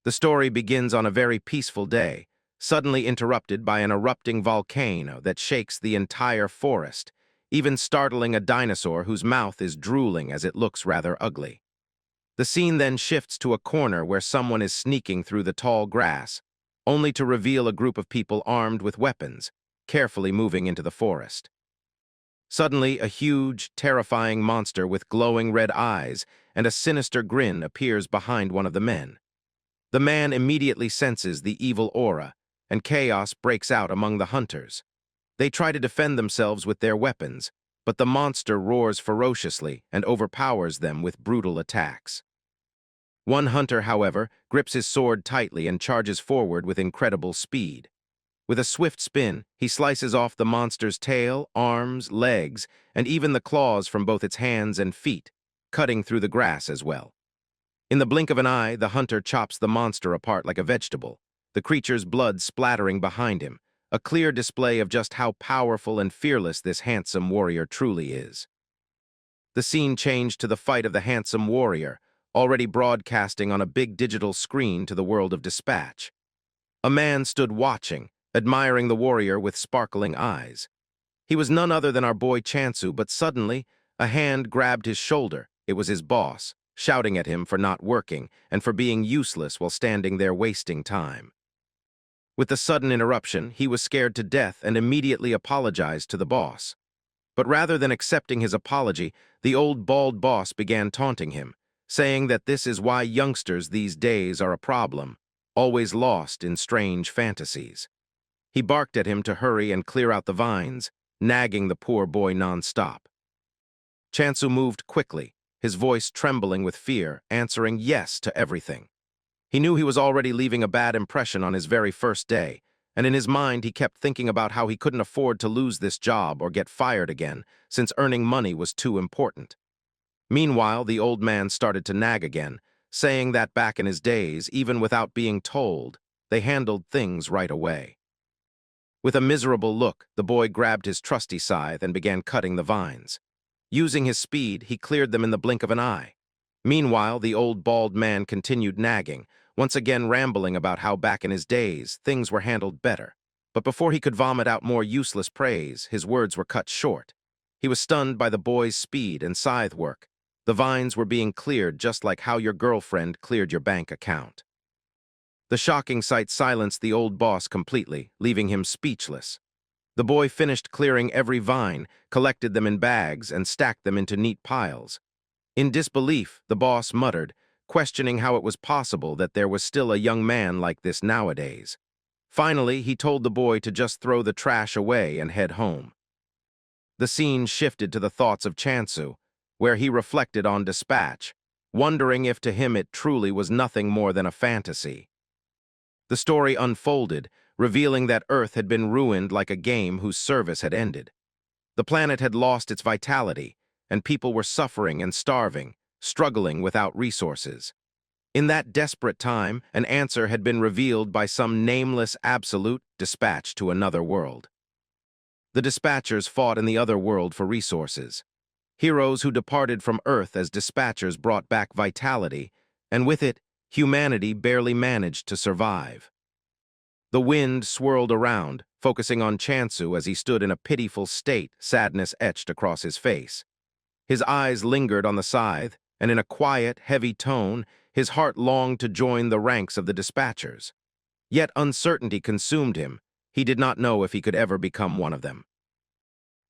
The story begins on a very peaceful day, suddenly interrupted by an erupting volcano that shakes the entire forest, even startling a dinosaur whose mouth is drooling as it looks rather ugly. The scene then shifts to a corner where someone is sneaking through the tall grass, only to reveal a group of people armed with weapons, carefully moving into the forest. Suddenly, a huge, terrifying monster with glowing red eyes and a sinister grin appears behind one of the men. The man immediately senses the evil aura, and chaos breaks out among the hunters. They try to defend themselves with their weapons, but the monster roars ferociously and overpowers them with brutal attacks. One hunter, however, grips his sword tightly and charges forward with incredible speed. With a swift spin, he slices off the monster's tail, arms, legs, and even the claws from both its hands and feet, cutting through the grass as well. In the blink of an eye, the hunter chops the monster apart like a vegetable, the creature's blood splattering behind him, a clear display of just how powerful and fearless this handsome warrior truly is. The scene changed to the fight of the handsome warrior, already broadcasting on a big digital screen to the world of Dispatch. A man stood watching, admiring the warrior with sparkling eyes. He was none other than our boy Chansu, but suddenly, a hand grabbed his shoulder. It was his boss, shouting at him for not working and for being useless while standing there wasting time. With the sudden interruption, he was scared to death and immediately apologized to the boss. But rather than accepting his apology, the old bald boss began taunting him, saying that this is why youngsters these days are a problem, always lost in strange fantasies. He barked at him to hurry and clear out the vines, nagging the poor boy non-stop. Chansu moved quickly, his voice trembling with fear, answering yes to everything. He knew he was already leaving a bad impression on his very first day, and in his mind he kept thinking about how he couldn't afford to lose this job or get fired again, since earning money was too important. Meanwhile, the old man started to nag again, saying that back in his days, even without being told, they handled things right away. With a miserable look, the boy grabbed his trusty scythe and began cutting the vines. Using his speed, he cleared them in the blink of an eye. Meanwhile, the old bald man continued nagging, once again rambling about how back in his days, things were handled better. But before he could vomit out more useless praise, his words were cut short. He was stunned by the boy's speed and scythe work. The vines were being cleared just like how your girlfriend cleared your bank account. The shocking sight silenced the old boss completely, leaving him speechless. The boy finished clearing every vine, collected them in bags, and stacked them into neat piles. In disbelief, the boss muttered, questioning how it was possible that there was still a young man like this nowadays. Finally, he told the boy to just throw the trash away and head home. The scene shifted to the thoughts of Chansu, where he reflected on Dispatch, wondering if to him it truly was nothing more than a fantasy. The story unfolded, revealing that Earth had been ruined like a game whose service had ended. The planet had lost its vitality, and people were suffering and starving, struggling without resources. In that desperate time, an answer had been revealed by some nameless absolute dispatched to another world. The dispatchers fought in the other world for resources. Heroes who departed from Earth as dispatchers brought back vitality, and with it, humanity barely managed to survive. The wind swirled around, focusing on Chansu as he stood in a pitiful state, sadness etched across his face. His eyes lingered on the scythe, and in a quiet, heavy tone, his heart longed to join the ranks of the dispatchers. Yet uncertainty consumed him. He did not know if he could ever become one of them.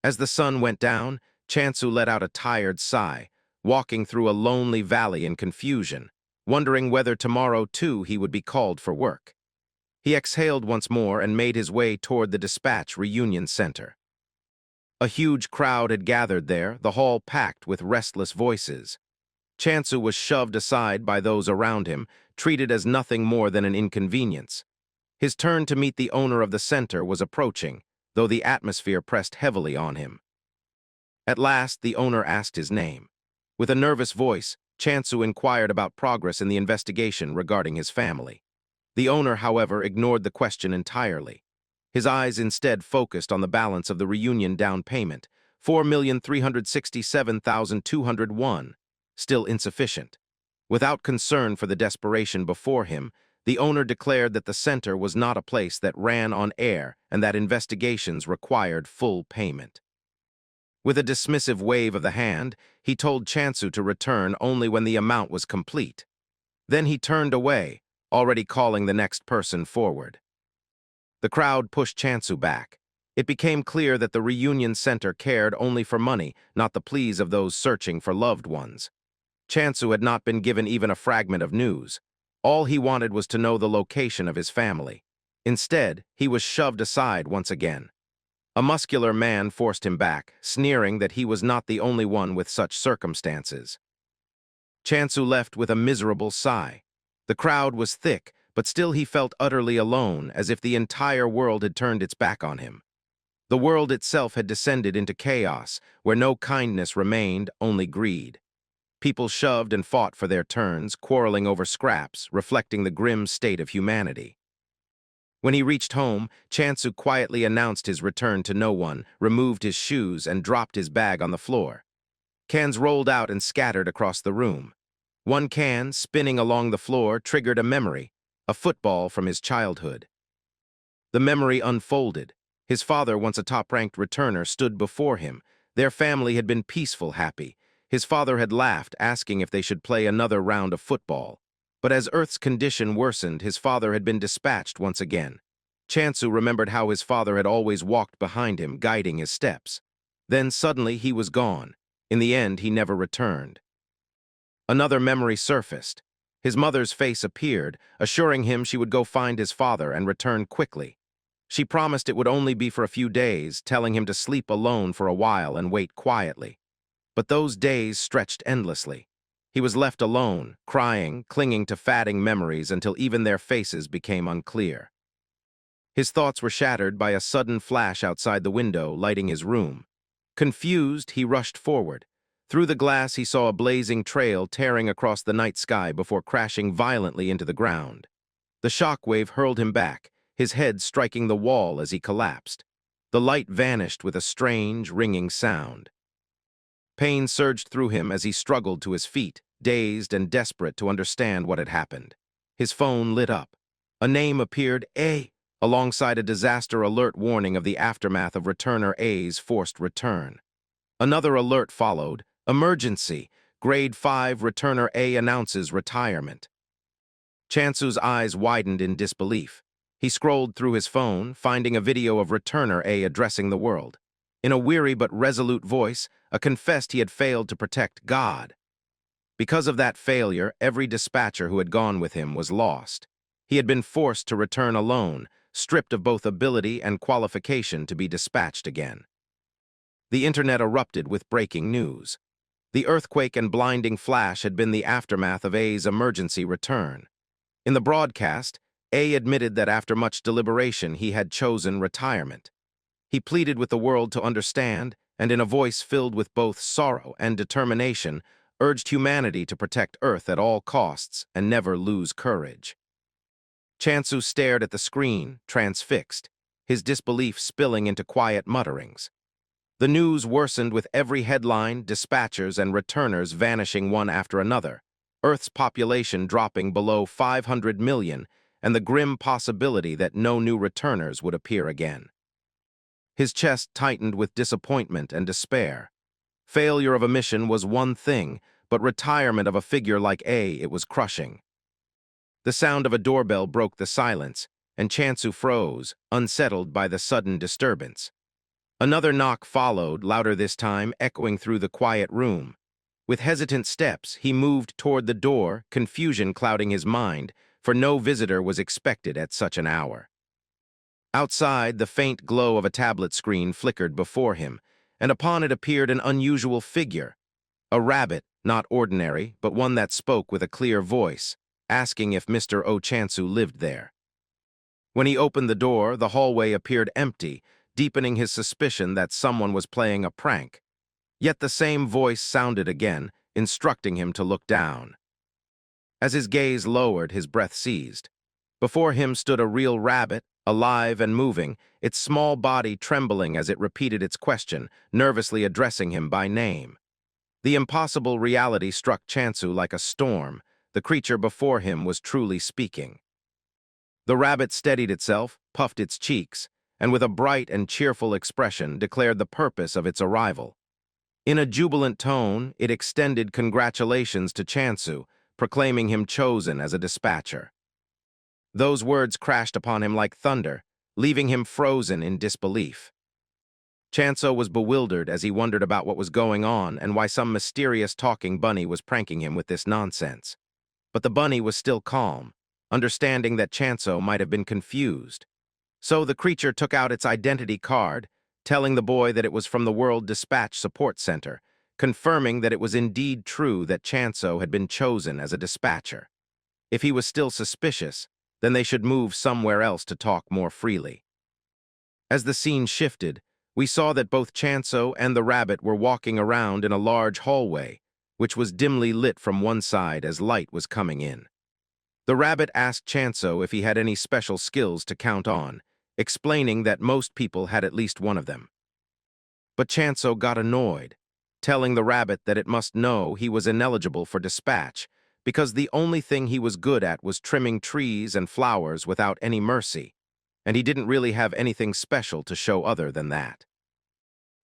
As the sun went down, Chansu let out a tired sigh, walking through a lonely valley in confusion, wondering whether tomorrow too he would be called for work. He exhaled once more and made his way toward the Dispatch Reunion Center. A huge crowd had gathered there, the hall packed with restless voices. Chansu was shoved aside by those around him, treated as nothing more than an inconvenience. His turn to meet the owner of the center was approaching, though the atmosphere pressed heavily on him. At last, the owner asked his name. With a nervous voice, Chansu inquired about progress in the investigation regarding his family. The owner, however, ignored the question entirely. His eyes instead focused on the balance of the reunion down payment, $4,367,201, still insufficient. Without concern for the desperation before him, The owner declared that the center was not a place that ran on air and that investigations required full payment. With a dismissive wave of the hand, he told Chansu to return only when the amount was complete. Then he turned away, already calling the next person forward. The crowd pushed Chansu back. It became clear that the reunion center cared only for money, not the pleas of those searching for loved ones. Chansu had not been given even a fragment of news. All he wanted was to know the location of his family. Instead, he was shoved aside once again. A muscular man forced him back, sneering that he was not the only one with such circumstances. Chansu left with a miserable sigh. The crowd was thick, but still he felt utterly alone, as if the entire world had turned its back on him. The world itself had descended into chaos, where no kindness remained, only greed. People shoved and fought for their turns, quarreling over scraps, reflecting the grim state of humanity. When he reached home, Chansu quietly announced his return to no one, removed his shoes, and dropped his bag on the floor. Cans rolled out and scattered across the room. One can, spinning along the floor, triggered a memory, a football from his childhood. The memory unfolded. His father, once a top-ranked returner, stood before him. Their family had been peaceful, happy. His father had laughed, asking if they should play another round of football. But as Earth's condition worsened, his father had been dispatched once again. Chansu remembered how his father had always walked behind him, guiding his steps. Then suddenly he was gone. In the end, he never returned. Another memory surfaced. His mother's face appeared, assuring him she would go find his father and return quickly. She promised it would only be for a few days, telling him to sleep alone for a while and wait quietly. But those days stretched endlessly. He was left alone, crying, clinging to fading memories until even their faces became unclear. His thoughts were shattered by a sudden flash outside the window, lighting his room. Confused, he rushed forward. Through the glass, he saw a blazing trail tearing across the night sky before crashing violently into the ground. The shockwave hurled him back, his head striking the wall as he collapsed. The light vanished with a strange, ringing sound. Pain surged through him as he struggled to his feet, dazed and desperate to understand what had happened. His phone lit up. A name appeared, A, alongside a disaster alert warning of the aftermath of returner A's forced return. Another alert followed, emergency, grade 5 returner A announces retirement. Chansu's eyes widened in disbelief. He scrolled through his phone, finding a video of returner A addressing the world. In a weary but resolute voice, A confessed he had failed to protect God. Because of that failure, every dispatcher who had gone with him was lost. He had been forced to return alone, stripped of both ability and qualification to be dispatched again. The internet erupted with breaking news. The earthquake and blinding flash had been the aftermath of A's emergency return. In the broadcast, A admitted that after much deliberation he had chosen retirement. He pleaded with the world to understand, and in a voice filled with both sorrow and determination, urged humanity to protect Earth at all costs and never lose courage. Chansu stared at the screen, transfixed, his disbelief spilling into quiet mutterings. The news worsened with every headline, dispatchers, and returners vanishing one after another, Earth's population dropping below 500 million, and the grim possibility that no new returners would appear again. His chest tightened with disappointment and despair. Failure of a mission was one thing, but retirement of a figure like A, it was crushing. The sound of a doorbell broke the silence, and Chansu froze, unsettled by the sudden disturbance. Another knock followed, louder this time, echoing through the quiet room. With hesitant steps, he moved toward the door, confusion clouding his mind, for no visitor was expected at such an hour. Outside, the faint glow of a tablet screen flickered before him, and upon it appeared an unusual figure. A rabbit, not ordinary, but one that spoke with a clear voice, asking if Mr. Chansu lived there. When he opened the door, the hallway appeared empty, deepening his suspicion that someone was playing a prank. Yet the same voice sounded again, instructing him to look down. As his gaze lowered, his breath seized. Before him stood a real rabbit, alive and moving, its small body trembling as it repeated its question, nervously addressing him by name. The impossible reality struck Chansu like a storm. The creature before him was truly speaking. The rabbit steadied itself, puffed its cheeks, and with a bright and cheerful expression declared the purpose of its arrival. In a jubilant tone, it extended congratulations to Chansu, proclaiming him chosen as a dispatcher. Those words crashed upon him like thunder, leaving him frozen in disbelief. Chansu was bewildered as he wondered about what was going on and why some mysterious talking bunny was pranking him with this nonsense. But the bunny was still calm, understanding that Chansu might have been confused. So the creature took out its identity card, telling the boy that it was from the World Dispatch Support Center, confirming that it was indeed true that Chansu had been chosen as a dispatcher. If he was still suspicious, then they should move somewhere else to talk more freely. As the scene shifted, we saw that both Chansu and the rabbit were walking around in a large hallway, which was dimly lit from one side as light was coming in. The rabbit asked Chansu if he had any special skills to count on, explaining that most people had at least one of them. But Chansu got annoyed, telling the rabbit that it must know he was ineligible for dispatch because the only thing he was good at was trimming trees and flowers without any mercy, and he didn't really have anything special to show other than that.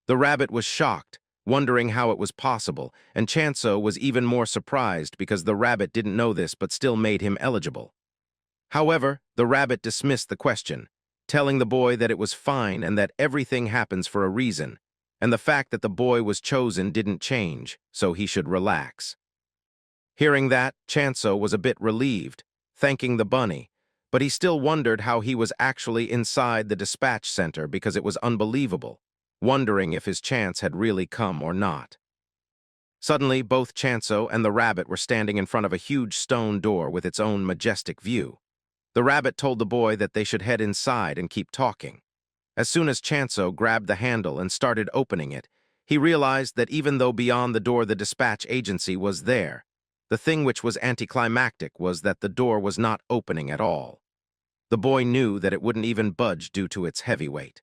The rabbit was shocked, wondering how it was possible, and Chansu was even more surprised because the rabbit didn't know this but still made him eligible. However, the rabbit dismissed the question, telling the boy that it was fine and that everything happens for a reason, and the fact that the boy was chosen didn't change, so he should relax. Hearing that, Chansu was a bit relieved, thanking the bunny, but he still wondered how he was actually inside the dispatch center because it was unbelievable, wondering if his chance had really come or not. Suddenly, both Chansu and the rabbit were standing in front of a huge stone door with its own majestic view. The rabbit told the boy that they should head inside and keep talking. As soon as Chansu grabbed the handle and started opening it, he realized that even though beyond the door the dispatch agency was there, the thing which was anticlimactic was that the door was not opening at all. The boy knew that it wouldn't even budge due to its heavy weight.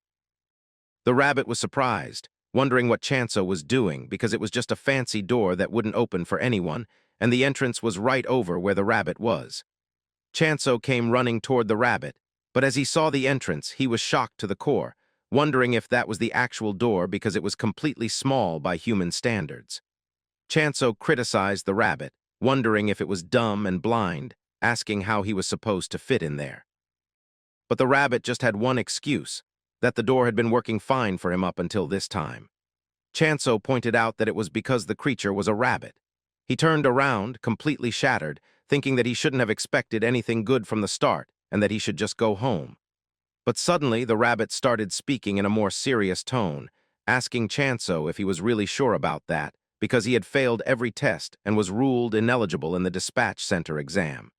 The rabbit was surprised, wondering what Chansu was doing because it was just a fancy door that wouldn't open for anyone, and the entrance was right over where the rabbit was. Chansu came running toward the rabbit, but as he saw the entrance, he was shocked to the core, wondering if that was the actual door because it was completely small by human standards. Chansu criticized the rabbit, wondering if it was dumb and blind, asking how he was supposed to fit in there. But the rabbit just had one excuse, that the door had been working fine for him up until this time. Chansu pointed out that it was because the creature was a rabbit. He turned around, completely shattered, thinking that he shouldn't have expected anything good from the start and that he should just go home. But suddenly the rabbit started speaking in a more serious tone, asking Chansu if he was really sure about that, because he had failed every test and was ruled ineligible in the dispatch center exam.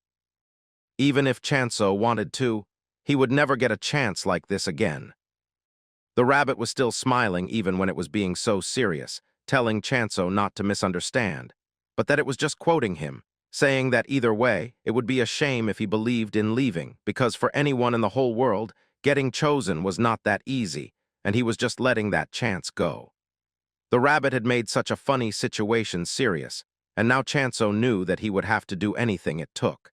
Even if Chansu wanted to, he would never get a chance like this again. The rabbit was still smiling even when it was being so serious, telling Chansu not to misunderstand, but that it was just quoting him, saying that either way, it would be a shame if he believed in leaving, because for anyone in the whole world, getting chosen was not that easy, and he was just letting that chance go. The rabbit had made such a funny situation serious, and now Chansu knew that he would have to do anything it took.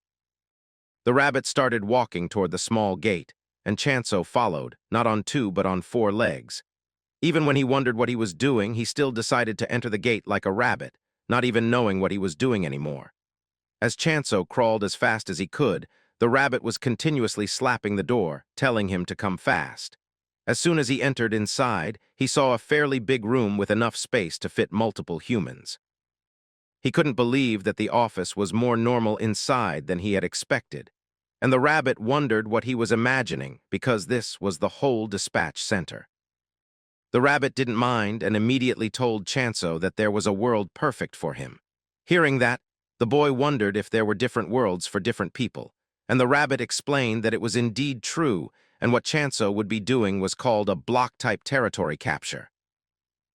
The rabbit started walking toward the small gate, and Chansu followed, not on 2 but on 4 legs. Even when he wondered what he was doing, he still decided to enter the gate like a rabbit, not even knowing what he was doing anymore. As Chansu crawled as fast as he could, the rabbit was continuously slapping the door, telling him to come fast. As soon as he entered inside, he saw a fairly big room with enough space to fit multiple humans. He couldn't believe that the office was more normal inside than he had expected, and the rabbit wondered what he was imagining because this was the whole dispatch center. The rabbit didn't mind and immediately told Chansu that there was a world perfect for him. Hearing that, the boy wondered if there were different worlds for different people, and the rabbit explained that it was indeed true, and what Chansu would be doing was called a block-type territory capture.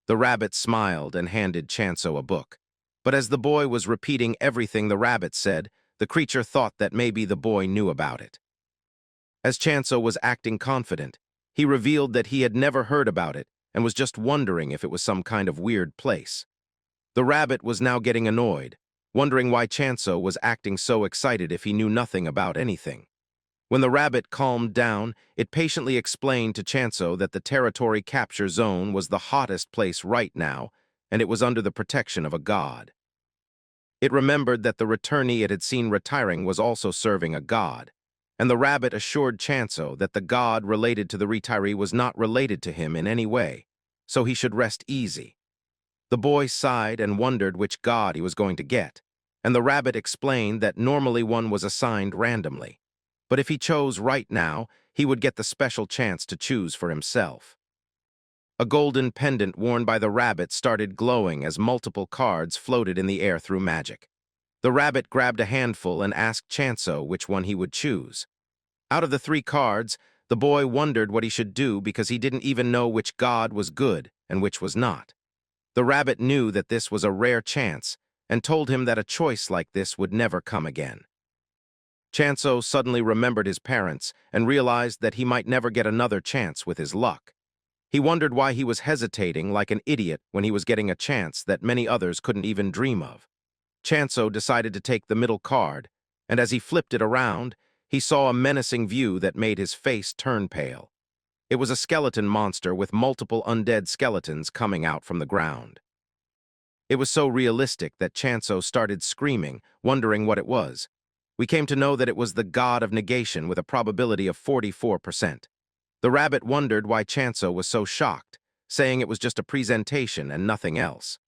The rabbit smiled and handed Chansu a book, but as the boy was repeating everything the rabbit said, the creature thought that maybe the boy knew about it. As Chansu was acting confident, he revealed that he had never heard about it and was just wondering if it was some kind of weird place. The rabbit was now getting annoyed, wondering why Chansu was acting so excited if he knew nothing about anything. When the rabbit calmed down, it patiently explained to Chansu that the territory capture zone was the hottest place right now, and it was under the protection of a god. It remembered that the returnee it had seen retiring was also serving a god, and the rabbit assured Chansu that the god related to the retiree was not related to him in any way, so he should rest easy. The boy sighed and wondered which god he was going to get, and the rabbit explained that normally one was assigned randomly, but if he chose right now, he would get the special chance to choose for himself. A golden pendant worn by the rabbit started glowing as multiple cards floated in the air through magic. The rabbit grabbed a handful and asked Chansu which one he would choose. Out of the 3 cards, the boy wondered what he should do because he didn't even know which god was good and which was not. The rabbit knew that this was a rare chance and told him that a choice like this would never come again. Chansu suddenly remembered his parents and realized that he might never get another chance with his luck. He wondered why he was hesitating like an idiot when he was getting a chance that many others couldn't even dream of. Chansu decided to take the middle card, and as he flipped it around, he saw a menacing view that made his face turn pale. It was a skeleton monster with multiple undead skeletons coming out from the ground. It was so realistic that Chansu started screaming, wondering what it was. We came to know that it was the god of negation with a probability of 44%. The rabbit wondered why Chansu was so shocked, saying it was just a presentation and nothing else.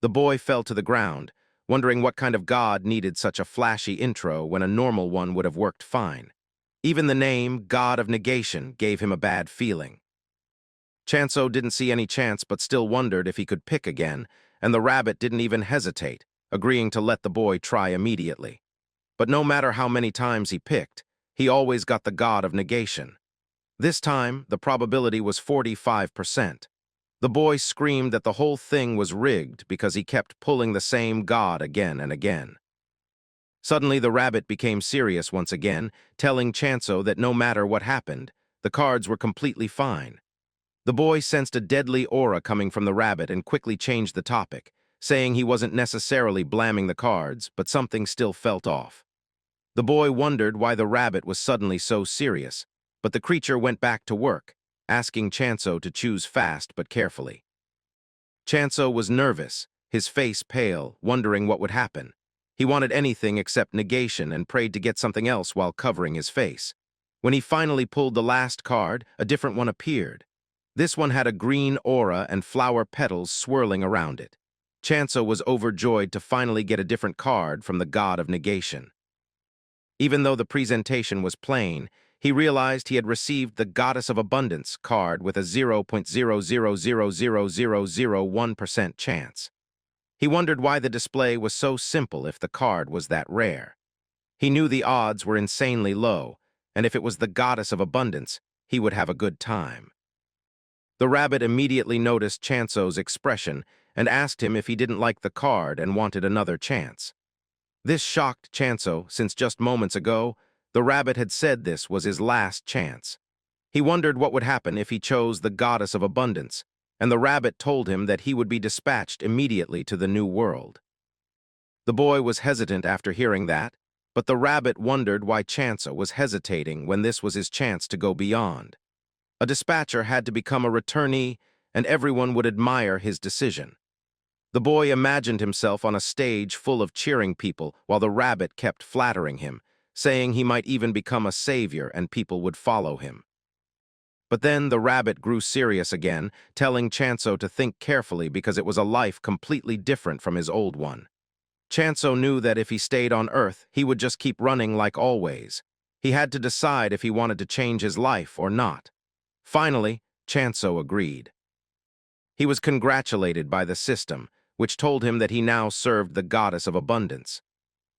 The boy fell to the ground, wondering what kind of god needed such a flashy intro when a normal one would have worked fine. Even the name, God of Negation, gave him a bad feeling. Chansu didn't see any chance but still wondered if he could pick again, and the rabbit didn't even hesitate, agreeing to let the boy try immediately. But no matter how many times he picked, he always got the god of negation. This time, the probability was 45%. The boy screamed that the whole thing was rigged because he kept pulling the same god again and again. Suddenly, the rabbit became serious once again, telling Chansu that no matter what happened, the cards were completely fine. The boy sensed a deadly aura coming from the rabbit and quickly changed the topic, saying he wasn't necessarily blaming the cards, but something still felt off. The boy wondered why the rabbit was suddenly so serious, but the creature went back to work, asking Chansu to choose fast but carefully. Chansu was nervous, his face pale, wondering what would happen. He wanted anything except negation and prayed to get something else while covering his face. When he finally pulled the last card, a different one appeared. This one had a green aura and flower petals swirling around it. Chansu was overjoyed to finally get a different card from the god of negation. Even though the presentation was plain, he realized he had received the Goddess of Abundance card with a 0.0000001% chance. He wondered why the display was so simple if the card was that rare. He knew the odds were insanely low, and if it was the Goddess of Abundance, he would have a good time. The rabbit immediately noticed Chansu's expression and asked him if he didn't like the card and wanted another chance. This shocked Chansu since just moments ago, the rabbit had said this was his last chance. He wondered what would happen if he chose the Goddess of Abundance, and the rabbit told him that he would be dispatched immediately to the new world. The boy was hesitant after hearing that, but the rabbit wondered why Chansu was hesitating when this was his chance to go beyond. A dispatcher had to become a returnee, and everyone would admire his decision. The boy imagined himself on a stage full of cheering people while the rabbit kept flattering him, saying he might even become a savior and people would follow him. But then the rabbit grew serious again, telling Chansu to think carefully because it was a life completely different from his old one. Chansu knew that if he stayed on Earth, he would just keep running like always. He had to decide if he wanted to change his life or not. Finally, Chansu agreed. He was congratulated by the system, which told him that he now served the Goddess of Abundance.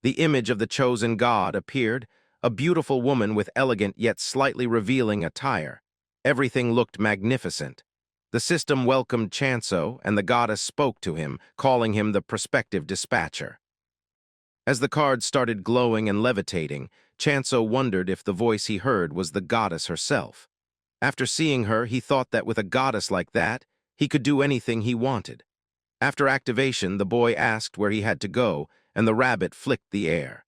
The image of the chosen god appeared, a beautiful woman with elegant yet slightly revealing attire. Everything looked magnificent. The system welcomed Chansu, and the goddess spoke to him, calling him the prospective dispatcher. As the cards started glowing and levitating, Chansu wondered if the voice he heard was the goddess herself. After seeing her, he thought that with a goddess like that, he could do anything he wanted. After activation, the boy asked where he had to go, and the rabbit flicked the air.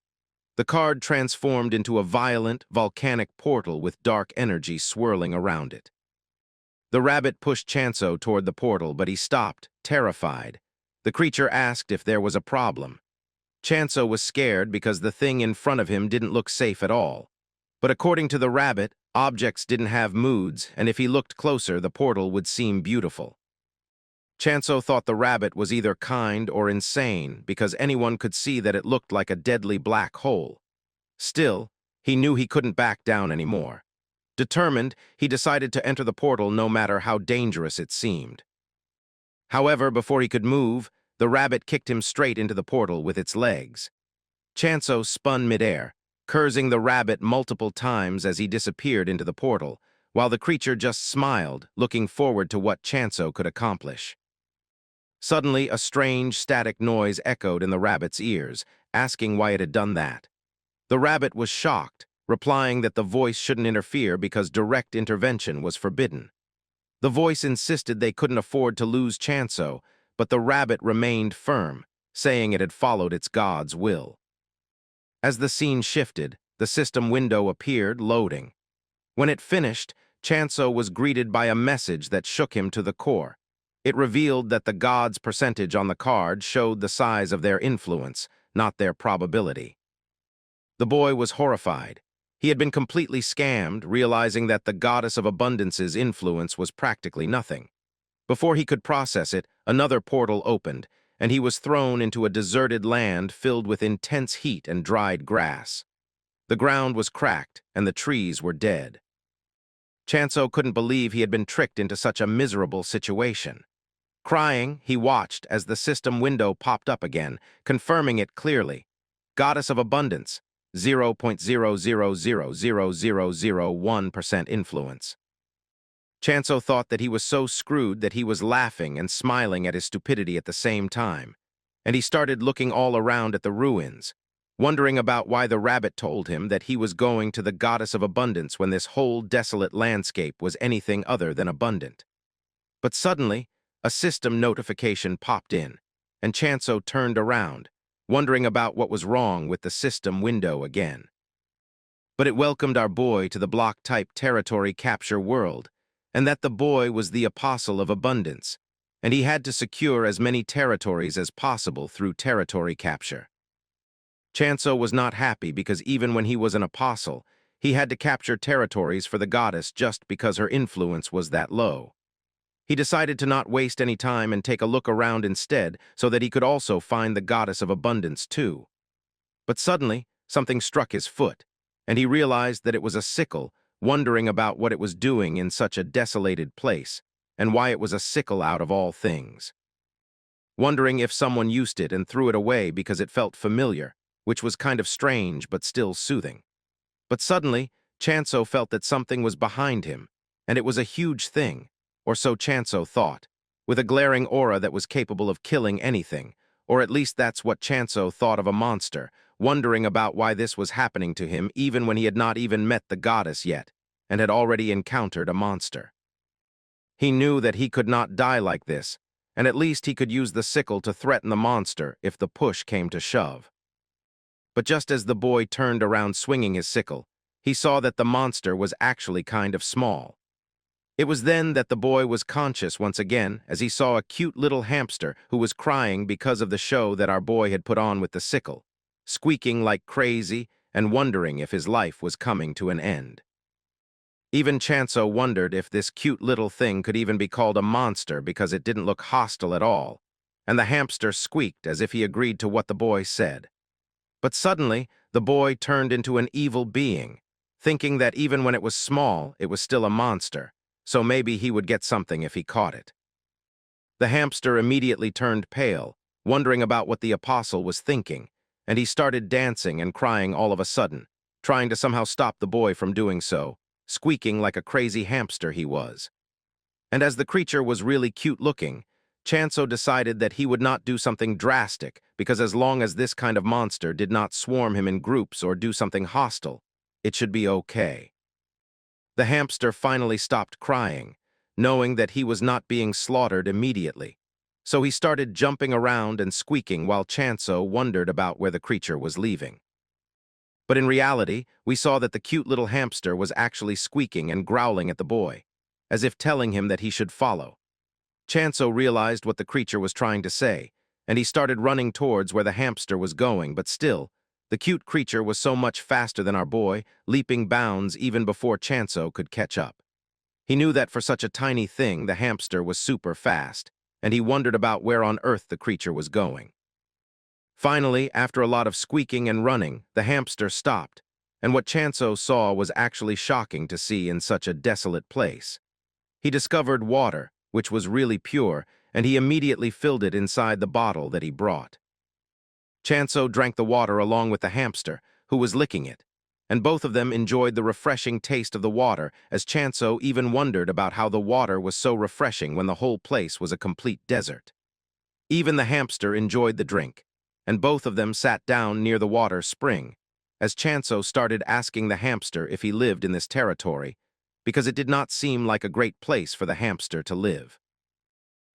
The card transformed into a violent, volcanic portal with dark energy swirling around it. The rabbit pushed Chansu toward the portal, but he stopped, terrified. The creature asked if there was a problem. Chansu was scared because the thing in front of him didn't look safe at all. But according to the rabbit, objects didn't have moods, and if he looked closer, the portal would seem beautiful. Chansu thought the rabbit was either kind or insane because anyone could see that it looked like a deadly black hole. Still, he knew he couldn't back down anymore. Determined, he decided to enter the portal no matter how dangerous it seemed. However, before he could move, the rabbit kicked him straight into the portal with its legs. Chansu spun midair, cursing the rabbit multiple times as he disappeared into the portal, while the creature just smiled, looking forward to what Chansu could accomplish. Suddenly, a strange, static noise echoed in the rabbit's ears, asking why it had done that. The rabbit was shocked, replying that the voice shouldn't interfere because direct intervention was forbidden. The voice insisted they couldn't afford to lose Chansu, but the rabbit remained firm, saying it had followed its god's will. As the scene shifted, the system window appeared, loading. When it finished, Chansu was greeted by a message that shook him to the core. It revealed that the god's percentage on the card showed the size of their influence, not their probability. The boy was horrified. He had been completely scammed, realizing that the goddess of abundance's influence was practically nothing. Before he could process it, another portal opened, and he was thrown into a deserted land filled with intense heat and dried grass. The ground was cracked, and the trees were dead. Chansu couldn't believe he had been tricked into such a miserable situation. Crying, he watched as the system window popped up again, confirming it clearly. Goddess of Abundance, 0.0000001% influence. Chansu thought that he was so screwed that he was laughing and smiling at his stupidity at the same time, and he started looking all around at the ruins, wondering about why the rabbit told him that he was going to the Goddess of Abundance when this whole desolate landscape was anything other than abundant. But suddenly, a system notification popped in, and Chansu turned around, wondering about what was wrong with the system window again. But it welcomed our boy to the block-type territory capture world, and that the boy was the apostle of abundance, and he had to secure as many territories as possible through territory capture. Chansu was not happy because even when he was an apostle, he had to capture territories for the goddess just because her influence was that low. He decided to not waste any time and take a look around instead so that he could also find the goddess of abundance too. But suddenly, something struck his foot, and he realized that it was a sickle, wondering about what it was doing in such a desolated place, and why it was a sickle out of all things. Wondering if someone used it and threw it away because it felt familiar, which was kind of strange but still soothing. But suddenly, Chansu felt that something was behind him, and it was a huge thing, or so Chansu thought, with a glaring aura that was capable of killing anything, or at least that's what Chansu thought of a monster, wondering about why this was happening to him even when he had not even met the goddess yet, and had already encountered a monster. He knew that he could not die like this, and at least he could use the sickle to threaten the monster if the push came to shove. But just as the boy turned around swinging his sickle, he saw that the monster was actually kind of small. It was then that the boy was conscious once again as he saw a cute little hamster who was crying because of the show that our boy had put on with the sickle, squeaking like crazy and wondering if his life was coming to an end. Even Chansu wondered if this cute little thing could even be called a monster because it didn't look hostile at all, and the hamster squeaked as if he agreed to what the boy said. But suddenly, the boy turned into an evil being, thinking that even when it was small, it was still a monster, so maybe he would get something if he caught it. The hamster immediately turned pale, wondering about what the apostle was thinking, and he started dancing and crying all of a sudden, trying to somehow stop the boy from doing so, squeaking like a crazy hamster he was. And as the creature was really cute-looking, Chansu decided that he would not do something drastic because as long as this kind of monster did not swarm him in groups or do something hostile, it should be okay. The hamster finally stopped crying, knowing that he was not being slaughtered immediately, so he started jumping around and squeaking while Chansu wondered about where the creature was leaving. But in reality, we saw that the cute little hamster was actually squeaking and growling at the boy, as if telling him that he should follow. Chansu realized what the creature was trying to say, and he started running towards where the hamster was going, but still, the cute creature was so much faster than our boy, leaping bounds even before Chansu could catch up. He knew that for such a tiny thing, the hamster was super fast, and he wondered about where on earth the creature was going. Finally, after a lot of squeaking and running, the hamster stopped, and what Chansu saw was actually shocking to see in such a desolate place. He discovered water, which was really pure, and he immediately filled it inside the bottle that he brought. Chansu drank the water along with the hamster, who was licking it, and both of them enjoyed the refreshing taste of the water, as Chansu even wondered about how the water was so refreshing when the whole place was a complete desert. Even the hamster enjoyed the drink, and both of them sat down near the water spring, as Chansu started asking the hamster if he lived in this territory, because it did not seem like a great place for the hamster to live.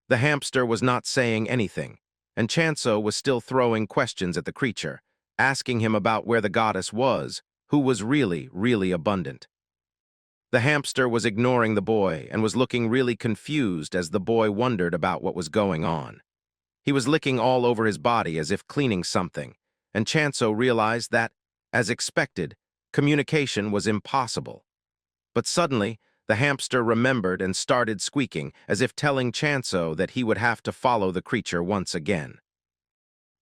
The hamster was not saying anything, and Chansu was still throwing questions at the creature, asking him about where the goddess was, who was really, really abundant. The hamster was ignoring the boy and was looking really confused as the boy wondered about what was going on. He was licking all over his body as if cleaning something, and Chansu realized that, as expected, communication was impossible. But suddenly, the hamster remembered and started squeaking, as if telling Chansu that he would have to follow the creature once again.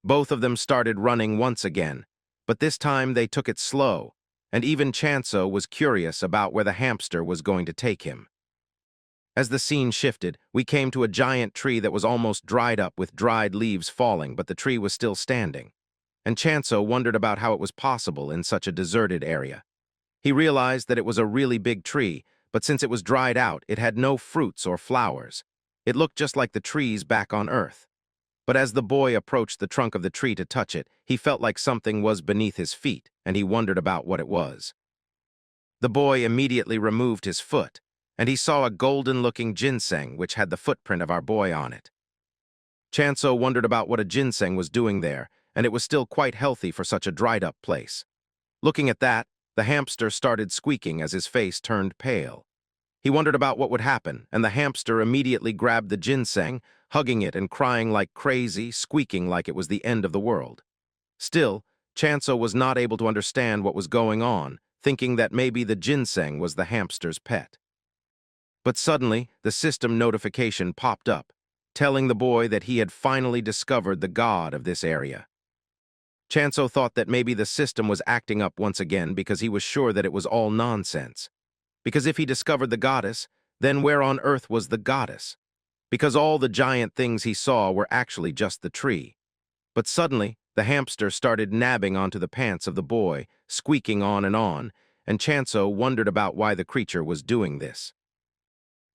Both of them started running once again, but this time they took it slow, and even Chansu was curious about where the hamster was going to take him. As the scene shifted, we came to a giant tree that was almost dried up with dried leaves falling, but the tree was still standing. And Chansu wondered about how it was possible in such a deserted area. He realized that it was a really big tree, but since it was dried out, it had no fruits or flowers. It looked just like the trees back on Earth. But as the boy approached the trunk of the tree to touch it, he felt like something was beneath his feet, and he wondered about what it was. The boy immediately removed his foot, and he saw a golden-looking ginseng which had the footprint of our boy on it. Chansu wondered about what a ginseng was doing there, and it was still quite healthy for such a dried-up place. Looking at that, the hamster started squeaking as his face turned pale. He wondered about what would happen, and the hamster immediately grabbed the ginseng, hugging it and crying like crazy, squeaking like it was the end of the world. Still, Chansu was not able to understand what was going on, thinking that maybe the ginseng was the hamster's pet. But suddenly, the system notification popped up, telling the boy that he had finally discovered the god of this area. Chansu thought that maybe the system was acting up once again because he was sure that it was all nonsense. Because if he discovered the goddess, then where on earth was the goddess? Because all the giant things he saw were actually just the tree. But suddenly, the hamster started nabbing onto the pants of the boy, squeaking on, and Chansu wondered about why the creature was doing this.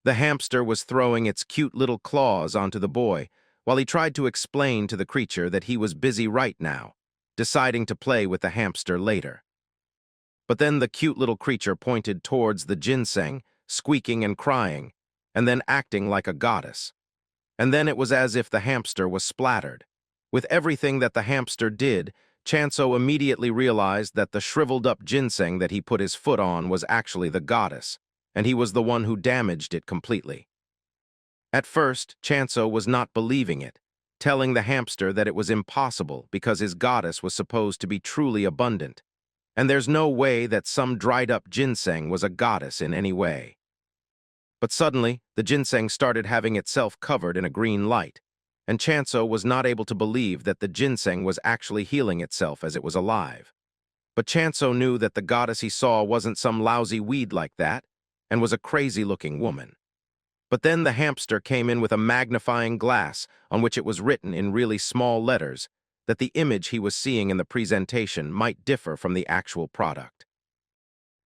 The hamster was throwing its cute little claws onto the boy, while he tried to explain to the creature that he was busy right now, deciding to play with the hamster later. But then the cute little creature pointed towards the ginseng, squeaking and crying, and then acting like a goddess. And then it was as if the hamster was splattered. With everything that the hamster did, Chansu immediately realized that the shriveled-up ginseng that he put his foot on was actually the goddess, and he was the one who damaged it completely. At first, Chansu was not believing it, telling the hamster that it was impossible because his goddess was supposed to be truly abundant, and there's no way that some dried-up ginseng was a goddess in any way. But suddenly, the ginseng started having itself covered in a green light, and Chansu was not able to believe that the ginseng was actually healing itself as it was alive. But Chansu knew that the goddess he saw wasn't some lousy weed like that, and was a crazy-looking woman. But then the hamster came in with a magnifying glass on which it was written in really small letters that the image he was seeing in the presentation might differ from the actual product.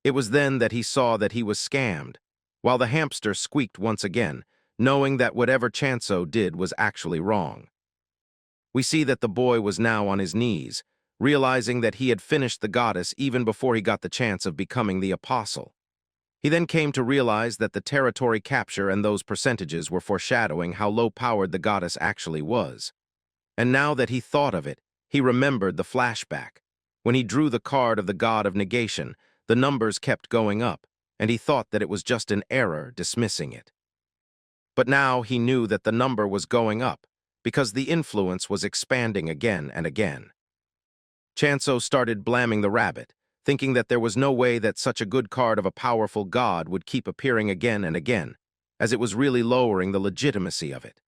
It was then that he saw that he was scammed, while the hamster squeaked once again, knowing that whatever Chansu did was actually wrong. We see that the boy was now on his knees, realizing that he had finished the goddess even before he got the chance of becoming the apostle. He then came to realize that the territory capture and those percentages were foreshadowing how low-powered the goddess actually was. And now that he thought of it, he remembered the flashback. When he drew the card of the god of negation, the numbers kept going up, and he thought that it was just an error, dismissing it. But now he knew that the number was going up, because the influence was expanding again and again. Chansu started blaming the rabbit, thinking that there was no way that such a good card of a powerful god would keep appearing again and again, as it was really lowering the legitimacy of it.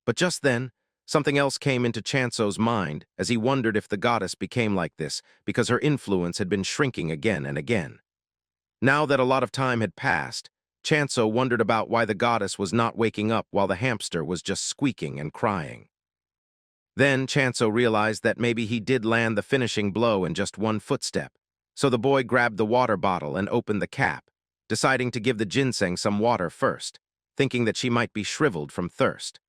But just then, something else came into Chansu's mind as he wondered if the goddess became like this because her influence had been shrinking again and again. Now that a lot of time had passed, Chansu wondered about why the goddess was not waking up while the hamster was just squeaking and crying. Then Chansu realized that maybe he did land the finishing blow in just one footstep, so the boy grabbed the water bottle and opened the cap, deciding to give the ginseng some water first, thinking that she might be shriveled from thirst.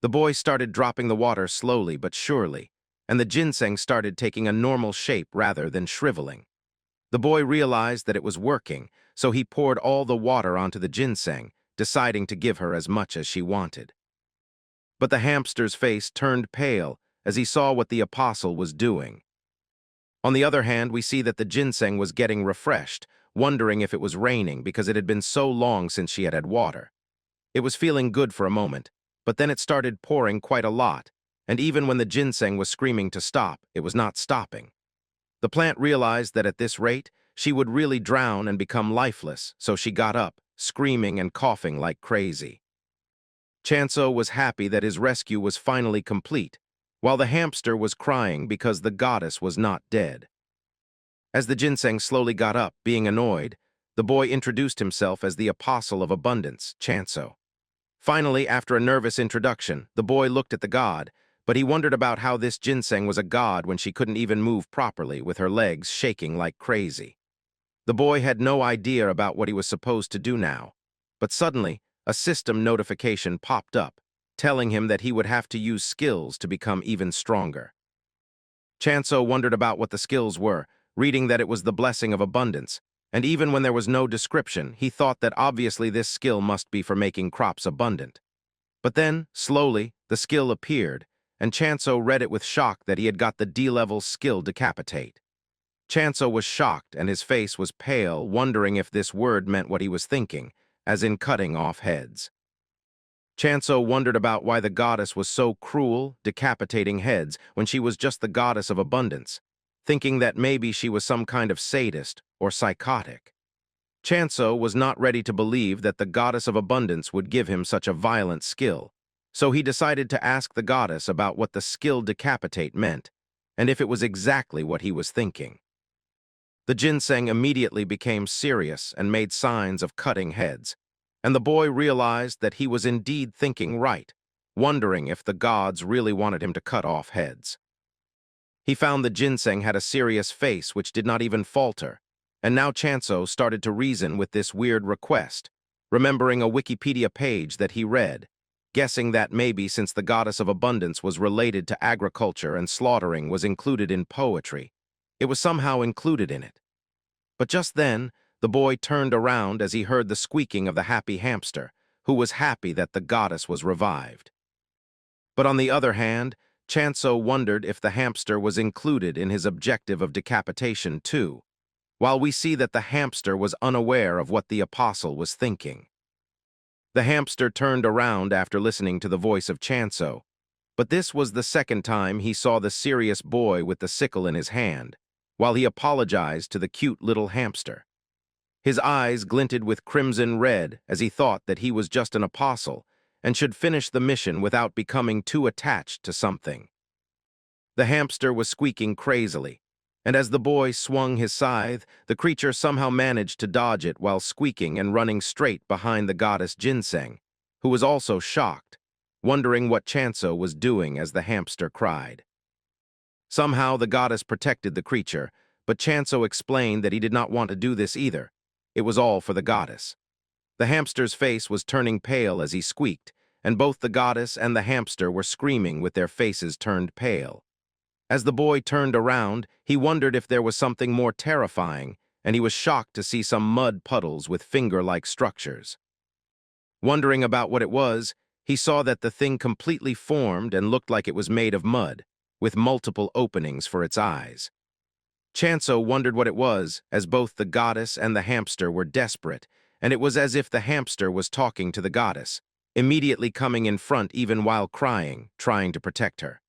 The boy started dropping the water slowly but surely, and the ginseng started taking a normal shape rather than shriveling. The boy realized that it was working, so he poured all the water onto the ginseng, deciding to give her as much as she wanted. But the hamster's face turned pale as he saw what the apostle was doing. On the other hand, we see that the ginseng was getting refreshed, wondering if it was raining because it had been so long since she had had water. It was feeling good for a moment, but then it started pouring quite a lot, and even when the ginseng was screaming to stop, it was not stopping. The plant realized that at this rate, she would really drown and become lifeless, so she got up, screaming and coughing like crazy. Chansu was happy that his rescue was finally complete, while the hamster was crying because the goddess was not dead. As the ginseng slowly got up, being annoyed, the boy introduced himself as the apostle of abundance, Chansu. Finally, after a nervous introduction, the boy looked at the god, but he wondered about how this ginseng was a god when she couldn't even move properly with her legs shaking like crazy. The boy had no idea about what he was supposed to do now, but suddenly, a system notification popped up, telling him that he would have to use skills to become even stronger. Chansu wondered about what the skills were, reading that it was the blessing of abundance, and even when there was no description, he thought that obviously this skill must be for making crops abundant. But then, slowly, the skill appeared, and Chansu read it with shock that he had got the D-level skill decapitate. Chansu was shocked and his face was pale, wondering if this word meant what he was thinking, as in cutting off heads. Chansu wondered about why the goddess was so cruel, decapitating heads when she was just the goddess of abundance, thinking that maybe she was some kind of sadist or psychotic. Chansu was not ready to believe that the goddess of abundance would give him such a violent skill, so he decided to ask the goddess about what the skill decapitate meant, and if it was exactly what he was thinking. The ginseng immediately became serious and made signs of cutting heads, and the boy realized that he was indeed thinking right, wondering if the gods really wanted him to cut off heads. He found the ginseng had a serious face which did not even falter, and now Chansu started to reason with this weird request, remembering a Wikipedia page that he read, guessing that maybe since the goddess of abundance was related to agriculture and slaughtering was included in poetry, it was somehow included in it. But just then, the boy turned around as he heard the squeaking of the happy hamster, who was happy that the goddess was revived. But on the other hand, Chansu wondered if the hamster was included in his objective of decapitation too, while we see that the hamster was unaware of what the apostle was thinking. The hamster turned around after listening to the voice of Chansu, but this was the second time he saw the serious boy with the sickle in his hand, while he apologized to the cute little hamster. His eyes glinted with crimson red as he thought that he was just an apostle and should finish the mission without becoming too attached to something. The hamster was squeaking crazily, and as the boy swung his scythe, the creature somehow managed to dodge it while squeaking and running straight behind the goddess Ginseng, who was also shocked, wondering what Chansu was doing as the hamster cried. Somehow the goddess protected the creature, but Chansu explained that he did not want to do this either. It was all for the goddess. The hamster's face was turning pale as he squeaked, and both the goddess and the hamster were screaming with their faces turned pale. As the boy turned around, he wondered if there was something more terrifying, and he was shocked to see some mud puddles with finger-like structures. Wondering about what it was, he saw that the thing completely formed and looked like it was made of mud, with multiple openings for its eyes. Chansu wondered what it was, as both the goddess and the hamster were desperate, and it was as if the hamster was talking to the goddess, immediately coming in front even while crying, trying to protect her.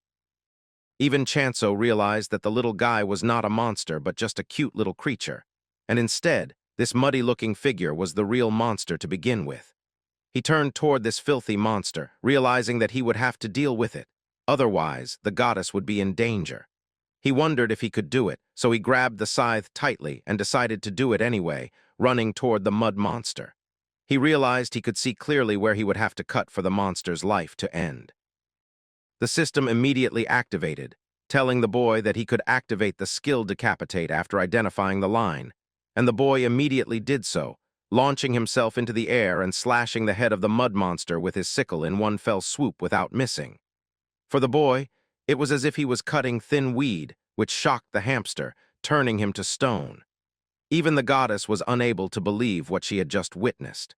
Even Chansu realized that the little guy was not a monster but just a cute little creature, and instead, this muddy-looking figure was the real monster to begin with. He turned toward this filthy monster, realizing that he would have to deal with it. Otherwise, the goddess would be in danger. He wondered if he could do it, so he grabbed the scythe tightly and decided to do it anyway, running toward the mud monster. He realized he could see clearly where he would have to cut for the monster's life to end. The system immediately activated, telling the boy that he could activate the skill decapitate after identifying the line, and the boy immediately did so, launching himself into the air and slashing the head of the mud monster with his sickle in one fell swoop without missing. For the boy, it was as if he was cutting thin weed, which shocked the hamster, turning him to stone. Even the goddess was unable to believe what she had just witnessed.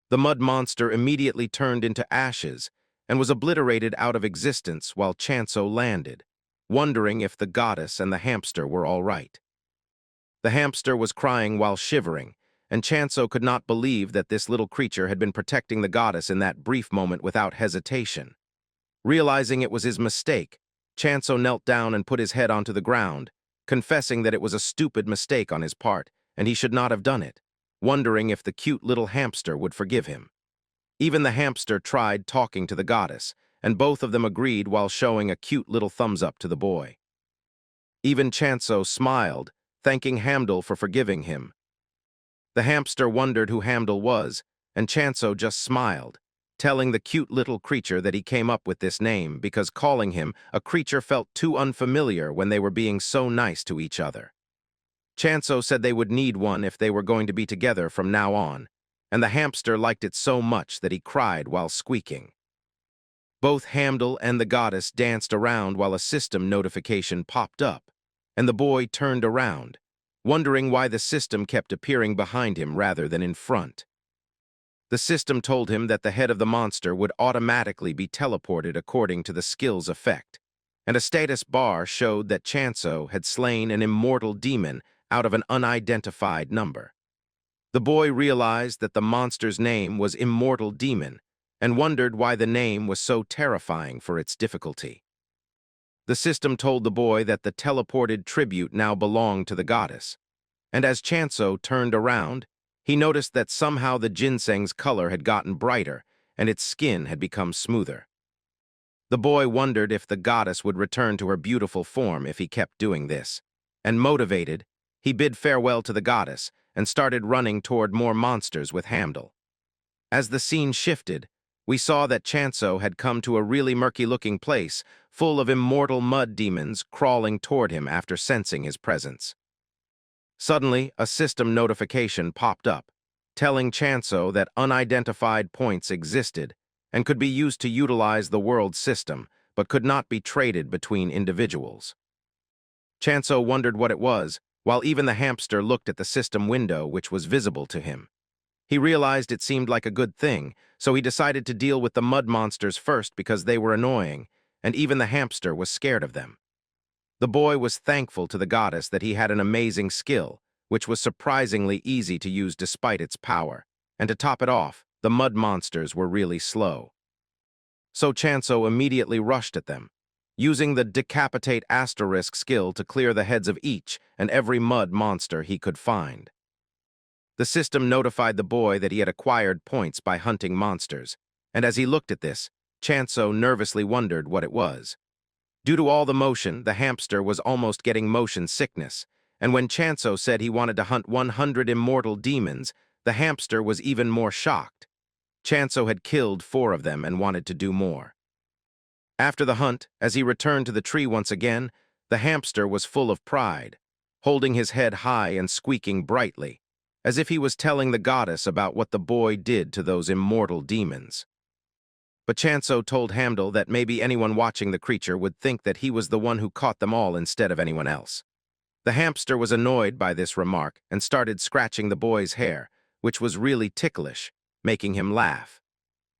The mud monster immediately turned into ashes and was obliterated out of existence while Chansu landed, wondering if the goddess and the hamster were all right. The hamster was crying while shivering, and Chansu could not believe that this little creature had been protecting the goddess in that brief moment without hesitation. Realizing it was his mistake, Chansu knelt down and put his head onto the ground, confessing that it was a stupid mistake on his part, and he should not have done it, wondering if the cute little hamster would forgive him. Even the hamster tried talking to the goddess, and both of them agreed while showing a cute little thumbs up to the boy. Even Chansu smiled, thanking Hamdul for forgiving him. The hamster wondered who Hamdul was, and Chansu just smiled, telling the cute little creature that he came up with this name because calling him a creature felt too unfamiliar when they were being so nice to each other. Chansu said they would need one if they were going to be together from now on, and the hamster liked it so much that he cried while squeaking. Both Hamdul and the goddess danced around while a system notification popped up, and the boy turned around, wondering why the system kept appearing behind him rather than in front. The system told him that the head of the monster would automatically be teleported according to the skill's effect, and a status bar showed that Chansu had slain an immortal demon out of an unidentified number. The boy realized that the monster's name was Immortal Demon and wondered why the name was so terrifying for its difficulty. The system told the boy that the teleported tribute now belonged to the goddess, and as Chansu turned around, he noticed that somehow the ginseng's color had gotten brighter and its skin had become smoother. The boy wondered if the goddess would return to her beautiful form if he kept doing this, and motivated, he bid farewell to the goddess and started running toward more monsters with Hamdul. As the scene shifted, we saw that Chansu had come to a really murky-looking place full of immortal mud demons crawling toward him after sensing his presence. Suddenly, a system notification popped up, telling Chansu that unidentified points existed and could be used to utilize the world system, but could not be traded between individuals. Chansu wondered what it was, while even the hamster looked at the system window which was visible to him. He realized it seemed like a good thing, so he decided to deal with the mud monsters first because they were annoying, and even the hamster was scared of them. The boy was thankful to the goddess that he had an amazing skill, which was surprisingly easy to use despite its power, and to top it off, the mud monsters were really slow. So Chansu immediately rushed at them, using the decapitate asterisk skill to clear the heads of each and every mud monster he could find. The system notified the boy that he had acquired points by hunting monsters, and as he looked at this, Chansu nervously wondered what it was. Due to all the motion, the hamster was almost getting motion sickness, and when Chansu said he wanted to hunt 100 immortal demons, the hamster was even more shocked. Chansu had killed 4 of them and wanted to do more. After the hunt, as he returned to the tree once again, the hamster was full of pride, holding his head high and squeaking brightly, as if he was telling the goddess about what the boy did to those immortal demons. But Chansu told Hamdul that maybe anyone watching the creature would think that he was the one who caught them all instead of anyone else. The hamster was annoyed by this remark and started scratching the boy's hair, which was really ticklish, making him laugh.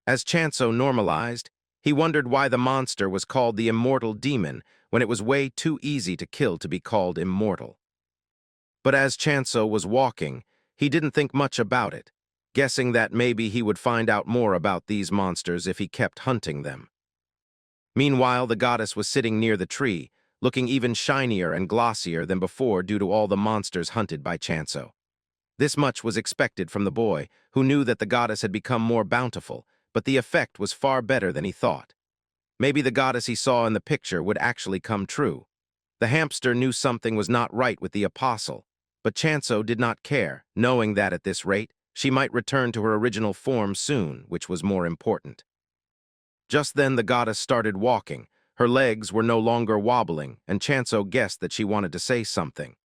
As Chansu normalized, He wondered why the monster was called the immortal demon when it was way too easy to kill to be called immortal. But as Chansu was walking, he didn't think much about it, guessing that maybe he would find out more about these monsters if he kept hunting them. Meanwhile, the goddess was sitting near the tree, looking even shinier and glossier than before due to all the monsters hunted by Chansu. This much was expected from the boy, who knew that the goddess had become more bountiful, but the effect was far better than he thought. Maybe the goddess he saw in the picture would actually come true. The hamster knew something was not right with the apostle, but Chansu did not care, knowing that at this rate, she might return to her original form soon, which was more important. Just then the goddess started walking. Her legs were no longer wobbling, and Chansu guessed that she wanted to say something.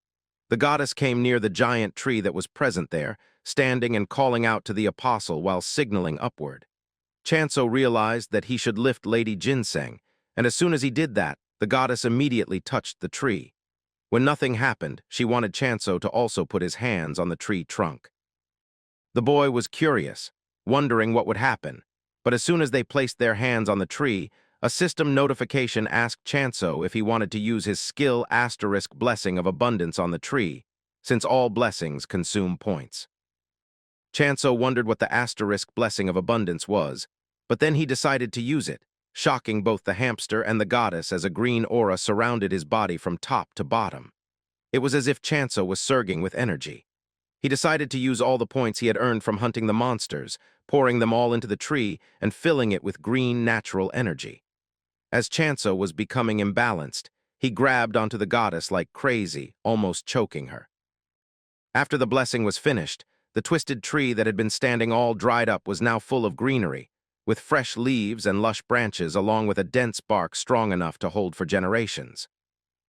The goddess came near the giant tree that was present there, standing and calling out to the apostle while signaling upward. Chansu realized that he should lift Lady Ginseng, and as soon as he did that, the goddess immediately touched the tree. When nothing happened, she wanted Chansu to also put his hands on the tree trunk. The boy was curious, wondering what would happen, but as soon as they placed their hands on the tree, a system notification asked Chansu if he wanted to use his skill * blessing of abundance on the tree, since all blessings consume points. Chansu wondered what the * blessing of abundance was, but then he decided to use it, shocking both the hamster and the goddess as a green aura surrounded his body from top to bottom. It was as if Chansu was surging with energy. He decided to use all the points he had earned from hunting the monsters, pouring them all into the tree and filling it with green natural energy. As Chansu was becoming imbalanced, he grabbed onto the goddess like crazy, almost choking her. After the blessing was finished, the twisted tree that had been standing all dried up was now full of greenery, with fresh leaves and lush branches along with a dense bark strong enough to hold for generations.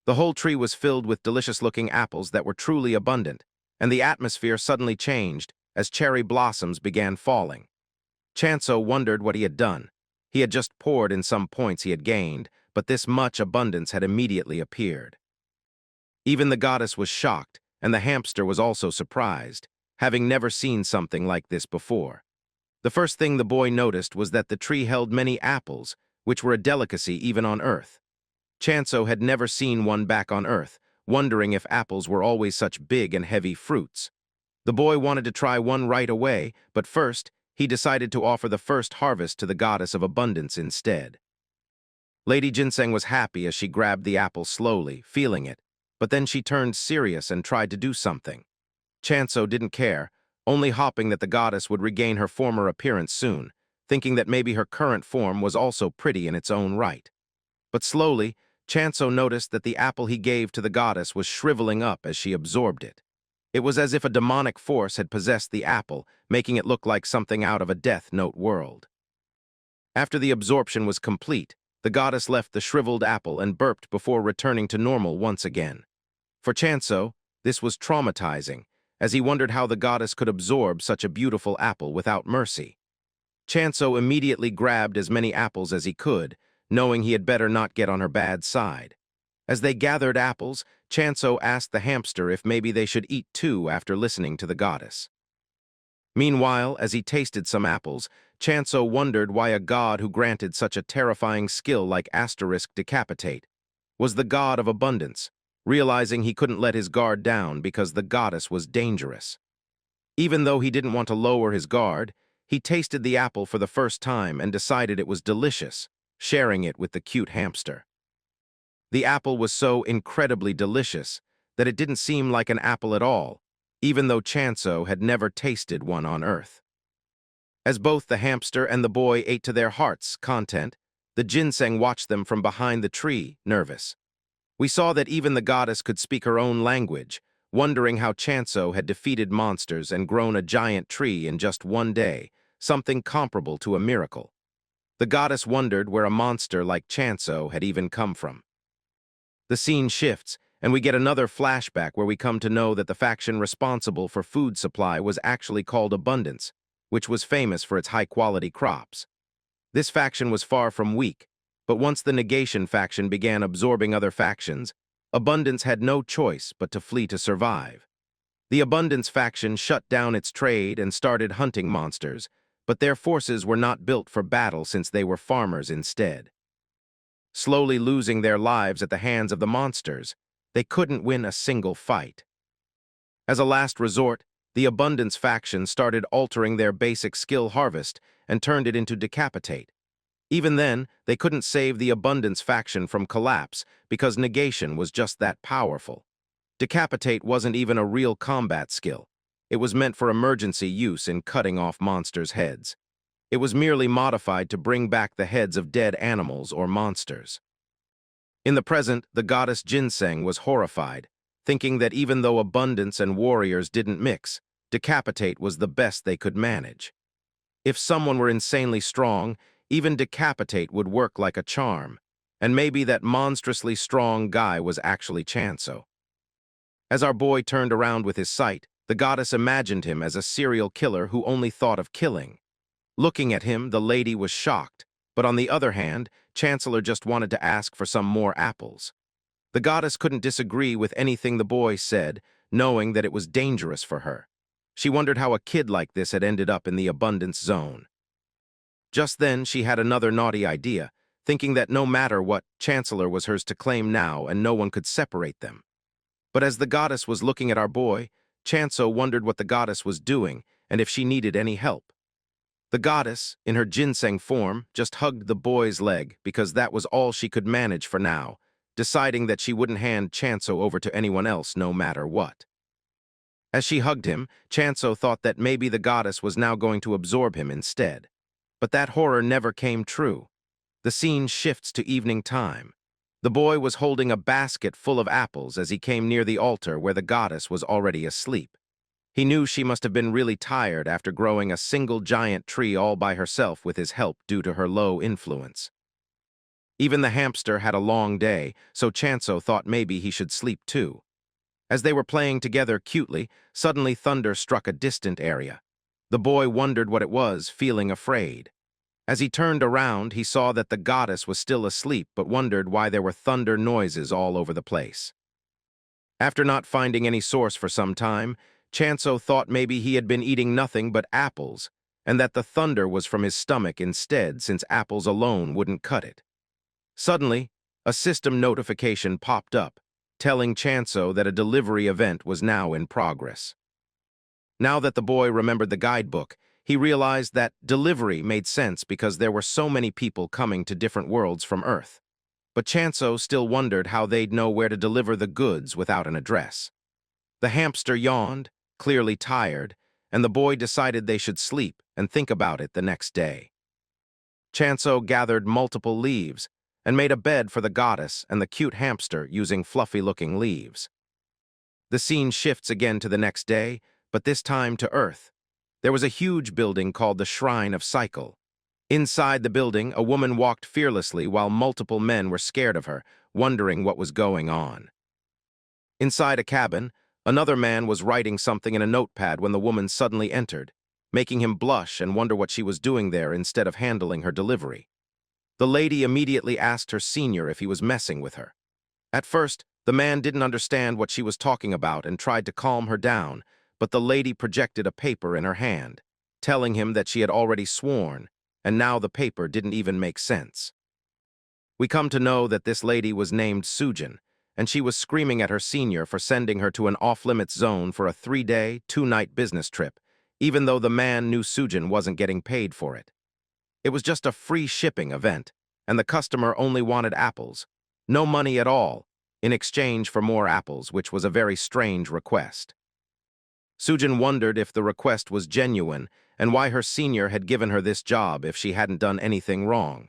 The whole tree was filled with delicious-looking apples that were truly abundant, and the atmosphere suddenly changed as cherry blossoms began falling. Chansu wondered what he had done. He had just poured in some points he had gained, but this much abundance had immediately appeared. Even the goddess was shocked, and the hamster was also surprised, having never seen something like this before. The first thing the boy noticed was that the tree held many apples, which were a delicacy even on Earth. Chansu had never seen one back on Earth, wondering if apples were always such big and heavy fruits. The boy wanted to try one right away, but first, he decided to offer the first harvest to the goddess of abundance instead. Lady Ginseng was happy as she grabbed the apple slowly, feeling it, but then she turned serious and tried to do something. Chansu didn't care, only hoping that the goddess would regain her former appearance soon, thinking that maybe her current form was also pretty in its own right. But slowly, Chansu noticed that the apple he gave to the goddess was shriveling up as she absorbed it. It was as if a demonic force had possessed the apple, making it look like something out of a Death Note world. After the absorption was complete, the goddess left the shriveled apple and burped before returning to normal once again. For Chansu, this was traumatizing, as he wondered how the goddess could absorb such a beautiful apple without mercy. Chansu immediately grabbed as many apples as he could, knowing he had better not get on her bad side. As they gathered apples, Chansu asked the hamster if maybe they should eat too after listening to the goddess. Meanwhile, as he tasted some apples, Chansu wondered why a god who granted such a terrifying skill like * decapitate was the god of abundance, realizing he couldn't let his guard down because the goddess was dangerous. Even though he didn't want to lower his guard, he tasted the apple for the first time and decided it was delicious, sharing it with the cute hamster. The apple was so incredibly delicious that it didn't seem like an apple at all, even though Chansu had never tasted one on Earth. As both the hamster and the boy ate to their hearts' content, the ginseng watched them from behind the tree, nervous. We saw that even the goddess could speak her own language, wondering how Chansu had defeated monsters and grown a giant tree in just one day, something comparable to a miracle. The goddess wondered where a monster like Chansu had even come from. The scene shifts, and we get another flashback where we come to know that the faction responsible for food supply was actually called Abundance, which was famous for its high-quality crops. This faction was far from weak, but once the Negation faction began absorbing other factions, Abundance had no choice but to flee to survive. The Abundance faction shut down its trade and started hunting monsters, but their forces were not built for battle since they were farmers instead. Slowly losing their lives at the hands of the monsters, they couldn't win a single fight. As a last resort, the Abundance faction started altering their basic skill harvest and turned it into Decapitate. Even then, they couldn't save the Abundance faction from collapse because negation was just that powerful. Decapitate wasn't even a real combat skill. It was meant for emergency use in cutting off monsters' heads. It was merely modified to bring back the heads of dead animals or monsters. In the present, the goddess Ginseng was horrified, thinking that even though Abundance and warriors didn't mix, Decapitate was the best they could manage. If someone were insanely strong, even Decapitate would work like a charm, and maybe that monstrously strong guy was actually Chansu. As our boy turned around with his sight, the goddess imagined him as a serial killer who only thought of killing. Looking at him, the lady was shocked, but on the other hand, Chancellor just wanted to ask for some more apples. The goddess couldn't disagree with anything the boy said, knowing that it was dangerous for her. She wondered how a kid like this had ended up in the Abundance zone. Just then, she had another naughty idea, thinking that no matter what, Chancellor was hers to claim now and no one could separate them. But as the goddess was looking at our boy, Chansu wondered what the goddess was doing and if she needed any help. The goddess, in her ginseng form, just hugged the boy's leg because that was all she could manage for now, deciding that she wouldn't hand Chansu over to anyone else no matter what. As she hugged him, Chansu thought that maybe the goddess was now going to absorb him instead. But that horror never came true. The scene shifts to evening time. The boy was holding a basket full of apples as he came near the altar where the goddess was already asleep. He knew she must have been really tired after growing a single giant tree all by herself with his help due to her low influence. Even the hamster had a long day, so Chansu thought maybe he should sleep too. As they were playing together cutely, suddenly thunder struck a distant area. The boy wondered what it was, feeling afraid. As he turned around, he saw that the goddess was still asleep but wondered why there were thunder noises all over the place. After not finding any source for some time, Chansu thought maybe he had been eating nothing but apples, and that the thunder was from his stomach instead since apples alone wouldn't cut it. Suddenly, a system notification popped up, telling Chansu that a delivery event was now in progress. Now that the boy remembered the guidebook, he realized that delivery made sense because there were so many people coming to different worlds from Earth. But Chansu still wondered how they'd know where to deliver the goods without an address. The hamster yawned, clearly tired, and the boy decided they should sleep and think about it the next day. Chansu gathered multiple leaves and made a bed for the goddess and the cute hamster using fluffy-looking leaves. The scene shifts again to the next day, but this time to Earth. There was a huge building called the Shrine of Cycle. Inside the building, a woman walked fearlessly while multiple men were scared of her, wondering what was going on. Inside a cabin, another man was writing something in a notepad when the woman suddenly entered, making him blush and wonder what she was doing there instead of handling her delivery. The lady immediately asked her senior if he was messing with her. At first, the man didn't understand what she was talking about and tried to calm her down, but the lady projected a paper in her hand, telling him that she had already sworn, and now the paper didn't even make sense. We come to know that this lady was named Sujin, and she was screaming at her senior for sending her to an off-limits zone for a 3-day, 2-night business trip, even though the man knew Sujin wasn't getting paid for it. It was just a free shipping event, and the customer only wanted apples, no money at all, in exchange for more apples, which was a very strange request. Sujin wondered if the request was genuine and why her senior had given her this job if she hadn't done anything wrong.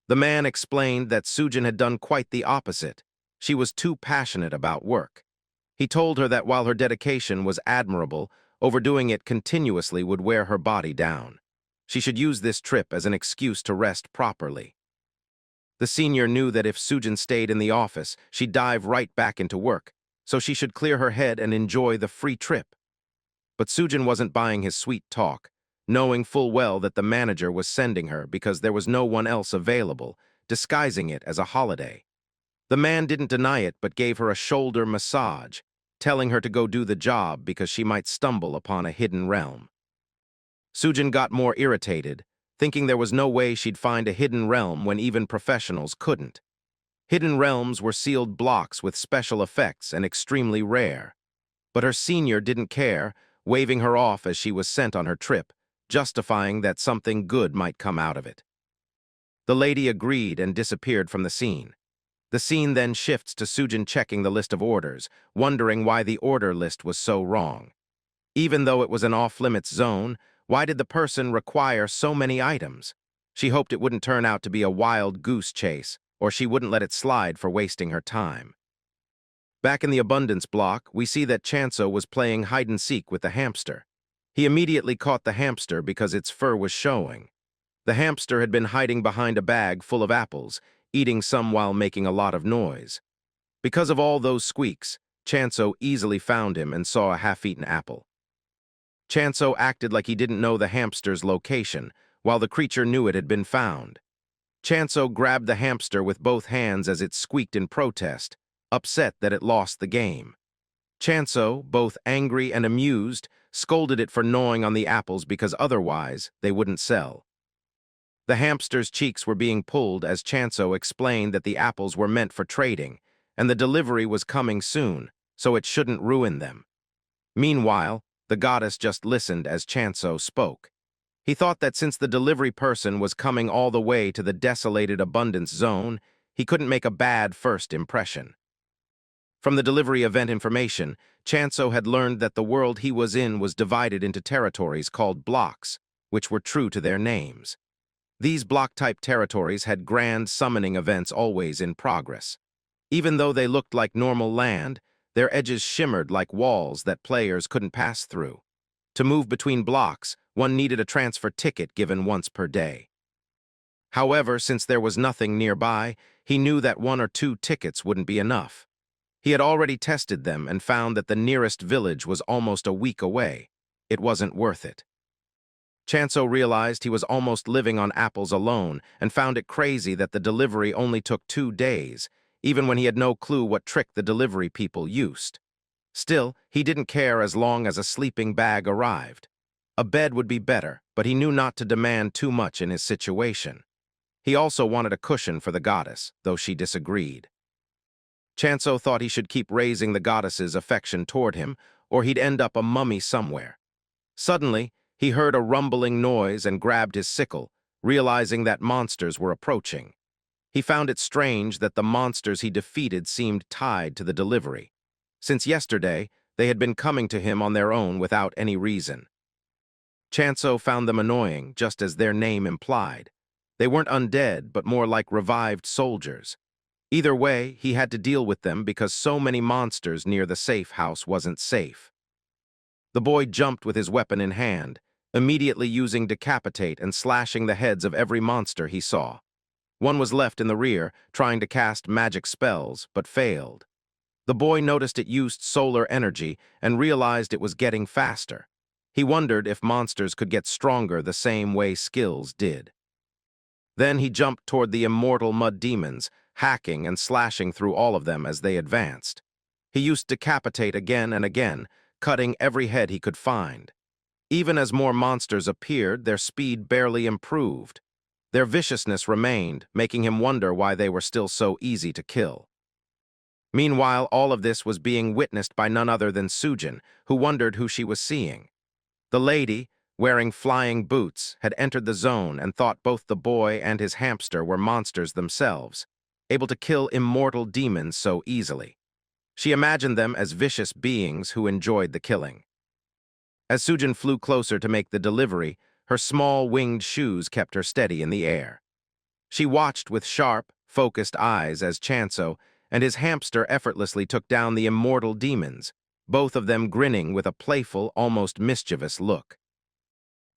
The man explained that Sujin had done quite the opposite. She was too passionate about work. He told her that while her dedication was admirable, overdoing it continuously would wear her body down. She should use this trip as an excuse to rest properly. The senior knew that if Sujin stayed in the office, she'd dive right back into work, so she should clear her head and enjoy the free trip. But Sujin wasn't buying his sweet talk, knowing full well that the manager was sending her because there was no one else available, disguising it as a holiday. The man didn't deny it but gave her a shoulder massage, telling her to go do the job because she might stumble upon a hidden realm. Sujin got more irritated, thinking there was no way she'd find a hidden realm when even professionals couldn't. Hidden realms were sealed blocks with special effects and extremely rare. But her senior didn't care, waving her off as she was sent on her trip, justifying that something good might come out of it. The lady agreed and disappeared from the scene. The scene then shifts to Sujin checking the list of orders, wondering why the order list was so wrong. Even though it was an off-limits zone, why did the person require so many items? She hoped it wouldn't turn out to be a wild goose chase, or she wouldn't let it slide for wasting her time. Back in the abundance block, we see that Chansu was playing hide-and-seek with the hamster. He immediately caught the hamster because its fur was showing. The hamster had been hiding behind a bag full of apples, eating some while making a lot of noise. Because of all those squeaks, Chansu easily found him and saw a half-eaten apple. Chansu acted like he didn't know the hamster's location, while the creature knew it had been found. Chansu grabbed the hamster with both hands as it squeaked in protest, upset that it lost the game. Chansu, both angry and amused, scolded it for gnawing on the apples because otherwise they wouldn't sell. The hamster's cheeks were being pulled as Chansu explained that the apples were meant for trading, and the delivery was coming soon, so it shouldn't ruin them. Meanwhile, the goddess just listened as Chansu spoke. He thought that since the delivery person was coming all the way to the desolated abundance zone, he couldn't make a bad first impression. From the delivery event information, Chansu had learned that the world he was in was divided into territories called blocks, which were true to their names. These block-type territories had grand summoning events always in progress. Even though they looked like normal land, their edges shimmered like walls that players couldn't pass through. To move between blocks, one needed a transfer ticket given once per day. However, since there was nothing nearby, he knew that 1 or 2 tickets wouldn't be enough. He had already tested them and found that the nearest village was almost a week away. It wasn't worth it. Chansu realized he was almost living on apples alone and found it crazy that the delivery only took 2 days, even when he had no clue what trick the delivery people used. Still, he didn't care as long as a sleeping bag arrived. A bed would be better, but he knew not to demand too much in his situation. He also wanted a cushion for the goddess, though she disagreed. Chansu thought he should keep raising the goddess's affection toward him, or he'd end up a mummy somewhere. Suddenly, he heard a rumbling noise and grabbed his sickle, realizing that monsters were approaching. He found it strange that the monsters he defeated seemed tied to the delivery. Since yesterday, they had been coming to him on their own without any reason. Chansu found them annoying, just as their name implied. They weren't undead, but more like revived soldiers. Either way, he had to deal with them because so many monsters near the safe house wasn't safe. The boy jumped with his weapon in hand, immediately using decapitate and slashing the heads of every monster he saw. One was left in the rear, trying to cast magic spells, but failed. The boy noticed it used solar energy and realized it was getting faster. He wondered if monsters could get stronger the same way skills did. Then he jumped toward the immortal mud demons, hacking and slashing through all of them as they advanced. He used decapitate again and again, cutting every head he could find. Even as more monsters appeared, their speed barely improved. Their viciousness remained, making him wonder why they were still so easy to kill. Meanwhile, all of this was being witnessed by none other than Sujin, who wondered who she was seeing. The lady, wearing flying boots, had entered the zone and thought both the boy and his hamster were monsters themselves, able to kill immortal demons so easily. She imagined them as vicious beings who enjoyed the killing. As Sujin flew closer to make the delivery, her small winged shoes kept her steady in the air. She watched with sharp, focused eyes as Chansu and his hamster effortlessly took down the immortal demons, both of them grinning with a playful, almost mischievous look.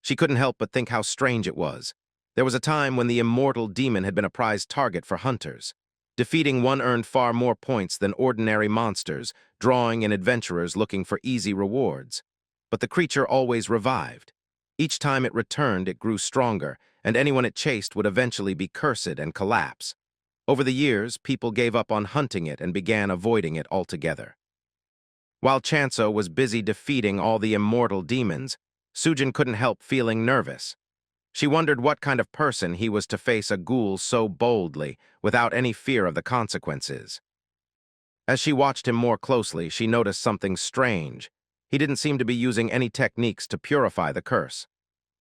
She couldn't help but think how strange it was. There was a time when the immortal demon had been a prized target for hunters. Defeating one earned far more points than ordinary monsters, drawing in adventurers looking for easy rewards. But the creature always revived. Each time it returned, it grew stronger, and anyone it chased would eventually be cursed and collapse. Over the years, people gave up on hunting it and began avoiding it altogether. While Chansu was busy defeating all the immortal demons, Sujin couldn't help feeling nervous. She wondered what kind of person he was to face a ghoul so boldly, without any fear of the consequences. As she watched him more closely, she noticed something strange. He didn't seem to be using any techniques to purify the curse.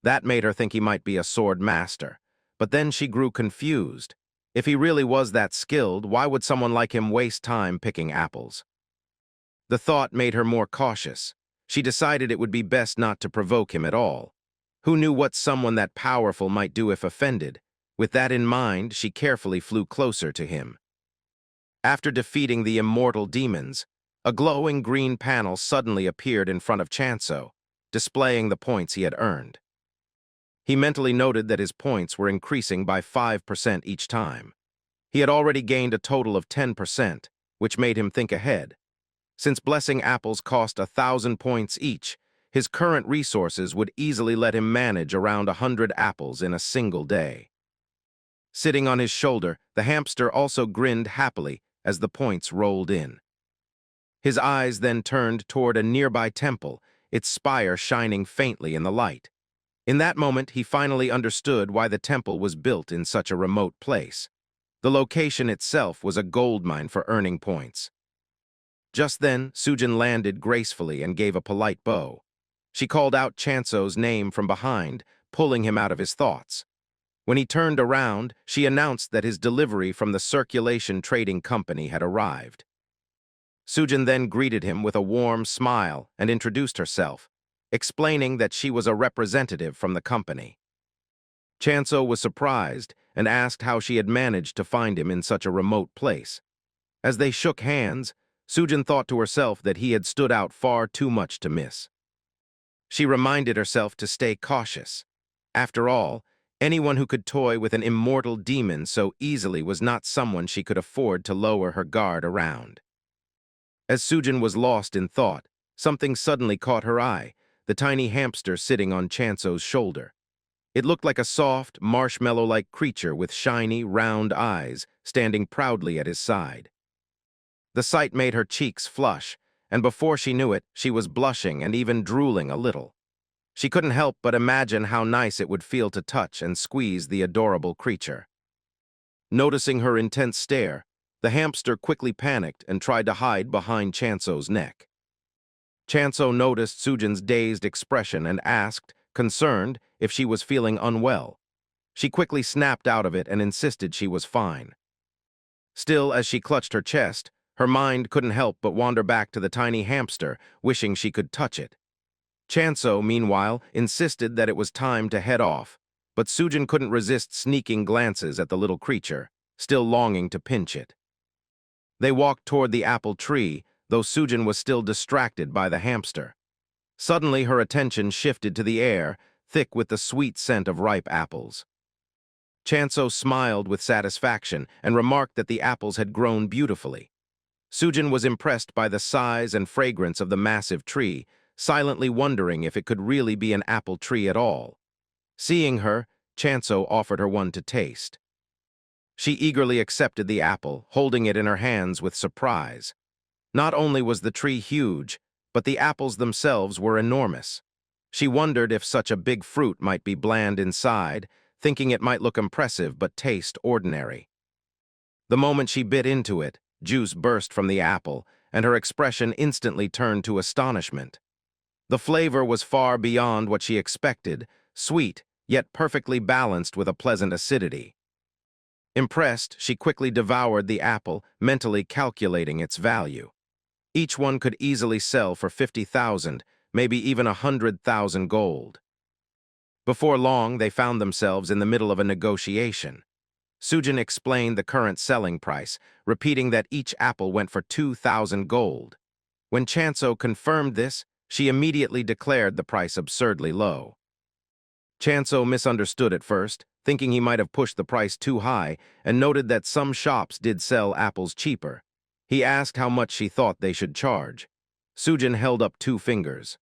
That made her think he might be a sword master. But then she grew confused. If he really was that skilled, why would someone like him waste time picking apples? The thought made her more cautious. She decided it would be best not to provoke him at all. Who knew what someone that powerful might do if offended? With that in mind, she carefully flew closer to him. After defeating the immortal demons, a glowing green panel suddenly appeared in front of Chansu, displaying the points he had earned. He mentally noted that his points were increasing by 5% each time. He had already gained a total of 10%, which made him think ahead. Since blessing apples cost 1,000 points each, his current resources would easily let him manage around 100 apples in a single day. Sitting on his shoulder, the hamster also grinned happily as the points rolled in. His eyes then turned toward a nearby temple, its spire shining faintly in the light. In that moment, he finally understood why the temple was built in such a remote place. The location itself was a goldmine for earning points. Just then, Sujin landed gracefully and gave a polite bow. She called out Chansu's name from behind, pulling him out of his thoughts. When he turned around, she announced that his delivery from the Circulation Trading Company had arrived. Sujin then greeted him with a warm smile and introduced herself, explaining that she was a representative from the company. Chansu was surprised and asked how she had managed to find him in such a remote place. As they shook hands, Sujin thought to herself that he had stood out far too much to miss. She reminded herself to stay cautious. After all, anyone who could toy with an immortal demon so easily was not someone she could afford to lower her guard around. As Sujin was lost in thought, something suddenly caught her eye, the tiny hamster sitting on Chansu's shoulder. It looked like a soft, marshmallow-like creature with shiny, round eyes standing proudly at his side. The sight made her cheeks flush, and before she knew it, she was blushing and even drooling a little. She couldn't help but imagine how nice it would feel to touch and squeeze the adorable creature. Noticing her intense stare, the hamster quickly panicked and tried to hide behind Chansu's neck. Chansu noticed Sujin's dazed expression and asked, concerned, if she was feeling unwell. She quickly snapped out of it and insisted she was fine. Still, as she clutched her chest, her mind couldn't help but wander back to the tiny hamster, wishing she could touch it. Chansu, meanwhile, insisted that it was time to head off, but Sujin couldn't resist sneaking glances at the little creature, still longing to pinch it. They walked toward the apple tree, though Sujin was still distracted by the hamster. Suddenly, her attention shifted to the air, thick with the sweet scent of ripe apples. Chansu smiled with satisfaction and remarked that the apples had grown beautifully. Sujin was impressed by the size and fragrance of the massive tree, silently wondering if it could really be an apple tree at all. Seeing her, Chansu offered her one to taste. She eagerly accepted the apple, holding it in her hands with surprise. Not only was the tree huge, but the apples themselves were enormous. She wondered if such a big fruit might be bland inside, thinking it might look impressive but taste ordinary. The moment she bit into it, juice burst from the apple, and her expression instantly turned to astonishment. The flavor was far beyond what she expected, sweet, yet perfectly balanced with a pleasant acidity. Impressed, she quickly devoured the apple, mentally calculating its value. Each one could easily sell for 50,000, maybe even 100,000 gold. Before long, they found themselves in the middle of a negotiation. Sujin explained the current selling price, repeating that each apple went for 2,000 gold. When Chansu confirmed this, she immediately declared the price absurdly low. Chansu misunderstood at first, thinking he might have pushed the price too high, and noted that some shops did sell apples cheaper. He asked how much she thought they should charge. Sujin held up 2 fingers.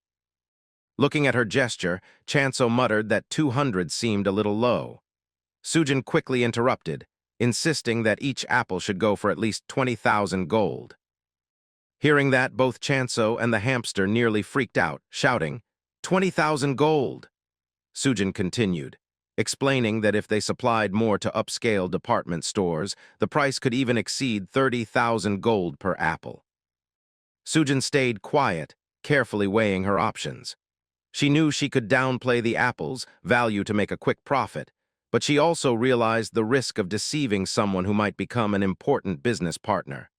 Looking at her gesture, Chansu muttered that 200 seemed a little low. Sujin quickly interrupted, insisting that each apple should go for at least 20,000 gold. Hearing that, both Chansu and the hamster nearly freaked out, shouting, 20,000 gold. Sujin continued, explaining that if they supplied more to upscale department stores, the price could even exceed 30,000 gold per apple. Sujin stayed quiet, carefully weighing her options. She knew she could downplay the apples' value to make a quick profit, but she also realized the risk of deceiving someone who might become an important business partner.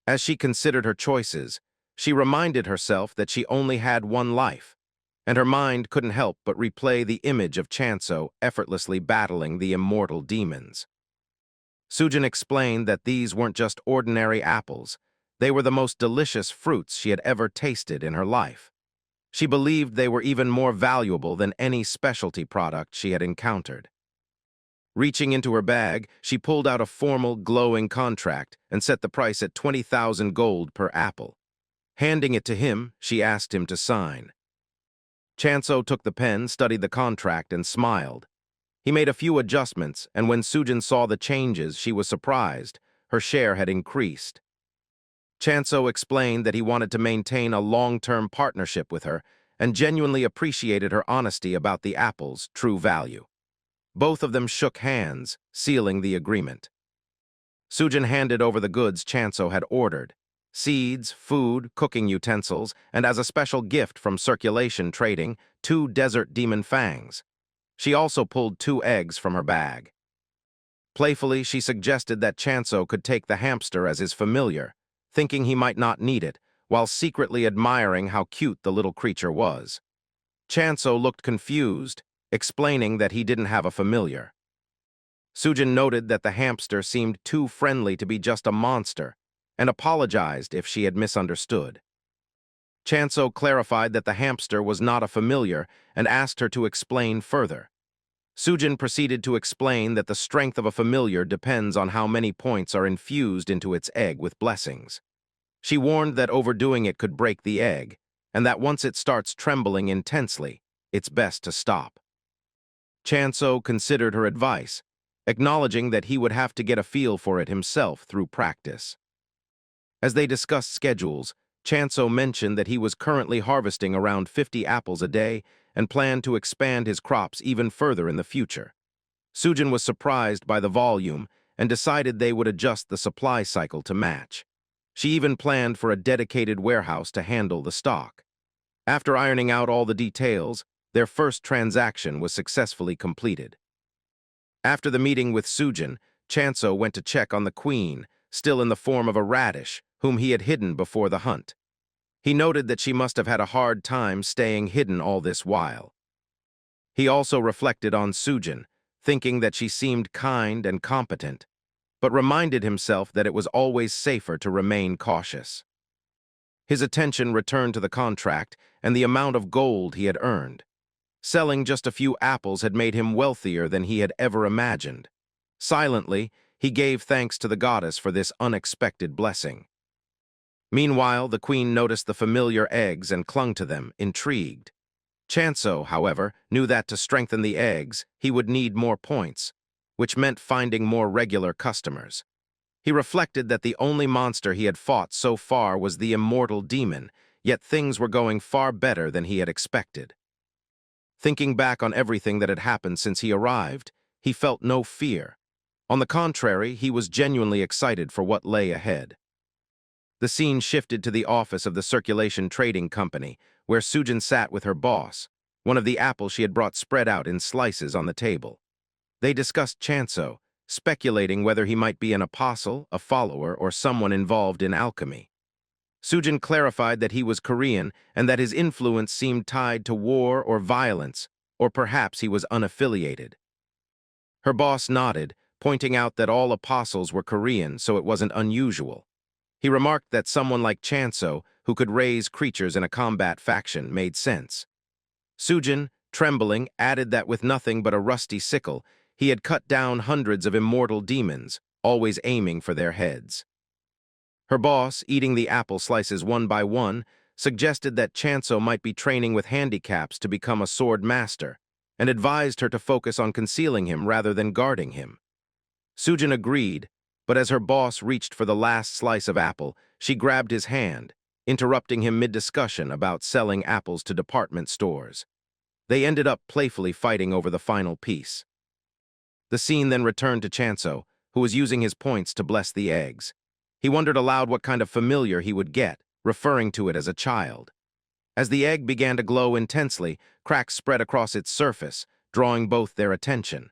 As she considered her choices, she reminded herself that she only had one life, and her mind couldn't help but replay the image of Chansu effortlessly battling the immortal demons. Sujin explained that these weren't just ordinary apples. They were the most delicious fruits she had ever tasted in her life. She believed they were even more valuable than any specialty product she had encountered. Reaching into her bag, she pulled out a formal, glowing contract and set the price at 20,000 gold per apple. Handing it to him, she asked him to sign. Chansu took the pen, studied the contract, and smiled. He made a few adjustments, and when Sujin saw the changes, she was surprised. Her share had increased. Chansu explained that he wanted to maintain a long-term partnership with her and genuinely appreciated her honesty about the apple's true value. Both of them shook hands, sealing the agreement. Sujin handed over the goods Chansu had ordered: seeds, food, cooking utensils, and as a special gift from Circulation Trading, 2 desert demon fangs. She also pulled 2 eggs from her bag. Playfully, she suggested that Chansu could take the hamster as his familiar, thinking he might not need it, while secretly admiring how cute the little creature was. Chansu looked confused, explaining that he didn't have a familiar. Sujin noted that the hamster seemed too friendly to be just a monster, and apologized if she had misunderstood. Chansu clarified that the hamster was not a familiar and asked her to explain further. Sujin proceeded to explain that the strength of a familiar depends on how many points are infused into its egg with blessings. She warned that overdoing it could break the egg, and that once it starts trembling intensely, it's best to stop. Chansu considered her advice, acknowledging that he would have to get a feel for it himself through practice. As they discussed schedules, Chansu mentioned that he was currently harvesting around 50 apples a day and planned to expand his crops even further in the future. Sujin was surprised by the volume and decided they would adjust the supply cycle to match. She even planned for a dedicated warehouse to handle the stock. After ironing out all the details, their first transaction was successfully completed. After the meeting with Sujin, Chansu went to check on the queen, still in the form of a radish, whom he had hidden before the hunt. He noted that she must have had a hard time staying hidden all this while. He also reflected on Sujin, thinking that she seemed kind and competent, but reminded himself that it was always safer to remain cautious. His attention returned to the contract and the amount of gold he had earned. Selling just a few apples had made him wealthier than he had ever imagined. Silently, he gave thanks to the goddess for this unexpected blessing. Meanwhile, the queen noticed the familiar eggs and clung to them, intrigued. Chansu, however, knew that to strengthen the eggs, he would need more points, which meant finding more regular customers. He reflected that the only monster he had fought so far was the immortal demon, yet things were going far better than he had expected. Thinking back on everything that had happened since he arrived, he felt no fear. On the contrary, he was genuinely excited for what lay ahead. The scene shifted to the office of the Circulation Trading Company, where Sujin sat with her boss, one of the apples she had brought spread out in slices on the table. They discussed Chansu, speculating whether he might be an apostle, a follower, or someone involved in alchemy. Sujin clarified that he was Korean and that his influence seemed tied to war or violence, or perhaps he was unaffiliated. Her boss nodded, pointing out that all apostles were Korean, so it wasn't unusual. He remarked that someone like Chansu, who could raise creatures in a combat faction, made sense. Sujin, trembling, added that with nothing but a rusty sickle, he had cut down hundreds of immortal demons, always aiming for their heads. Her boss, eating the apple slices one by one, suggested that Chansu might be training with handicaps to become a sword master, and advised her to focus on concealing him rather than guarding him. Sujin agreed, but as her boss reached for the last slice of apple, she grabbed his hand, interrupting him mid-discussion about selling apples to department stores. They ended up playfully fighting over the final piece. The scene then returned to Chansu, who was using his points to bless the eggs. He wondered aloud what kind of familiar he would get, referring to it as a child. As the egg began to glow intensely, cracks spread across its surface, drawing both their attention.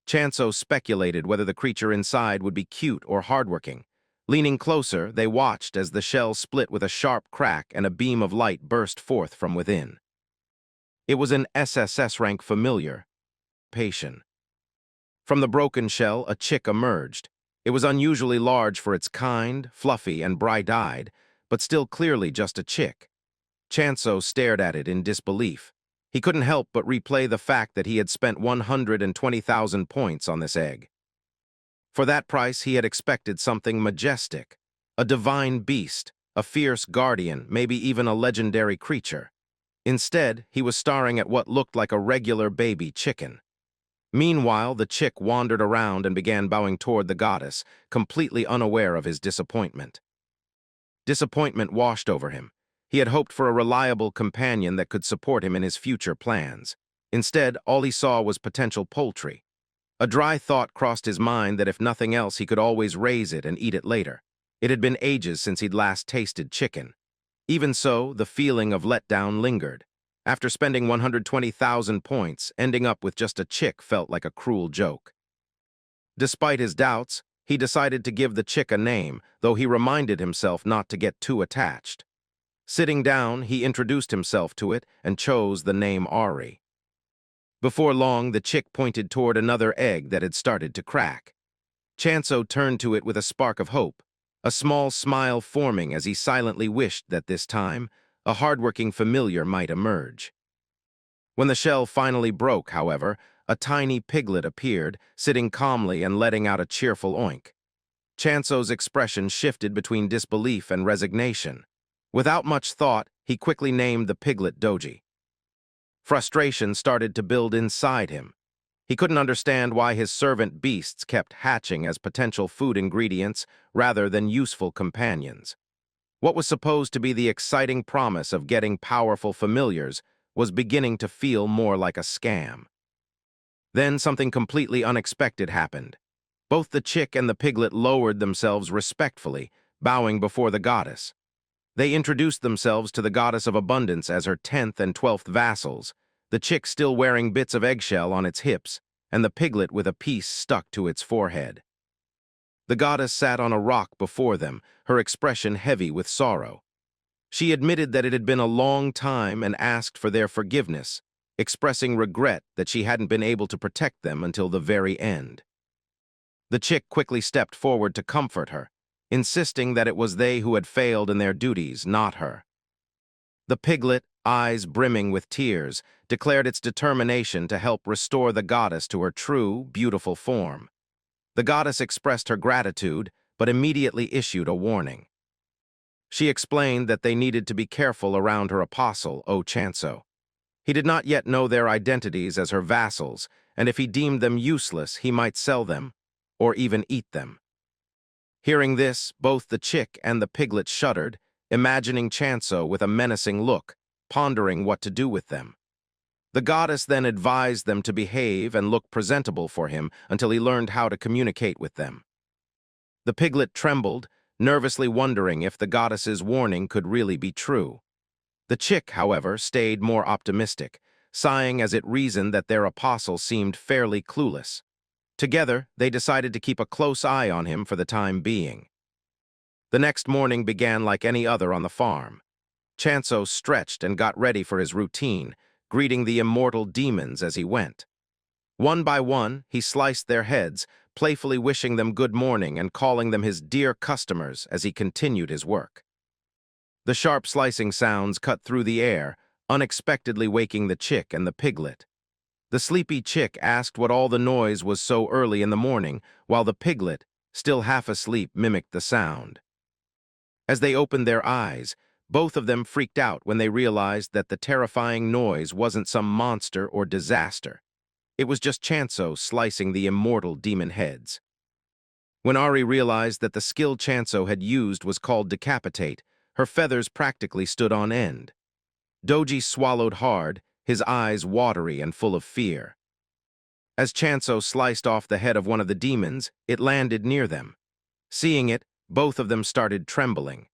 Chansu speculated whether the creature inside would be cute or hardworking. Leaning closer, they watched as the shell split with a sharp crack and a beam of light burst forth from within. It was an SSS-rank familiar, patient. From the broken shell, a chick emerged. It was unusually large for its kind, fluffy, and bright-eyed, but still clearly just a chick. Chansu stared at it in disbelief. He couldn't help but replay the fact that he had spent 120,000 points on this egg. For that price, he had expected something majestic, a divine beast, a fierce guardian, maybe even a legendary creature. Instead, he was staring at what looked like a regular baby chicken. Meanwhile, the chick wandered around and began bowing toward the goddess, completely unaware of his disappointment. Disappointment washed over him. He had hoped for a reliable companion that could support him in his future plans. Instead, all he saw was potential poultry. A dry thought crossed his mind that if nothing else, he could always raise it and eat it later. It had been ages since he'd last tasted chicken. Even so, the feeling of letdown lingered. After spending 120,000 points, ending up with just a chick felt like a cruel joke. Despite his doubts, he decided to give the chick a name, though he reminded himself not to get too attached. Sitting down, he introduced himself to it and chose the name Ari. Before long, the chick pointed toward another egg that had started to crack. Chansu turned to it with a spark of hope, a small smile forming as he silently wished that this time, a hardworking familiar might emerge. When the shell finally broke, however, a tiny piglet appeared, sitting calmly and letting out a cheerful oink. Chansu's expression shifted between disbelief and resignation. Without much thought, he quickly named the piglet Doji. Frustration started to build inside him. He couldn't understand why his servant beasts kept hatching as potential food ingredients rather than useful companions. What was supposed to be the exciting promise of getting powerful familiars was beginning to feel more like a scam. Then something completely unexpected happened. Both the chick and the piglet lowered themselves respectfully, bowing before the goddess. They introduced themselves to the goddess of abundance as her 10th and 12th vassals, the chick still wearing bits of eggshell on its hips, and the piglet with a piece stuck to its forehead. The goddess sat on a rock before them, her expression heavy with sorrow. She admitted that it had been a long time and asked for their forgiveness, expressing regret that she hadn't been able to protect them until the very end. The chick quickly stepped forward to comfort her, insisting that it was they who had failed in their duties, not her. The piglet, eyes brimming with tears, declared its determination to help restore the goddess to her true, beautiful form. The goddess expressed her gratitude, but immediately issued a warning. She explained that they needed to be careful around her apostle, Chansu. He did not yet know their identities as her vassals, and if he deemed them useless, he might sell them, or even eat them. Hearing this, both the chick and the piglet shuddered, imagining Chansu with a menacing look, pondering what to do with them. The goddess then advised them to behave and look presentable for him until he learned how to communicate with them. The piglet trembled, nervously wondering if the goddess's warning could really be true. The chick, however, stayed more optimistic, sighing as it reasoned that their apostle seemed fairly clueless. Together, they decided to keep a close eye on him for the time being. The next morning began like any other on the farm. Chansu stretched and got ready for his routine, greeting the immortal demons as he went. One by one, he sliced their heads, playfully wishing them good morning and calling them his dear customers as he continued his work. The sharp slicing sounds cut through the air, unexpectedly waking the chick and the piglet. The sleepy chick asked what all the noise was so early in the morning, while the piglet, still half asleep, mimicked the sound. As they opened their eyes, both of them freaked out when they realized that the terrifying noise wasn't some monster or disaster. It was just Chansu slicing the immortal demon heads. When Ari realized that the skill Chansu had used was called decapitate, Her feathers practically stood on end. Doji swallowed hard, his eyes watery and full of fear. As Chansu sliced off the head of one of the demons, it landed near them. Seeing it, both of them started trembling.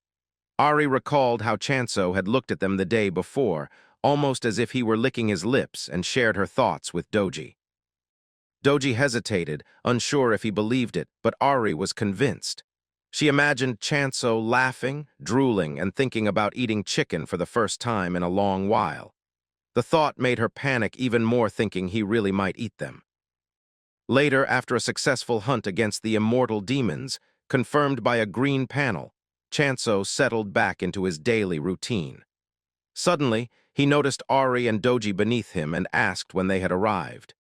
Ari recalled how Chansu had looked at them the day before, almost as if he were licking his lips, and shared her thoughts with Doji. Doji hesitated, unsure if he believed it, but Ari was convinced. She imagined Chansu laughing, drooling, and thinking about eating chicken for the first time in a long while. The thought made her panic even more, thinking he really might eat them. Later, after a successful hunt against the immortal demons, confirmed by a green panel, Chansu settled back into his daily routine. Suddenly, he noticed Ari and Doji beneath him and asked when they had arrived.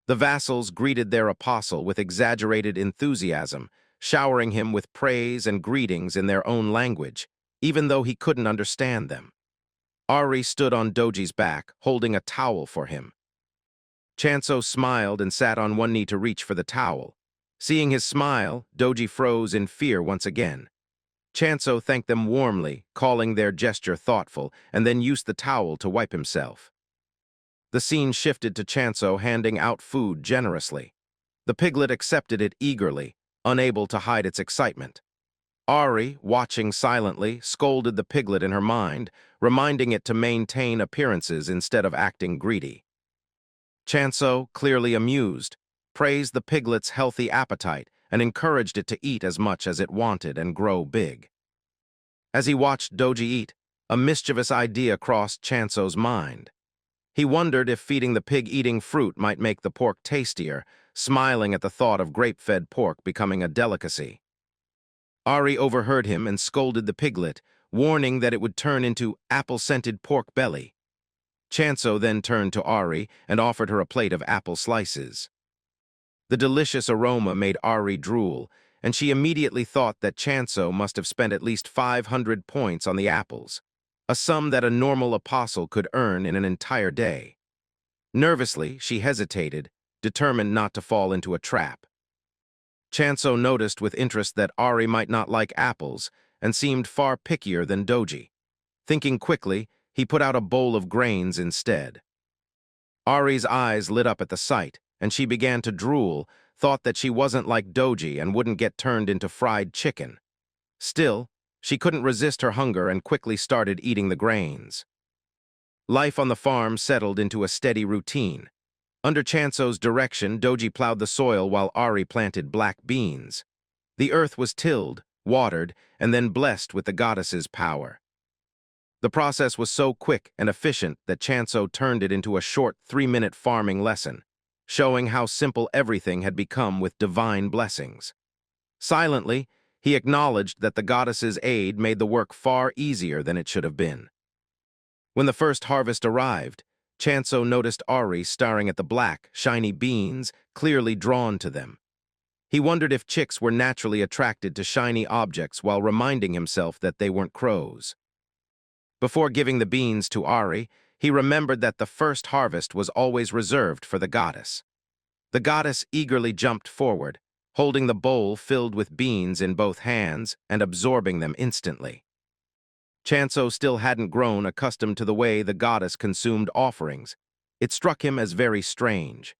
The vassals greeted their apostle with exaggerated enthusiasm, showering him with praise and greetings in their own language, even though he couldn't understand them. Ari stood on Doji's back, holding a towel for him. Chansu smiled and sat on one knee to reach for the towel. Seeing his smile, Doji froze in fear once again. Chansu thanked them warmly, calling their gesture thoughtful, and then used the towel to wipe himself. The scene shifted to Chansu handing out food generously. The piglet accepted it eagerly, unable to hide its excitement. Ari, watching silently, scolded the piglet in her mind, reminding it to maintain appearances instead of acting greedy. Chansu, clearly amused, praised the piglet's healthy appetite and encouraged it to eat as much as it wanted and grow big. As he watched Doji eat, a mischievous idea crossed Chansu's mind. He wondered if feeding the pig eating fruit might make the pork tastier, smiling at the thought of grape-fed pork becoming a delicacy. Ari overheard him and scolded the piglet, warning that it would turn into apple-scented pork belly. Chansu then turned to Ari and offered her a plate of apple slices. The delicious aroma made Ari drool, and she immediately thought that Chansu must have spent at least 500 points on the apples, a sum that a normal apostle could earn in an entire day. Nervously, she hesitated, determined not to fall into a trap. Chansu noticed with interest that Ari might not like apples and seemed far pickier than Doji. Thinking quickly, he put out a bowl of grains instead. Ari's eyes lit up at the sight, and she began to drool, thought that she wasn't like Doji and wouldn't get turned into fried chicken. Still, she couldn't resist her hunger and quickly started eating the grains. Life on the farm settled into a steady routine. Under Chansu's direction, Doji plowed the soil while Ari planted black beans. The earth was tilled, watered, and then blessed with the goddess's power. The process was so quick and efficient that Chansu turned it into a short 3-minute farming lesson, showing how simple everything had become with divine blessings. Silently, he acknowledged that the goddess's aid made the work far easier than it should have been. When the first harvest arrived, Chansu noticed Ari staring at the black, shiny beans, clearly drawn to them. He wondered if chicks were naturally attracted to shiny objects while reminding himself that they weren't crows. Before giving the beans to Ari, he remembered that the first harvest was always reserved for the goddess. The goddess eagerly jumped forward, holding the bowl filled with beans in both hands and absorbing them instantly. Chansu still hadn't grown accustomed to the way the goddess consumed offerings. It struck him as very strange.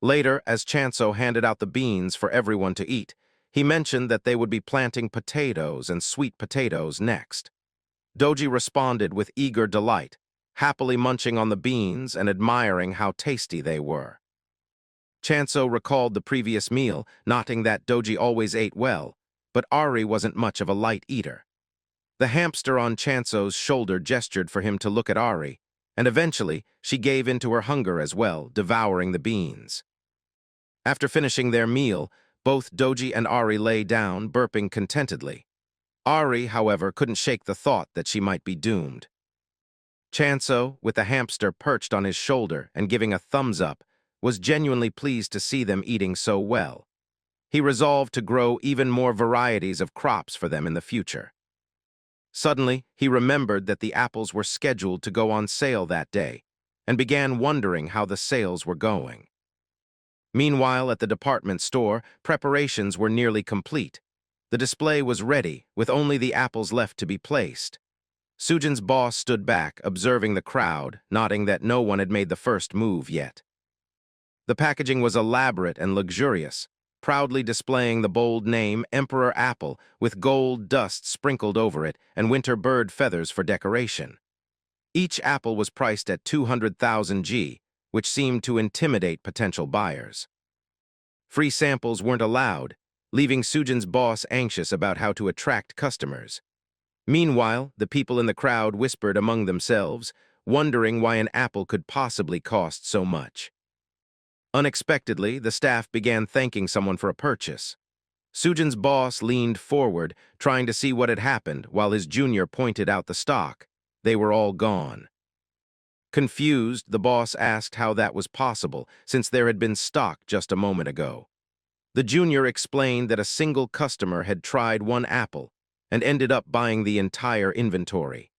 Later, as Chansu handed out the beans for everyone to eat, he mentioned that they would be planting potatoes and sweet potatoes next. Doji responded with eager delight, happily munching on the beans and admiring how tasty they were. Chansu recalled the previous meal, noting that Doji always ate well, but Ari wasn't much of a light eater. The hamster on Chansu's shoulder gestured for him to look at Ari, and eventually she gave in to her hunger as well, devouring the beans. After finishing their meal, both Doji and Ari lay down, burping contentedly. Ari, however, couldn't shake the thought that she might be doomed. Chansu, with the hamster perched on his shoulder and giving a thumbs up, was genuinely pleased to see them eating so well. He resolved to grow even more varieties of crops for them in the future. Suddenly, he remembered that the apples were scheduled to go on sale that day, and began wondering how the sales were going. Meanwhile, at the department store, preparations were nearly complete. The display was ready, with only the apples left to be placed. Sujin's boss stood back, observing the crowd, noting that no one had made the first move yet. The packaging was elaborate and luxurious, proudly displaying the bold name Emperor Apple with gold dust sprinkled over it and winter bird feathers for decoration. Each apple was priced at 200,000 G, which seemed to intimidate potential buyers. Free samples weren't allowed, leaving Sujin's boss anxious about how to attract customers. Meanwhile, the people in the crowd whispered among themselves, wondering why an apple could possibly cost so much. Unexpectedly, the staff began thanking someone for a purchase. Sujin's boss leaned forward, trying to see what had happened, while his junior pointed out the stock. They were all gone. Confused, the boss asked how that was possible, since there had been stock just a moment ago. The junior explained that a single customer had tried one apple and ended up buying the entire inventory.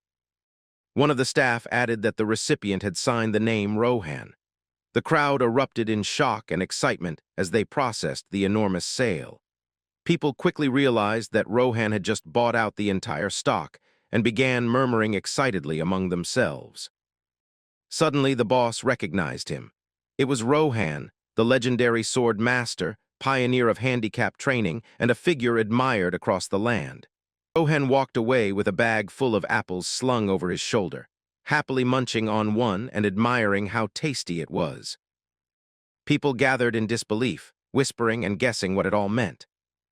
One of the staff added that the recipient had signed the name Rohan. The crowd erupted in shock and excitement as they processed the enormous sale. People quickly realized that Rohan had just bought out the entire stock and began murmuring excitedly among themselves. Suddenly, the boss recognized him. It was Rohan, the legendary sword master, pioneer of handicap training, and a figure admired across the land. Rohan walked away with a bag full of apples slung over his shoulder, happily munching on one and admiring how tasty it was. People gathered in disbelief, whispering and guessing what it all meant.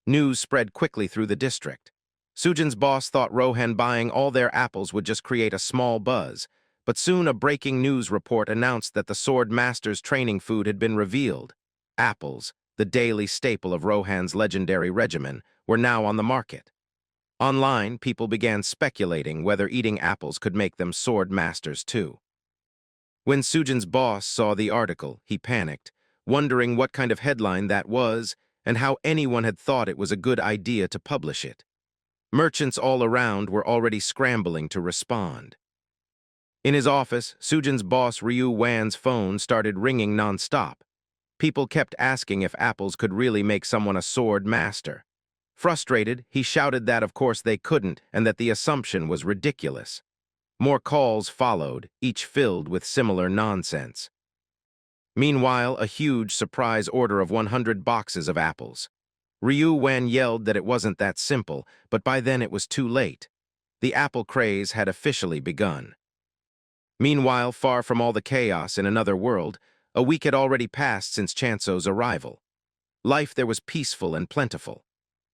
News spread quickly through the district. Sujin's boss thought Rohan buying all their apples would just create a small buzz, but soon a breaking news report announced that the sword master's training food had been revealed. Apples, the daily staple of Rohan's legendary regimen, were now on the market. Online, people began speculating whether eating apples could make them sword masters too. When Sujin's boss saw the article, he panicked, wondering what kind of headline that was and how anyone had thought it was a good idea to publish it. Merchants all around were already scrambling to respond. In his office, Sujin's boss Ryu Wan's phone started ringing non-stop. People kept asking if apples could really make someone a sword master. Frustrated, he shouted that of course they couldn't and that the assumption was ridiculous. More calls followed, each filled with similar nonsense. Meanwhile, a huge surprise order of 100 boxes of apples. Ryu Wan yelled that it wasn't that simple, but by then it was too late. The apple craze had officially begun. Meanwhile, far from all the chaos in another world, a week had already passed since Chansu's arrival. Life there was peaceful and plentiful.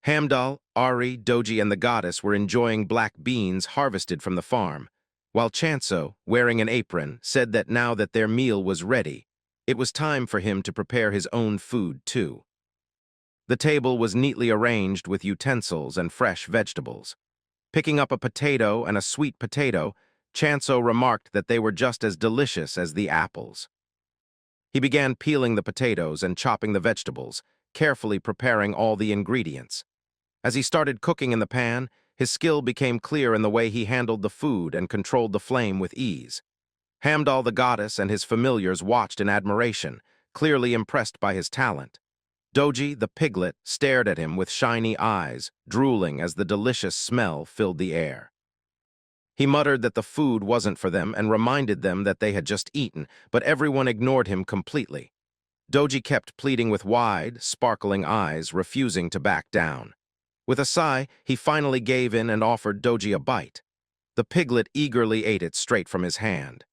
Hamdal, Ari, Doji, and the goddess were enjoying black beans harvested from the farm, while Chansu, wearing an apron, said that now that their meal was ready, it was time for him to prepare his own food too. The table was neatly arranged with utensils and fresh vegetables. Picking up a potato and a sweet potato, Chansu remarked that they were just as delicious as the apples. He began peeling the potatoes and chopping the vegetables, carefully preparing all the ingredients. As he started cooking in the pan, his skill became clear in the way he handled the food and controlled the flame with ease. Hamdal the goddess and his familiars watched in admiration, clearly impressed by his talent. Doji, the piglet, stared at him with shiny eyes, drooling as the delicious smell filled the air. He muttered that the food wasn't for them and reminded them that they had just eaten, but everyone ignored him completely. Doji kept pleading with wide, sparkling eyes, refusing to back down. With a sigh, he finally gave in and offered Doji a bite. The piglet eagerly ate it straight from his hand.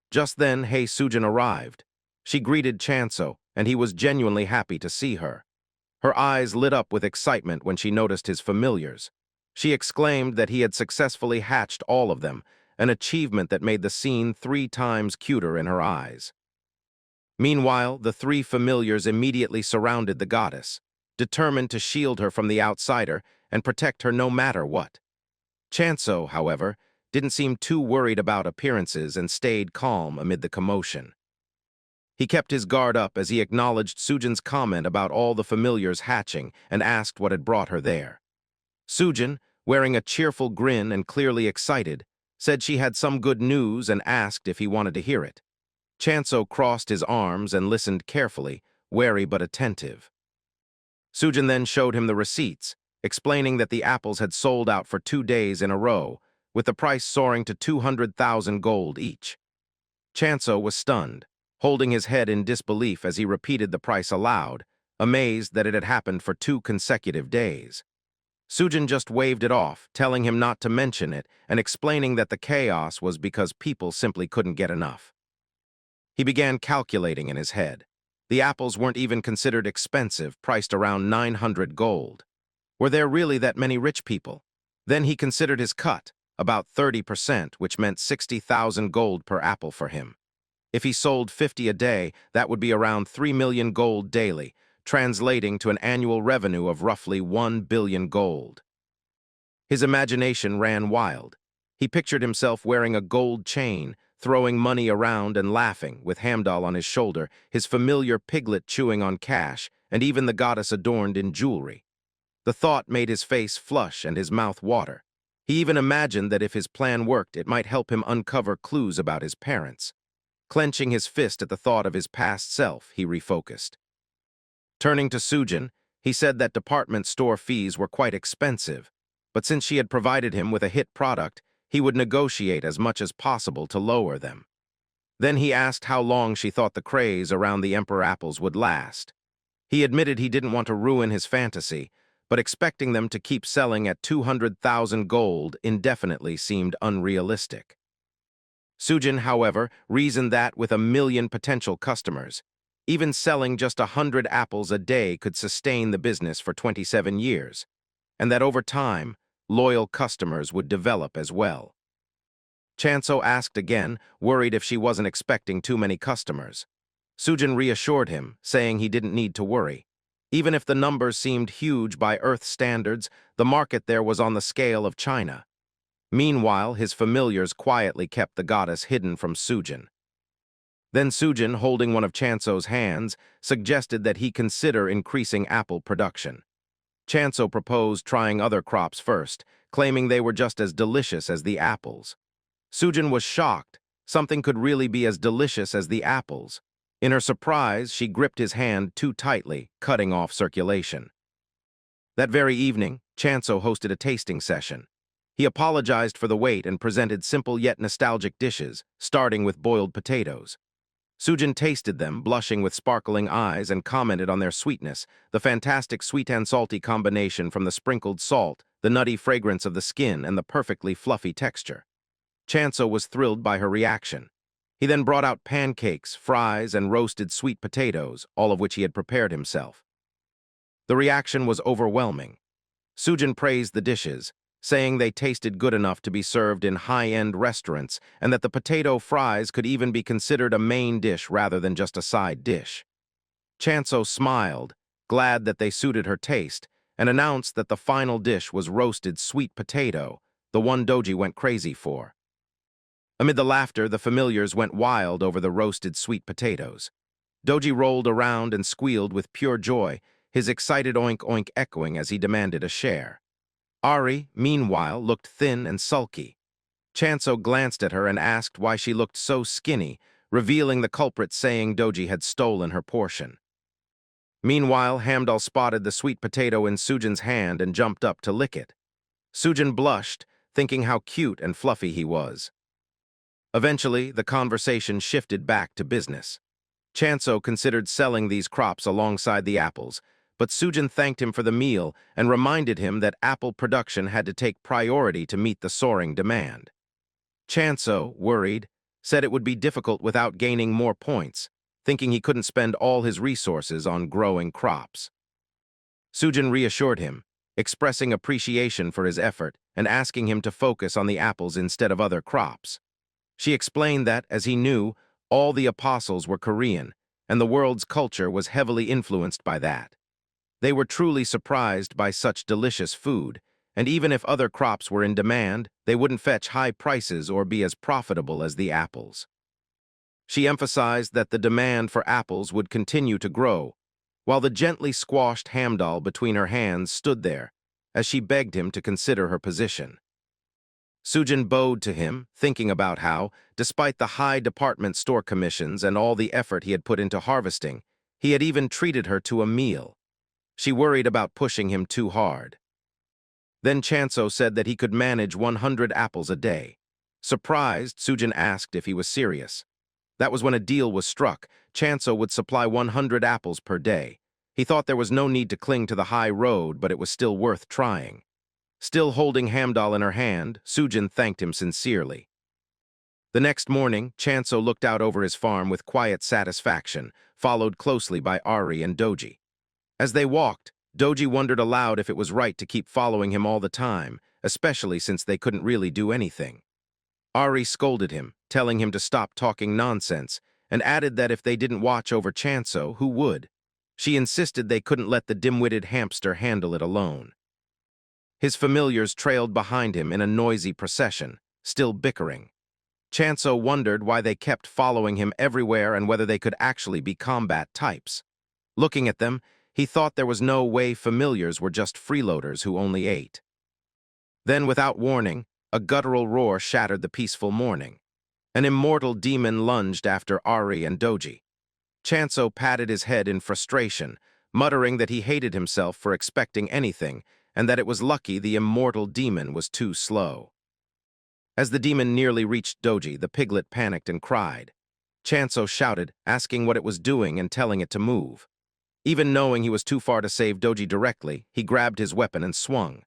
Just then, Hei Sujin arrived. She greeted Chansu, and he was genuinely happy to see her. Her eyes lit up with excitement when she noticed his familiars. She exclaimed that he had successfully hatched all of them, an achievement that made the scene 3 times cuter in her eyes. Meanwhile, the 3 familiars immediately surrounded the goddess, determined to shield her from the outsider and protect her no matter what. Chansu, however, didn't seem too worried about appearances and stayed calm amid the commotion. He kept his guard up as he acknowledged Sujin's comment about all the familiars hatching and asked what had brought her there. Sujin, wearing a cheerful grin and clearly excited, said she had some good news and asked if he wanted to hear it. Chansu crossed his arms and listened carefully, wary but attentive. Sujin then showed him the receipts, explaining that the apples had sold out for 2 days in a row, with the price soaring to 200,000 gold each. Chansu was stunned, holding his head in disbelief as he repeated the price aloud, amazed that it had happened for 2 consecutive days. Sujin just waved it off, telling him not to mention it and explaining that the chaos was because people simply couldn't get enough. He began calculating in his head. The apples weren't even considered expensive, priced around 900 gold. Were there really that many rich people? Then he considered his cut, about 30%, which meant 60,000 gold per apple for him. If he sold 50 a day, that would be around 3 million gold daily, translating to an annual revenue of roughly 1 billion gold. His imagination ran wild. He pictured himself wearing a gold chain, throwing money around and laughing, with Hamdal on his shoulder, his familiar piglet chewing on cash, and even the goddess adorned in jewelry. The thought made his face flush and his mouth water. He even imagined that if his plan worked, it might help him uncover clues about his parents. Clenching his fist at the thought of his past self, he refocused. Turning to Sujin, he said that department store fees were quite expensive, but since she had provided him with a hit product, he would negotiate as much as possible to lower them. Then he asked how long she thought the craze around the Emperor apples would last. He admitted he didn't want to ruin his fantasy, but expecting them to keep selling at 200,000 gold indefinitely seemed unrealistic. Sujin, however, reasoned that with 1 million potential customers, even selling just 100 apples a day could sustain the business for 27 years, and that over time, loyal customers would develop as well. Chansu asked again, worried if she wasn't expecting too many customers. Sujin reassured him, saying he didn't need to worry. Even if the numbers seemed huge by Earth standards, the market there was on the scale of China. Meanwhile, his familiars quietly kept the goddess hidden from Sujin. Then Sujin, holding one of Chansu's hands, suggested that he consider increasing apple production. Chansu proposed trying other crops first, claiming they were just as delicious as the apples. Sujin was shocked. Something could really be as delicious as the apples. In her surprise, she gripped his hand too tightly, cutting off circulation. That very evening, Chansu hosted a tasting session. He apologized for the wait and presented simple yet nostalgic dishes, starting with boiled potatoes. Sujin tasted them, blushing with sparkling eyes, and commented on their sweetness, the fantastic sweet and salty combination from the sprinkled salt, the nutty fragrance of the skin, and the perfectly fluffy texture. Chansu was thrilled by her reaction. He then brought out pancakes, fries, and roasted sweet potatoes, all of which he had prepared himself. The reaction was overwhelming. Sujin praised the dishes, saying they tasted good enough to be served in high-end restaurants and that the potato fries could even be considered a main dish rather than just a side dish. Chansu smiled, glad that they suited her taste, and announced that the final dish was roasted sweet potato, the one Doji went crazy for. Amid the laughter, the familiars went wild over the roasted sweet potatoes. Doji rolled around and squealed with pure joy, his excited oink-oink echoing as he demanded a share. Ari, meanwhile, looked thin and sulky. Chansu glanced at her and asked why she looked so skinny, revealing the culprit saying Doji had stolen her portion. Meanwhile, Hamdal spotted the sweet potato in Sujin's hand and jumped up to lick it. Sujin blushed, thinking how cute and fluffy he was. Eventually, the conversation shifted back to business. Chansu considered selling these crops alongside the apples, but Sujin thanked him for the meal and reminded him that apple production had to take priority to meet the soaring demand. Chansu, worried, said it would be difficult without gaining more points, thinking he couldn't spend all his resources on growing crops. Sujin reassured him, expressing appreciation for his effort and asking him to focus on the apples instead of other crops. She explained that, as he knew, all the apostles were Korean, and the world's culture was heavily influenced by that. They were truly surprised by such delicious food, and even if other crops were in demand, they wouldn't fetch high prices or be as profitable as the apples. She emphasized that the demand for apples would continue to grow, while the gently squashed Hamdal between her hands stood there, as she begged him to consider her position. Sujin bowed to him, thinking about how, despite the high department store commissions and all the effort he had put into harvesting, he had even treated her to a meal. She worried about pushing him too hard. Then Chansu said that he could manage 100 apples a day. Surprised, Sujin asked if he was serious. That was when a deal was struck. Chansu would supply 100 apples per day. He thought there was no need to cling to the high road, but it was still worth trying. Still holding Hamdal in her hand, Sujin thanked him sincerely. The next morning, Chansu looked out over his farm with quiet satisfaction, followed closely by Ari and Doji. As they walked, Doji wondered aloud if it was right to keep following him all the time, especially since they couldn't really do anything. Ari scolded him, telling him to stop talking nonsense, and added that if they didn't watch over Chansu, who would? She insisted they couldn't let the dim-witted hamster handle it alone. His familiars trailed behind him in a noisy procession, still bickering. Chansu wondered why they kept following him everywhere and whether they could actually be combat types. Looking at them, he thought there was no way familiars were just freeloaders who only ate. Then, without warning, a guttural roar shattered the peaceful morning. An immortal demon lunged after Ari and Doji. Chansu patted his head in frustration, muttering that he hated himself for expecting anything, and that it was lucky the immortal demon was too slow. As the demon nearly reached Doji, the piglet panicked and cried. Chansu shouted, asking what it was doing and telling it to move. Even knowing he was too far to save Doji directly, he grabbed his weapon and swung.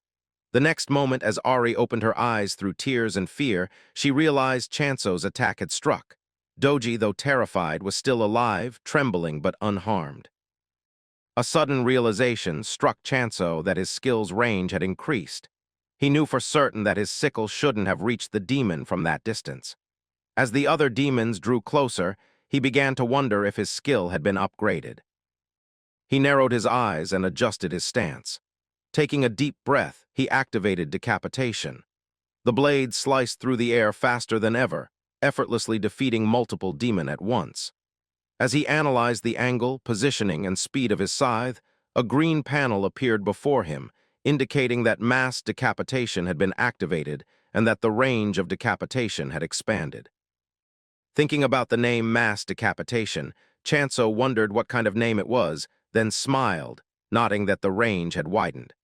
The next moment, as Ari opened her eyes through tears and fear, she realized Chansu's attack had struck. Doji, though terrified, was still alive, trembling but unharmed. A sudden realization struck Chansu that his skill's range had increased. He knew for certain that his sickle shouldn't have reached the demon from that distance. As the other demons drew closer, he began to wonder if his skill had been upgraded. He narrowed his eyes and adjusted his stance. Taking a deep breath, he activated decapitation. The blade sliced through the air faster than ever, effortlessly defeating multiple demons at once. As he analyzed the angle, positioning, and speed of his scythe, a green panel appeared before him, indicating that mass decapitation had been activated and that the range of decapitation had expanded. Thinking about the name mass decapitation, Chansu wondered what kind of name it was, then smiled, nodding that the range had widened.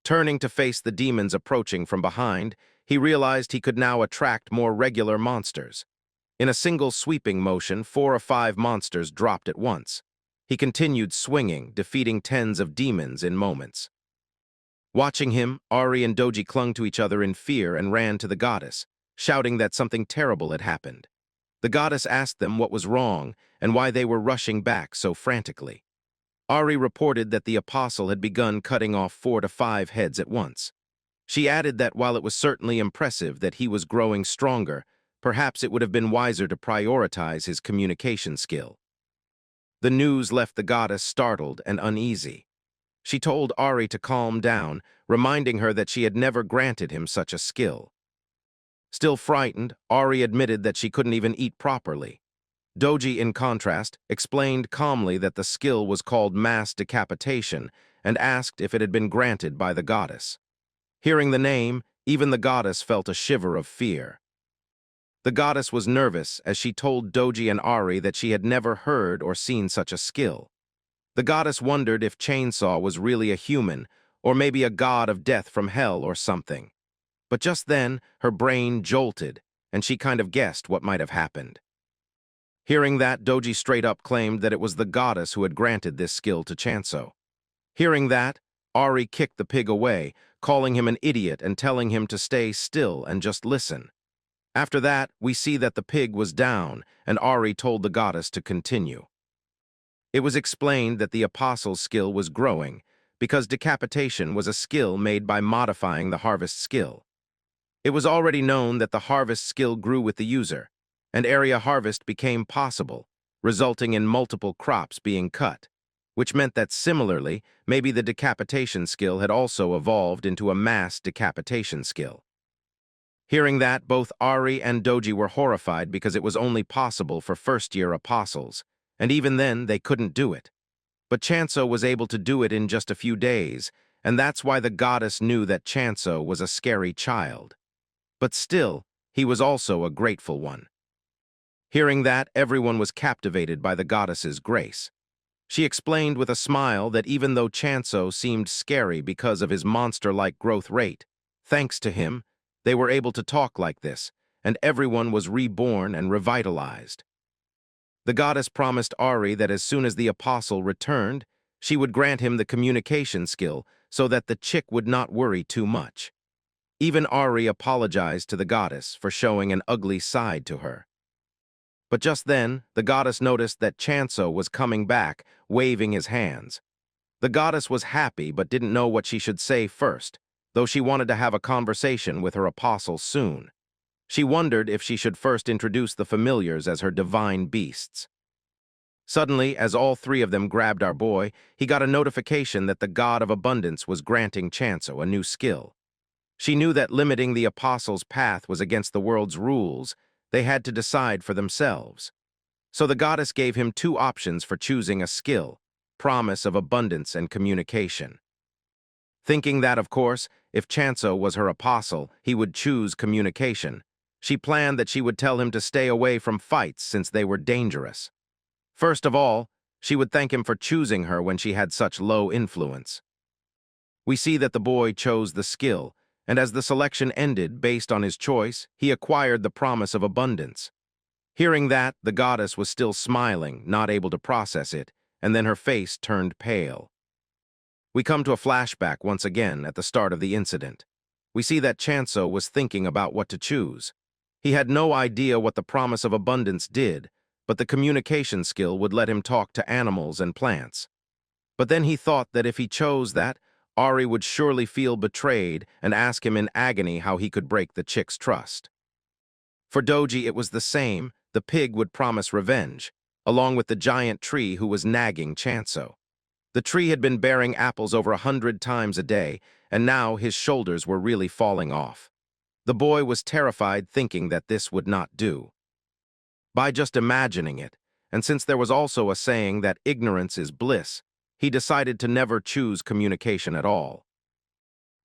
Turning to face the demons approaching from behind, he realized he could now attract more regular monsters. In a single sweeping motion, 4 or 5 monsters dropped at once. He continued swinging, defeating tens of demons in moments. Watching him, Ari and Doji clung to each other in fear and ran to the goddess, shouting that something terrible had happened. The goddess asked them what was wrong and why they were rushing back so frantically. Ari reported that the apostle had begun cutting off 4 to 5 heads at once. She added that while it was certainly impressive that he was growing stronger, perhaps it would have been wiser to prioritize his communication skill. The news left the goddess startled and uneasy. She told Ari to calm down, reminding her that she had never granted him such a skill. Still frightened, Ari admitted that she couldn't even eat properly. Doji, in contrast, explained calmly that the skill was called mass decapitation and asked if it had been granted by the goddess. Hearing the name, even the goddess felt a shiver of fear. The goddess was nervous as she told Doji and Ari that she had never heard or seen such a skill. The goddess wondered if Chainsaw was really a human, or maybe a god of death from hell or something. But just then, her brain jolted, and she kind of guessed what might have happened. Hearing that, Doji straight up claimed that it was the goddess who had granted this skill to Chansu. Hearing that, Ari kicked the pig away, calling him an idiot and telling him to stay still and just listen. After that, we see that the pig was down, and Ari told the goddess to continue. It was explained that the apostle's skill was growing, because decapitation was a skill made by modifying the harvest skill. It was already known that the harvest skill grew with the user, and area harvest became possible, resulting in multiple crops being cut, which meant that similarly, maybe the decapitation skill had also evolved into a mass decapitation skill. Hearing that, both Ari and Doji were horrified because it was only possible for first-year apostles, and even then they couldn't do it. But Chansu was able to do it in just a few days, and that's why the goddess knew that Chansu was a scary child. But still, he was also a grateful one. Hearing that, everyone was captivated by the goddess's grace. She explained with a smile that even though Chansu seemed scary because of his monster-like growth rate, thanks to him, they were able to talk like this, and everyone was reborn and revitalized. The goddess promised Ari that as soon as the apostle returned, she would grant him the communication skill so that the chick would not worry too much. Even Ari apologized to the goddess for showing an ugly side to her. But just then, the goddess noticed that Chansu was coming back, waving his hands. The goddess was happy but didn't know what she should say first, though she wanted to have a conversation with her apostle soon. She wondered if she should first introduce the familiars as her divine beasts. Suddenly, as all three of them grabbed our boy, he got a notification that the god of abundance was granting Chansu a new skill. She knew that limiting the apostle's path was against the world's rules. They had to decide for themselves. So the goddess gave him two options for choosing a skill: promise of abundance and communication. Thinking that, of course, if Chansu was her apostle, he would choose communication, she planned that she would tell him to stay away from fights since they were dangerous. First of all, she would thank him for choosing her when she had such low influence. We see that the boy chose the skill, and as the selection ended based on his choice, he acquired the promise of abundance. Hearing that, the goddess was still smiling, not able to process it, and then her face turned pale. We come to a flashback once again at the start of the incident. We see that Chansu was thinking about what to choose. He had no idea what the promise of abundance did, but the communication skill would let him talk to animals and plants. But then he thought that if he chose that, Ari would surely feel betrayed and ask him in agony how he could break the chick's trust. For Doji, it was the same. The pig would promise revenge, along with the giant tree who was nagging Chansu. The tree had been bearing apples over 100 times a day, and now his shoulders were really falling off. The boy was terrified, thinking that this would not do. By just imagining it, and since there was also a saying that ignorance is bliss, he decided to never choose communication at all.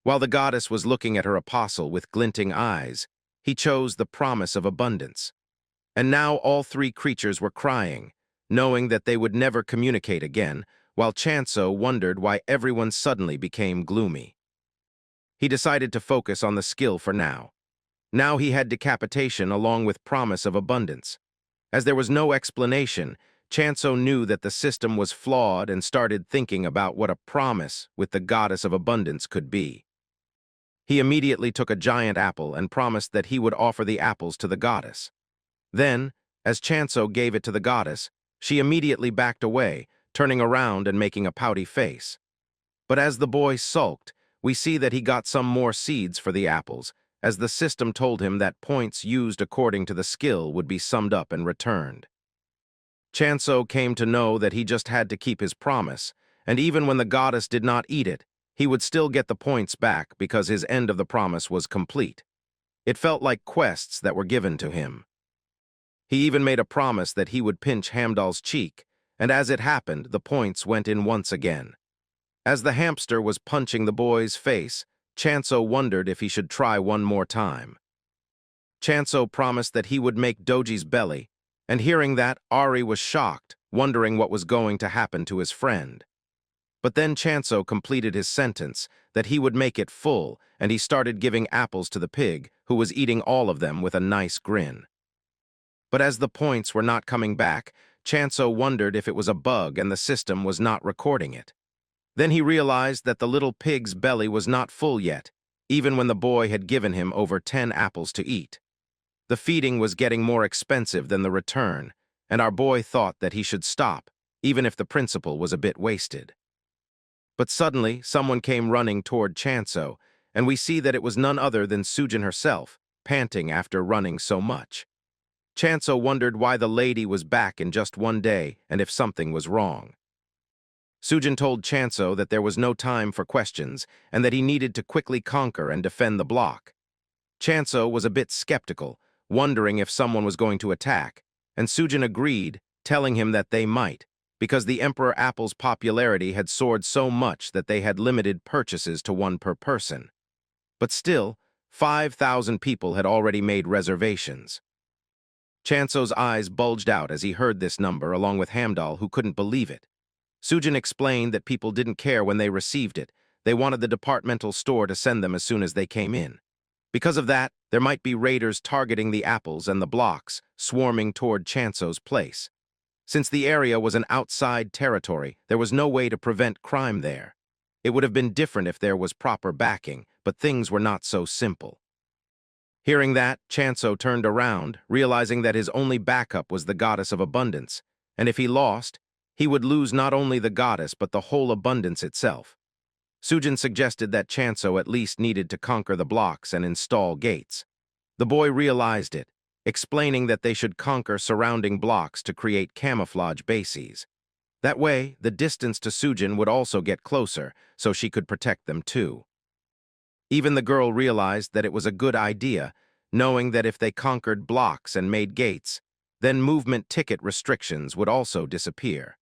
While the goddess was looking at her apostle with glinting eyes, he chose the promise of abundance. And now all three creatures were crying, knowing that they would never communicate again, while Chansu wondered why everyone suddenly became gloomy. He decided to focus on the skill for now. Now he had decapitation along with promise of abundance. As there was no explanation, Chansu knew that the system was flawed and started thinking about what a promise with the goddess of abundance could be. He immediately took a giant apple and promised that he would offer the apples to the goddess. Then, as Chansu gave it to the goddess, she immediately backed away, turning around and making a pouty face. But as the boy sulked, we see that he got some more seeds for the apples, as the system told him that points used according to the skill would be summed up and returned. Chansu came to know that he just had to keep his promise, and even when the goddess did not eat it, he would still get the points back because his end of the promise was complete. It felt like quests that were given to him. He even made a promise that he would pinch Hamdal's cheek, and as it happened, the points went in once again. As the hamster was punching the boy's face, Chansu wondered if he should try one more time. Chansu promised that he would make Doji's belly, and hearing that, Ari was shocked, wondering what was going to happen to his friend. But then Chansu completed his sentence, that he would make it full, and he started giving apples to the pig, who was eating all of them with a nice grin. But as the points were not coming back, Chansu wondered if it was a bug and the system was not recording it. Then he realized that the little pig's belly was not full yet, even when the boy had given him over 10 apples to eat. The feeding was getting more expensive than the return, and our boy thought that he should stop, even if the principal was a bit wasted. But suddenly, someone came running toward Chansu, and we see that it was none other than Sujin herself, panting after running so much. Chansu wondered why the lady was back in just one day and if something was wrong. Sujin told Chansu that there was no time for questions and that he needed to quickly conquer and defend the block. Chansu was a bit skeptical, wondering if someone was going to attack, and Sujin agreed, telling him that they might, because the Emperor Apple's popularity had soared so much that they had limited purchases to one per person. But still, 5,000 people had already made reservations. Chansu's eyes bulged out as he heard this number along with Hamdal, who couldn't believe it. Sujin explained that people didn't care when they received it. They wanted the departmental store to send them as soon as they came in. Because of that, there might be raiders targeting the apples and the blocks, swarming toward Chansu's place. Since the area was an outside territory, there was no way to prevent crime there. It would have been different if there was proper backing, but things were not so simple. Hearing that, Chansu turned around, realizing that his only backup was the goddess of abundance, and if he lost, he would lose not only the goddess but the whole abundance itself. Sujin suggested that Chansu at least needed to conquer the blocks and install gates. The boy realized it, explaining that they should conquer surrounding blocks to create camouflage bases. That way, the distance to Sujin would also get closer, so she could protect them too. Even the girl realized that it was a good idea, knowing that if they conquered blocks and made gates, then movement ticket restrictions would also disappear.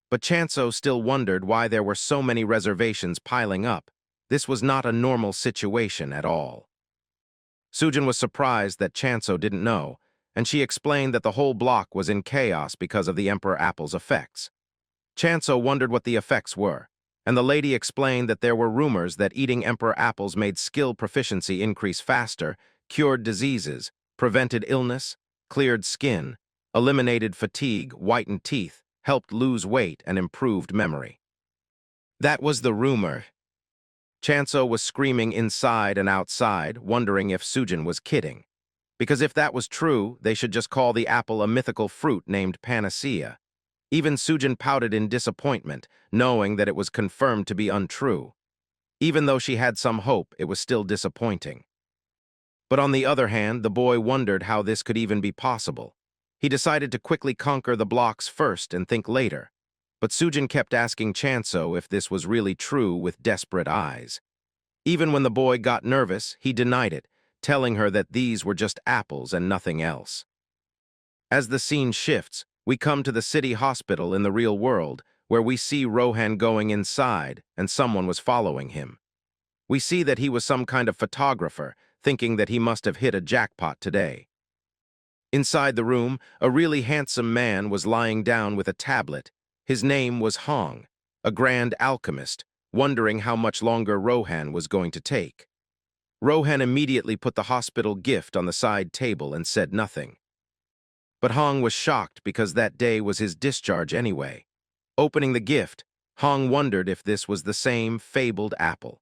But Chansu still wondered why there were so many reservations piling up. This was not a normal situation at all. Sujin was surprised that Chansu didn't know, and she explained that the whole block was in chaos because of the Emperor Apple's effects. Chansu wondered what the effects were, and the lady explained that there were rumors that eating Emperor Apples made skill proficiency increase faster, cured diseases, prevented illness, cleared skin, eliminated fatigue, whitened teeth, helped lose weight, and improved memory. That was the rumor. Chansu was screaming inside and outside, wondering if Sujin was kidding. Because if that was true, they should just call the apple a mythical fruit named Panacea. Even Sujin pouted in disappointment, knowing that it was confirmed to be untrue. Even though she had some hope, it was still disappointing. But on the other hand, the boy wondered how this could even be possible. He decided to quickly conquer the blocks first and think later. But Sujin kept asking Chansu if this was really true with desperate eyes. Even when the boy got nervous, he denied it, telling her that these were just apples and nothing else. As the scene shifts, we come to the city hospital in the real world, where we see Rohan going inside and someone was following him. We see that he was some kind of photographer, thinking that he must have hit a jackpot today. Inside the room, a really handsome man was lying down with a tablet. His name was Hong, a grand alchemist, wondering how much longer Rohan was going to take. Rohan immediately put the hospital gift on the side table and said nothing. But Hong was shocked because that day was his discharge anyway. Opening the gift, Hong wondered if this was the same fabled apple.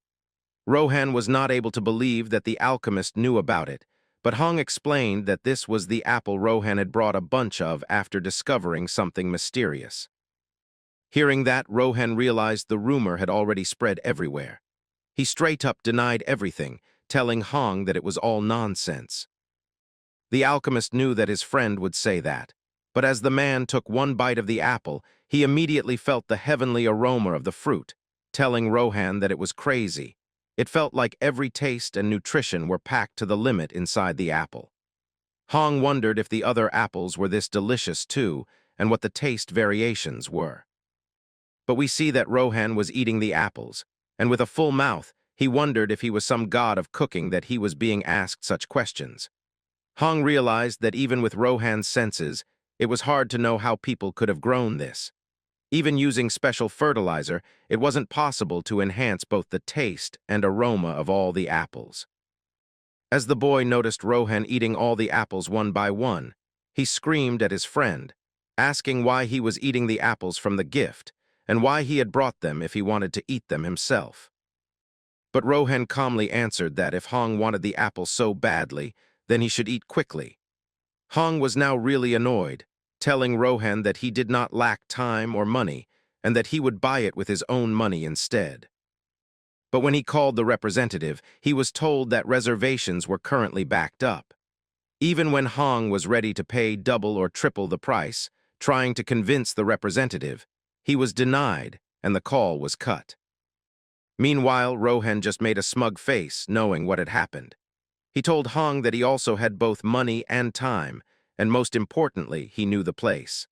Rohan was not able to believe that the alchemist knew about it, but Hong explained that this was the apple Rohan had brought a bunch of after discovering something mysterious. Hearing that, Rohan realized the rumor had already spread everywhere. He straight up denied everything, telling Hong that it was all nonsense. The alchemist knew that his friend would say that, but as the man took one bite of the apple, he immediately felt the heavenly aroma of the fruit, telling Rohan that it was crazy. It felt like every taste and nutrition were packed to the limit inside the apple. Hong wondered if the other apples were this delicious too, and what the taste variations were. But we see that Rohan was eating the apples, and with a full mouth, he wondered if he was some god of cooking that he was being asked such questions. Hong realized that even with Rohan's senses, it was hard to know how people could have grown this. Even using special fertilizer, it wasn't possible to enhance both the taste and aroma of all the apples. As the boy noticed Rohan eating all the apples one by one, he screamed at his friend, asking why he was eating the apples from the gift, and why he had brought them if he wanted to eat them himself. But Rohan calmly answered that if Hong wanted the apple so badly, then he should eat quickly. Hong was now really annoyed, telling Rohan that he did not lack time or money, and that he would buy it with his own money instead. But when he called the representative, he was told that reservations were currently backed up. Even when Hong was ready to pay double or triple the price, trying to convince the representative, he was denied and the call was cut. Meanwhile, Rohan just made a smug face, knowing what had happened. He told Hong that he also had both money and time, and most importantly, he knew the place.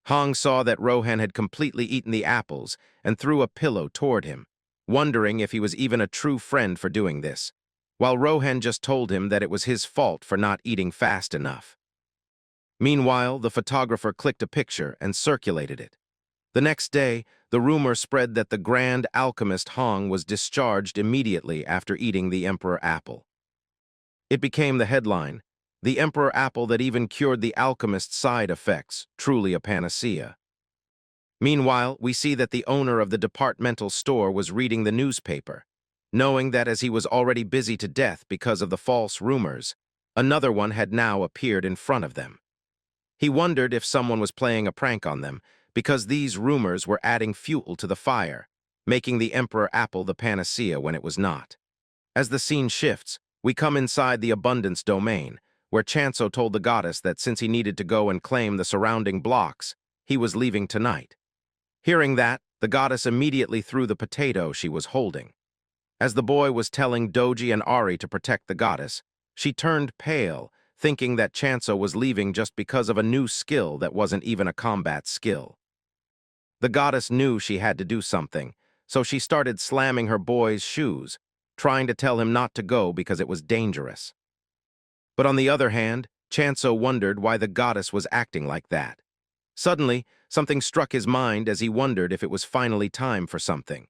Hong saw that Rohan had completely eaten the apples and threw a pillow toward him, wondering if he was even a true friend for doing this, while Rohan just told him that it was his fault for not eating fast enough. Meanwhile, the photographer clicked a picture and circulated it. The next day, the rumor spread that the grand alchemist Hong was discharged immediately after eating the emperor apple. It became the headline, "The emperor apple that even cured the alchemist's side effects, truly a panacea." Meanwhile, we see that the owner of the departmental store was reading the newspaper, knowing that as he was already busy to death because of the false rumors, another one had now appeared in front of them. He wondered if someone was playing a prank on them, because these rumors were adding fuel to the fire, making the emperor apple the panacea when it was not. As the scene shifts, we come inside the abundance domain, where Chansu told the goddess that since he needed to go and claim the surrounding blocks, he was leaving tonight. Hearing that, the goddess immediately threw the potato she was holding. As the boy was telling Doji and Ari to protect the goddess, she turned pale, thinking that Chansu was leaving just because of a new skill that wasn't even a combat skill. The goddess knew she had to do something, so she started slamming her boy's shoes, trying to tell him not to go because it was dangerous. But on the other hand, Chansu wondered why the goddess was acting like that. Suddenly, something struck his mind as he wondered if it was finally time for something.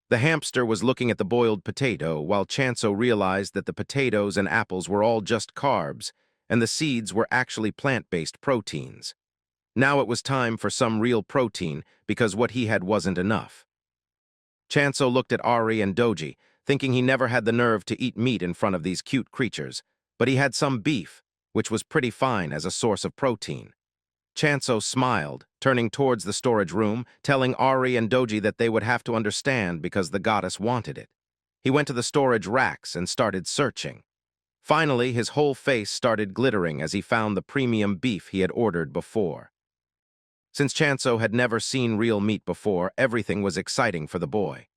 The hamster was looking at the boiled potato while Chansu realized that the potatoes and apples were all just carbs, and the seeds were actually plant-based proteins. Now it was time for some real protein because what he had wasn't enough. Chansu looked at Ari and Doji, thinking he never had the nerve to eat meat in front of these cute creatures, but he had some beef, which was pretty fine as a source of protein. Chansu smiled, turning towards the storage room, telling Ari and Doji that they would have to understand because the goddess wanted it. He went to the storage racks and started searching. Finally, his whole face started glittering as he found the premium beef he had ordered before. Since Chansu had never seen real meat before, everything was exciting for the boy.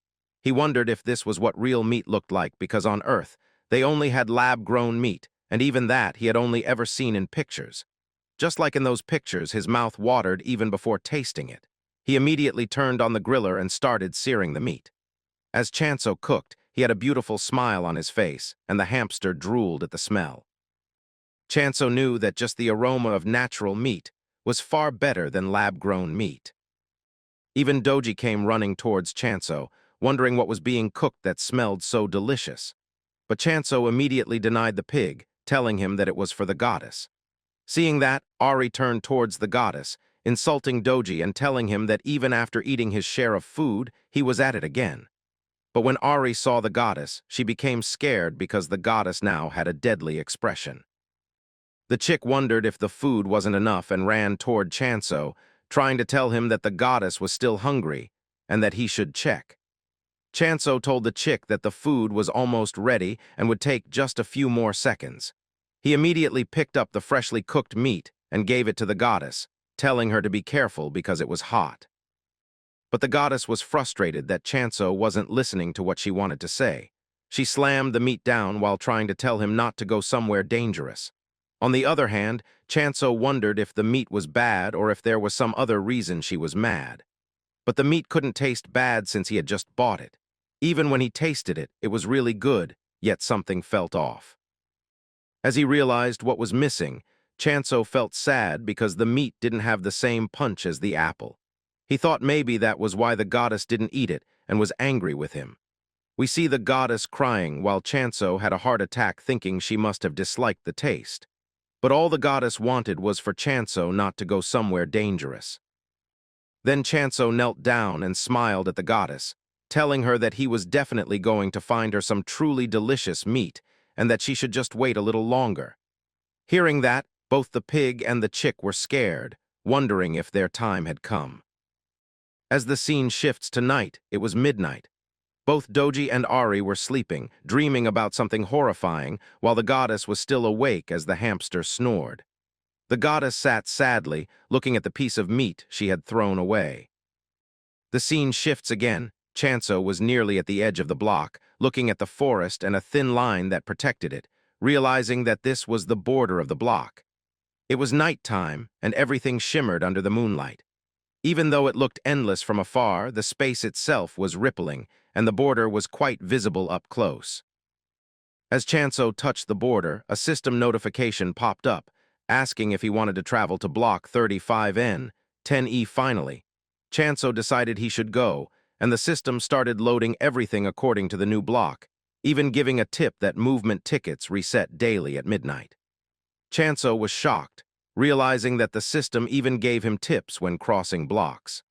He wondered if this was what real meat looked like because on Earth, they only had lab-grown meat, and even that he had only ever seen in pictures. Just like in those pictures, his mouth watered even before tasting it. He immediately turned on the griller and started searing the meat. As Chansu cooked, he had a beautiful smile on his face, and the hamster drooled at the smell. Chansu knew that just the aroma of natural meat was far better than lab-grown meat. Even Doji came running towards Chansu, wondering what was being cooked that smelled so delicious. But Chansu immediately denied the pig, telling him that it was for the goddess. Seeing that, Ari turned towards the goddess, insulting Doji and telling him that even after eating his share of food, he was at it again. But when Ari saw the goddess, she became scared because the goddess now had a deadly expression. The chick wondered if the food wasn't enough and ran toward Chansu, trying to tell him that the goddess was still hungry and that he should check. Chansu told the chick that the food was almost ready and would take just a few more seconds. He immediately picked up the freshly cooked meat and gave it to the goddess, telling her to be careful because it was hot. But the goddess was frustrated that Chansu wasn't listening to what she wanted to say. She slammed the meat down while trying to tell him not to go somewhere dangerous. On the other hand, Chansu wondered if the meat was bad or if there was some other reason she was mad. But the meat couldn't taste bad since he had just bought it. Even when he tasted it, it was really good, yet something felt off. As he realized what was missing, Chansu felt sad because the meat didn't have the same punch as the apple. He thought maybe that was why the goddess didn't eat it and was angry with him. We see the goddess crying while Chansu had a heart attack thinking she must have disliked the taste. But all the goddess wanted was for Chansu not to go somewhere dangerous. Then Chansu knelt down and smiled at the goddess, telling her that he was definitely going to find her some truly delicious meat and that she should just wait a little longer. Hearing that, both the pig and the chick were scared, wondering if their time had come. As the scene shifts to night, it was midnight. Both Doji and Ari were sleeping, dreaming about something horrifying, while the goddess was still awake as the hamster snored. The goddess sat sadly, looking at the piece of meat she had thrown away. The scene shifts again. Chansu was nearly at the edge of the block, looking at the forest and a thin line that protected it, realizing that this was the border of the block. It was nighttime, and everything shimmered under the moonlight. Even though it looked endless from afar, the space itself was rippling, and the border was quite visible up close. As Chansu touched the border, a system notification popped up, asking if he wanted to travel to Block 35N, 10E finally. Chansu decided he should go, and the system started loading everything according to the new block, even giving a tip that movement tickets reset daily at midnight. Chansu was shocked, realizing that the system even gave him tips when crossing blocks.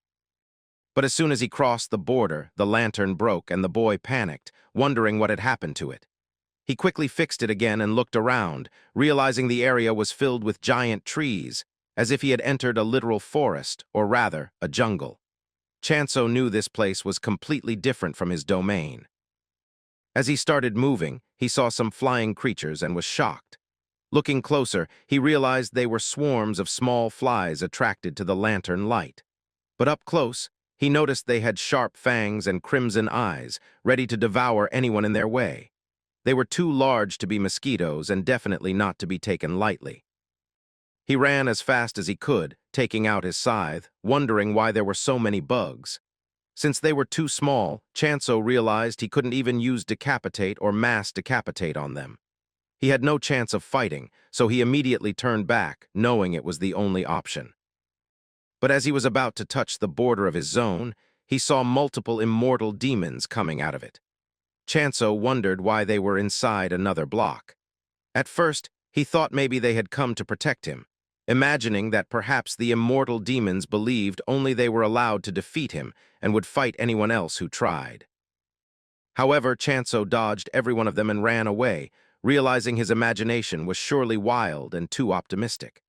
But as soon as he crossed the border, the lantern broke and the boy panicked, wondering what had happened to it. He quickly fixed it again and looked around, realizing the area was filled with giant trees, as if he had entered a literal forest, or rather, a jungle. Chansu knew this place was completely different from his domain. As he started moving, he saw some flying creatures and was shocked. Looking closer, he realized they were swarms of small flies attracted to the lantern light. But up close, he noticed they had sharp fangs and crimson eyes, ready to devour anyone in their way. They were too large to be mosquitoes and definitely not to be taken lightly. He ran as fast as he could, taking out his scythe, wondering why there were so many bugs. Since they were too small, Chansu realized he couldn't even use decapitate or mass decapitate on them. He had no chance of fighting, so he immediately turned back, knowing it was the only option. But as he was about to touch the border of his zone, he saw multiple immortal demons coming out of it. Chansu wondered why they were inside another block. At first, he thought maybe they had come to protect him, imagining that perhaps the immortal demons believed only they were allowed to defeat him and would fight anyone else who tried. However, Chansu dodged every one of them and ran away, realizing his imagination was surely wild and too optimistic.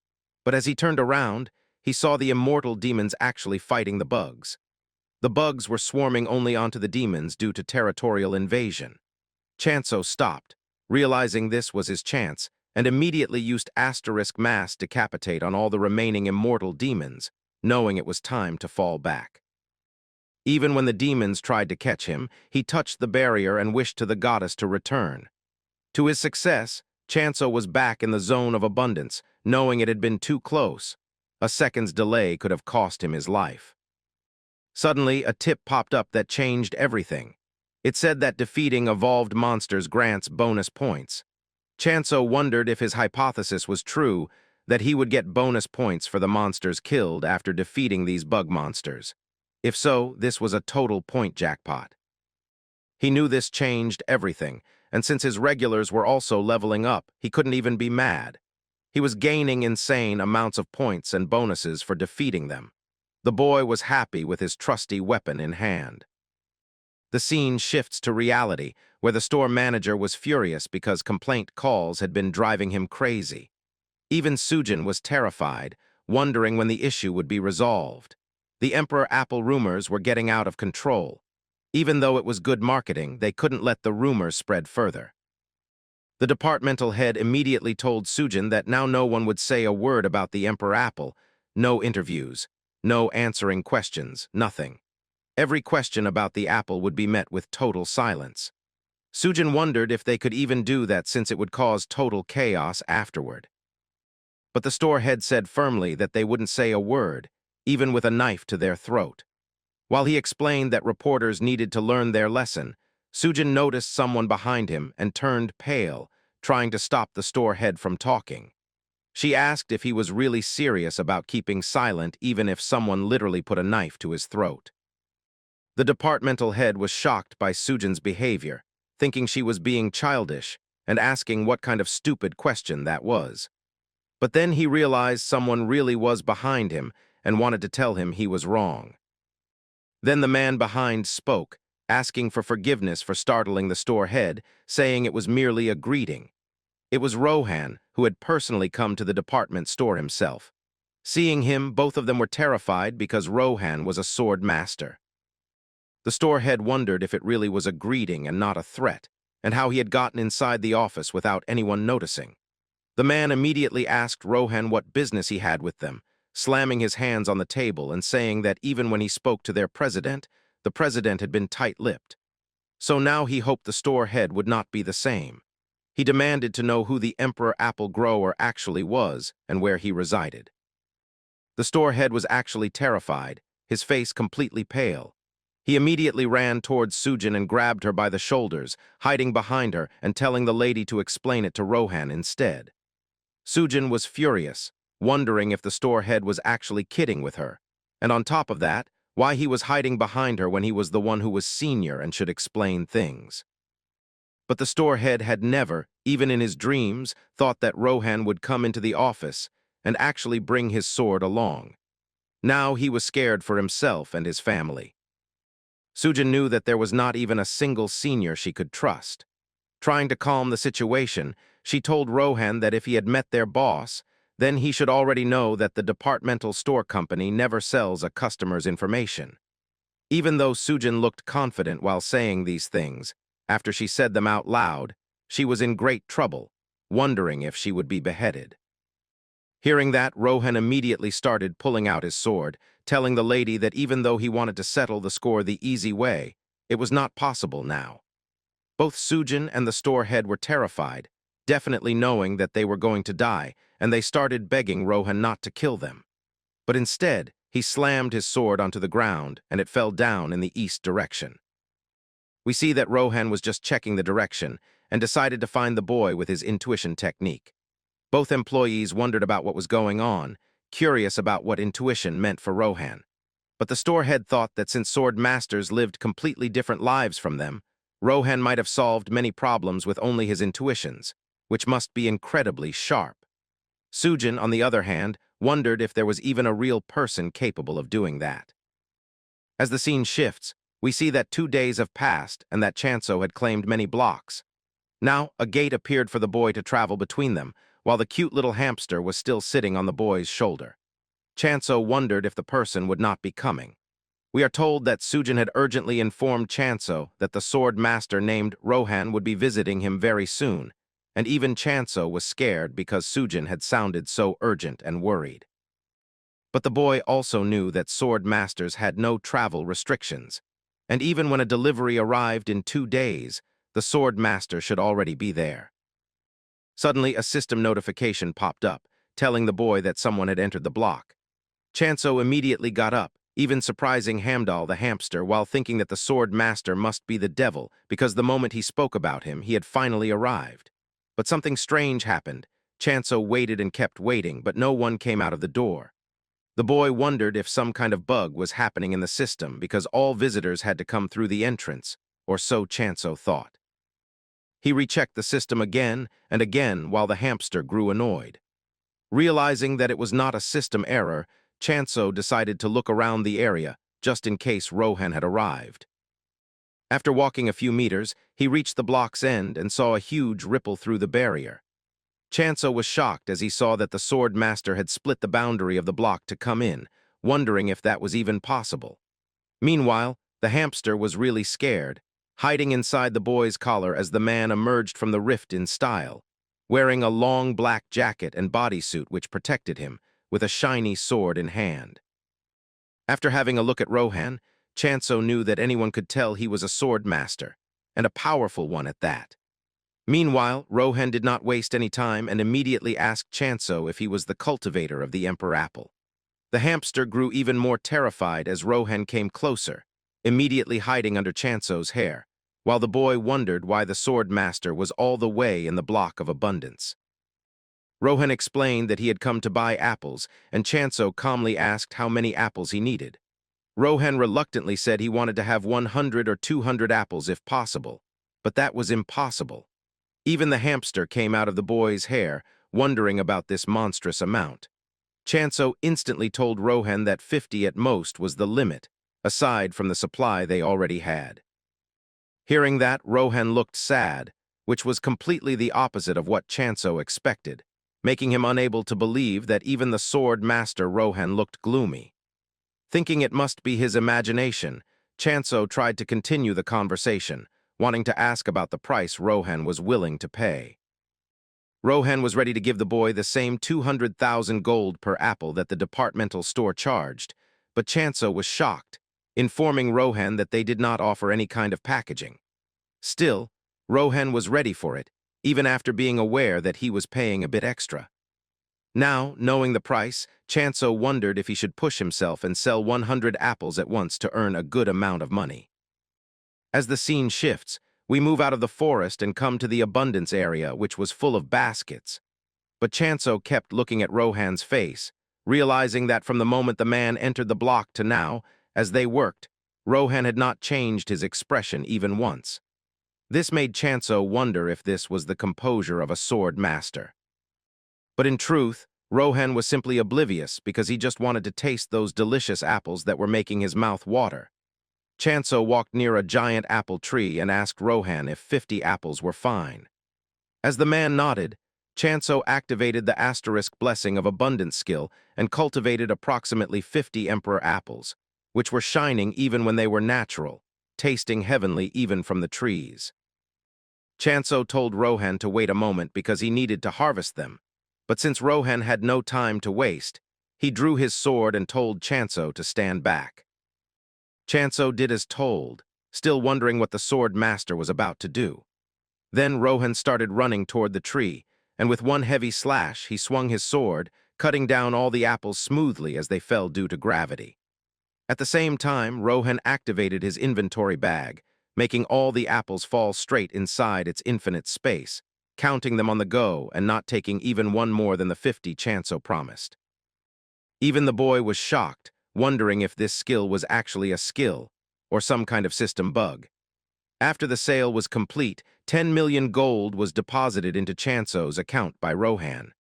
But as he turned around, he saw the immortal demons actually fighting the bugs. The bugs were swarming only onto the demons due to territorial invasion. Chansu stopped, realizing this was his chance, and immediately used asterisk mass decapitate on all the remaining immortal demons, knowing it was time to fall back. Even when the demons tried to catch him, he touched the barrier and wished to the goddess to return. To his success, Chansu was back in the zone of abundance, knowing it had been too close. A second's delay could have cost him his life. Suddenly, a tip popped up that changed everything. It said that defeating evolved monsters grants bonus points. Chansu wondered if his hypothesis was true, that he would get bonus points for the monsters killed after defeating these bug monsters. If so, this was a total point jackpot. He knew this changed everything, and since his regulars were also leveling up, he couldn't even be mad. He was gaining insane amounts of points and bonuses for defeating them. The boy was happy with his trusty weapon in hand. The scene shifts to reality, where the store manager was furious because complaint calls had been driving him crazy. Even Sujin was terrified, wondering when the issue would be resolved. The Emperor Apple rumors were getting out of control. Even though it was good marketing, they couldn't let the rumors spread further. The departmental head immediately told Sujin that now no one would say a word about the Emperor Apple, no interviews, no answering questions, nothing. Every question about the apple would be met with total silence. Sujin wondered if they could even do that since it would cause total chaos afterward. But the store head said firmly that they wouldn't say a word, even with a knife to their throat. While he explained that reporters needed to learn their lesson, Sujin noticed someone behind him and turned pale, trying to stop the store head from talking. She asked if he was really serious about keeping silent even if someone literally put a knife to his throat. The departmental head was shocked by Sujin's behavior, thinking she was being childish and asking what kind of stupid question that was. But then he realized someone really was behind him and wanted to tell him he was wrong. Then the man behind spoke, asking for forgiveness for startling the store head, saying it was merely a greeting. It was Rohan, who had personally come to the department store himself. Seeing him, both of them were terrified because Rohan was a sword master. The store head wondered if it really was a greeting and not a threat, and how he had gotten inside the office without anyone noticing. The man immediately asked Rohan what business he had with them, slamming his hands on the table and saying that even when he spoke to their president, the president had been tight-lipped. So now he hoped the store head would not be the same. He demanded to know who the Emperor Apple Grower actually was and where he resided. The store head was actually terrified, his face completely pale. He immediately ran towards Sujin and grabbed her by the shoulders, hiding behind her and telling the lady to explain it to Rohan instead. Sujin was furious, wondering if the store head was actually kidding with her. And on top of that, why he was hiding behind her when he was the one who was senior and should explain things. But the store head had never, even in his dreams, thought that Rohan would come into the office and actually bring his sword along. Now he was scared for himself and his family. Sujin knew that there was not even a single senior she could trust. Trying to calm the situation, she told Rohan that if he had met their boss, then he should already know that the departmental store company never sells a customer's information. Even though Sujin looked confident while saying these things, after she said them out loud, she was in great trouble, wondering if she would be beheaded. Hearing that, Rohan immediately started pulling out his sword, telling the lady that even though he wanted to settle the score the easy way, it was not possible now. Both Sujin and the store head were terrified, definitely knowing that they were going to die, and they started begging Rohan not to kill them. But instead, he slammed his sword onto the ground, and it fell down in the east direction. We see that Rohan was just checking the direction and decided to find the boy with his intuition technique. Both employees wondered about what was going on, curious about what intuition meant for Rohan. But the store head thought that since sword masters lived completely different lives from them, Rohan might have solved many problems with only his intuitions, which must be incredibly sharp. Sujin, on the other hand, wondered if there was even a real person capable of doing that. As the scene shifts, we see that 2 days have passed and that Chansu had claimed many blocks. Now, a gate appeared for the boy to travel between them, while the cute little hamster was still sitting on the boy's shoulder. Chansu wondered if the person would not be coming. We are told that Sujin had urgently informed Chansu that the sword master named Rohan would be visiting him very soon, and even Chansu was scared because Sujin had sounded so urgent and worried. But the boy also knew that sword masters had no travel restrictions, and even when a delivery arrived in 2 days, the sword master should already be there. Suddenly, a system notification popped up, telling the boy that someone had entered the block. Chansu immediately got up, even surprising Hamdal the hamster while thinking that the sword master must be the devil because the moment he spoke about him, he had finally arrived. But something strange happened. Chansu waited and kept waiting, but no one came out of the door. The boy wondered if some kind of bug was happening in the system because all visitors had to come through the entrance, or so Chansu thought. He rechecked the system again and again while the hamster grew annoyed. Realizing that it was not a system error, Chansu decided to look around the area just in case Rohan had arrived. After walking a few meters, he reached the block's end and saw a huge ripple through the barrier. Chansu was shocked as he saw that the sword master had split the boundary of the block to come in, wondering if that was even possible. Meanwhile, the hamster was really scared, hiding inside the boy's collar as the man emerged from the rift in style, wearing a long black jacket and bodysuit which protected him, with a shiny sword in hand. After having a look at Rohan, Chansu knew that anyone could tell he was a sword master, and a powerful one at that. Meanwhile, Rohan did not waste any time and immediately asked Chansu if he was the cultivator of the Emperor Apple. The hamster grew even more terrified as Rohan came closer, immediately hiding under Chansu's hair, while the boy wondered why the sword master was all the way in the block of abundance. Rohan explained that he had come to buy apples, and Chansu calmly asked how many apples he needed. Rohan reluctantly said he wanted to have 100 or 200 apples if possible, but that was impossible. Even the hamster came out of the boy's hair, wondering about this monstrous amount. Chansu instantly told Rohan that 50 at most was the limit, aside from the supply they already had. Hearing that, Rohan looked sad, which was completely the opposite of what Chansu expected, making him unable to believe that even the sword master Rohan looked gloomy. Thinking it must be his imagination, Chansu tried to continue the conversation, wanting to ask about the price Rohan was willing to pay. Rohan was ready to give the boy the same 200,000 gold per apple that the departmental store charged, but Chansu was shocked, informing Rohan that they did not offer any kind of packaging. Still, Rohan was ready for it, even after being aware that he was paying a bit extra. Now, knowing the price, Chansu wondered if he should push himself and sell 100 apples at once to earn a good amount of money. As the scene shifts, we move out of the forest and come to the abundance area, which was full of baskets. But Chansu kept looking at Rohan's face, realizing that from the moment the man entered the block to now, As they worked, Rohan had not changed his expression even once. This made Chansu wonder if this was the composure of a sword master. But in truth, Rohan was simply oblivious because he just wanted to taste those delicious apples that were making his mouth water. Chansu walked near a giant apple tree and asked Rohan if 50 apples were fine. As the man nodded, Chansu activated the asterisk blessing of abundance skill and cultivated approximately 50 emperor apples, which were shining even when they were natural, tasting heavenly even from the trees. Chansu told Rohan to wait a moment because he needed to harvest them, but since Rohan had no time to waste, he drew his sword and told Chansu to stand back. Chansu did as told, still wondering what the sword master was about to do. Then Rohan started running toward the tree, and with one heavy slash he swung his sword, cutting down all the apples smoothly as they fell due to gravity. At the same time, Rohan activated his inventory bag, making all the apples fall straight inside its infinite space, counting them on the go and not taking even one more than the 50 Chansu promised. Even the boy was shocked, wondering if this skill was actually a skill, or some kind of system bug. After the sale was complete, 10 million gold was deposited into Chansu's account by Rohan.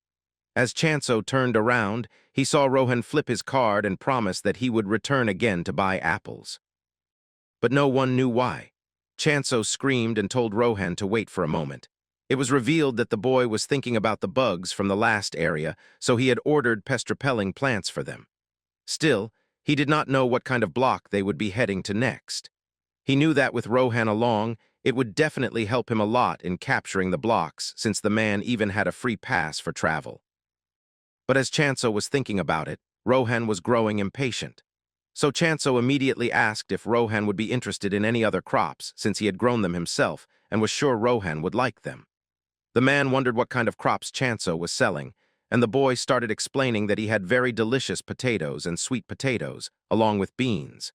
As Chansu turned around, he saw Rohan flip his card and promise that he would return again to buy apples. But no one knew why. Chansu screamed and told Rohan to wait for a moment. It was revealed that the boy was thinking about the bugs from the last area, so he had ordered pest-repelling plants for them. Still, he did not know what kind of block they would be heading to next. He knew that with Rohan along, it would definitely help him a lot in capturing the blocks, since the man even had a free pass for travel. But as Chansu was thinking about it, Rohan was growing impatient. So Chansu immediately asked if Rohan would be interested in any other crops, since he had grown them himself and was sure Rohan would like them. The man wondered what kind of crops Chansu was selling, and the boy started explaining that he had very delicious potatoes and sweet potatoes, along with beans.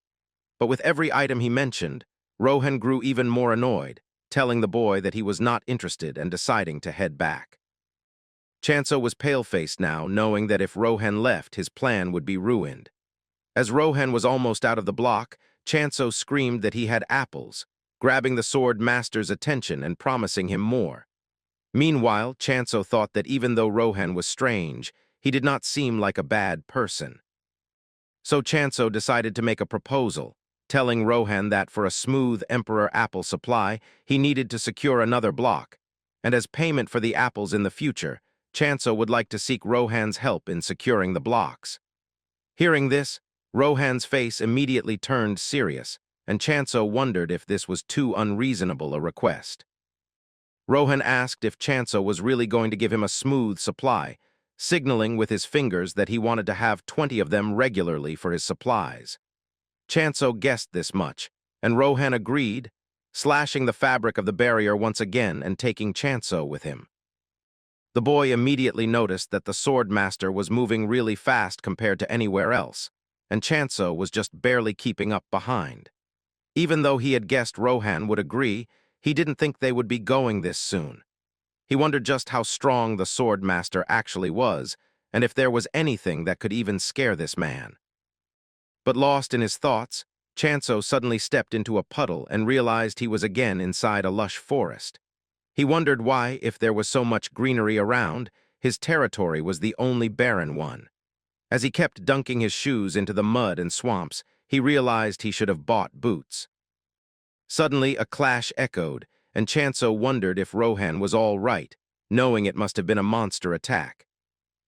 But with every item he mentioned, Rohan grew even more annoyed, telling the boy that he was not interested and deciding to head back. Chansu was pale-faced now, knowing that if Rohan left, his plan would be ruined. As Rohan was almost out of the block, Chansu screamed that he had apples, grabbing the sword master's attention and promising him more. Meanwhile, Chansu thought that even though Rohan was strange, he did not seem like a bad person. So Chansu decided to make a proposal, telling Rohan that for a smooth emperor apple supply, he needed to secure another block, and as payment for the apples in the future, Chansu would like to seek Rohan's help in securing the blocks. Hearing this, Rohan's face immediately turned serious, and Chansu wondered if this was too unreasonable a request. Rohan asked if Chansu was really going to give him a smooth supply, signaling with his fingers that he wanted to have 20 of them regularly for his supplies. Chansu guessed this much, and Rohan agreed, slashing the fabric of the barrier once again and taking Chansu with him. The boy immediately noticed that the sword master was moving really fast compared to anywhere else, and Chansu was just barely keeping up behind. Even though he had guessed Rohan would agree, he didn't think they would be going this soon. He wondered just how strong the sword master actually was, and if there was anything that could even scare this man. But lost in his thoughts, Chansu suddenly stepped into a puddle and realized he was again inside a lush forest. He wondered why, if there was so much greenery around, his territory was the only barren one. As he kept dunking his shoes into the mud and swamps, he realized he should have bought boots. Suddenly, a clash echoed, and Chansu wondered if Rohan was all right, knowing it must have been a monster attack.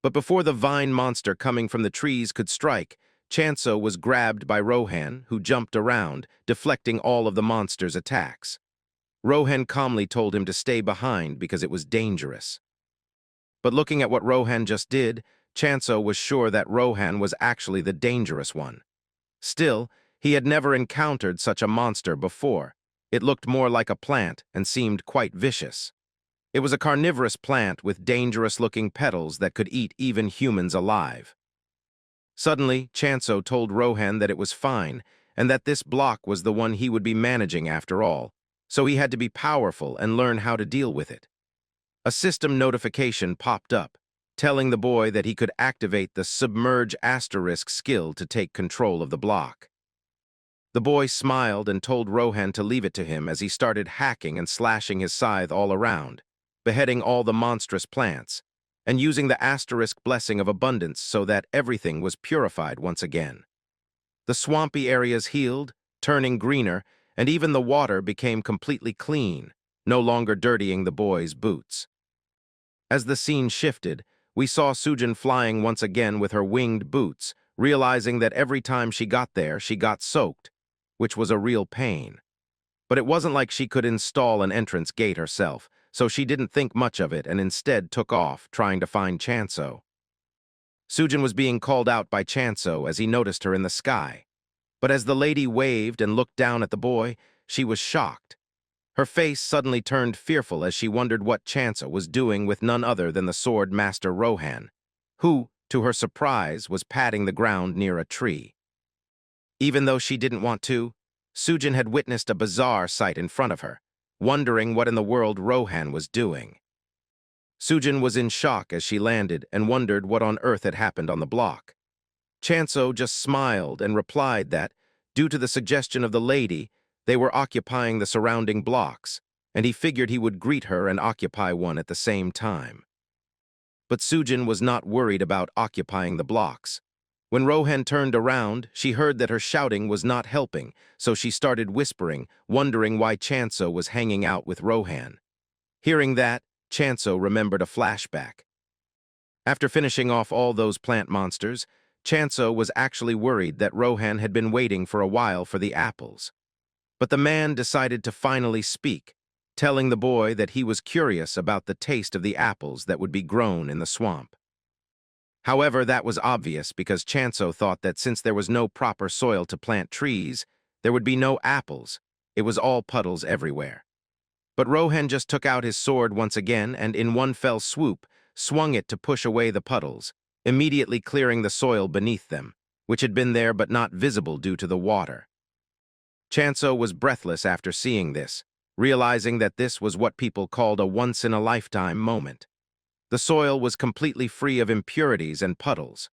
But before the vine monster coming from the trees could strike, Chansu was grabbed by Rohan, who jumped around, deflecting all of the monster's attacks. Rohan calmly told him to stay behind because it was dangerous. But looking at what Rohan just did, Chansu was sure that Rohan was actually the dangerous one. Still, he had never encountered such a monster before. It looked more like a plant and seemed quite vicious. It was a carnivorous plant with dangerous-looking petals that could eat even humans alive. Suddenly, Chansu told Rohan that it was fine, and that this block was the one he would be managing after all, so he had to be powerful and learn how to deal with it. A system notification popped up, telling the boy that he could activate the submerge asterisk skill to take control of the block. The boy smiled and told Rohan to leave it to him as he started hacking and slashing his scythe all around, beheading all the monstrous plants, and using the asterisk blessing of abundance so that everything was purified once again. The swampy areas healed, turning greener, and even the water became completely clean, no longer dirtying the boy's boots. As the scene shifted, we saw Sujin flying once again with her winged boots, realizing that every time she got there, she got soaked, which was a real pain. But it wasn't like she could install an entrance gate herself, so she didn't think much of it and instead took off, trying to find Chansu. Sujin was being called out by Chansu as he noticed her in the sky. But as the lady waved and looked down at the boy, she was shocked. Her face suddenly turned fearful as she wondered what Chansu was doing with none other than the sword master Rohan, who, to her surprise, was patting the ground near a tree. Even though she didn't want to, Sujin had witnessed a bizarre sight in front of her, wondering what in the world Rohan was doing. Sujin was in shock as she landed and wondered what on earth had happened on the block. Chansu just smiled and replied that, due to the suggestion of the lady, they were occupying the surrounding blocks, and he figured he would greet her and occupy one at the same time. But Sujin was not worried about occupying the blocks. When Rohan turned around, she heard that her shouting was not helping, so she started whispering, wondering why Chansu was hanging out with Rohan. Hearing that, Chansu remembered a flashback. After finishing off all those plant monsters, Chansu was actually worried that Rohan had been waiting for a while for the apples. But the man decided to finally speak, telling the boy that he was curious about the taste of the apples that would be grown in the swamp. However, that was obvious because Chansu thought that since there was no proper soil to plant trees, there would be no apples. It was all puddles everywhere. But Rohan just took out his sword once again and in one fell swoop, swung it to push away the puddles, immediately clearing the soil beneath them, which had been there but not visible due to the water. Chansu was breathless after seeing this, realizing that this was what people called a once-in-a-lifetime moment. The soil was completely free of impurities and puddles.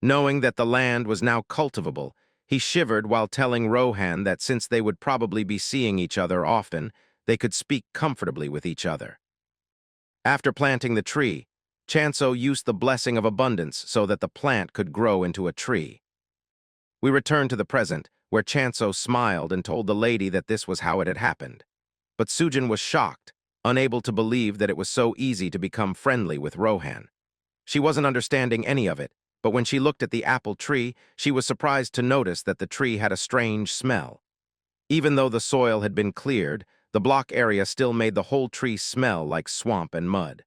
Knowing that the land was now cultivable, he shivered while telling Rohan that since they would probably be seeing each other often, they could speak comfortably with each other. After planting the tree, Chansu used the blessing of abundance so that the plant could grow into a tree. We returned to the present, where Chansu smiled and told the lady that this was how it had happened. But Sujin was shocked, unable to believe that it was so easy to become friendly with Rohan. She wasn't understanding any of it, but when she looked at the apple tree, she was surprised to notice that the tree had a strange smell. Even though the soil had been cleared, the block area still made the whole tree smell like swamp and mud.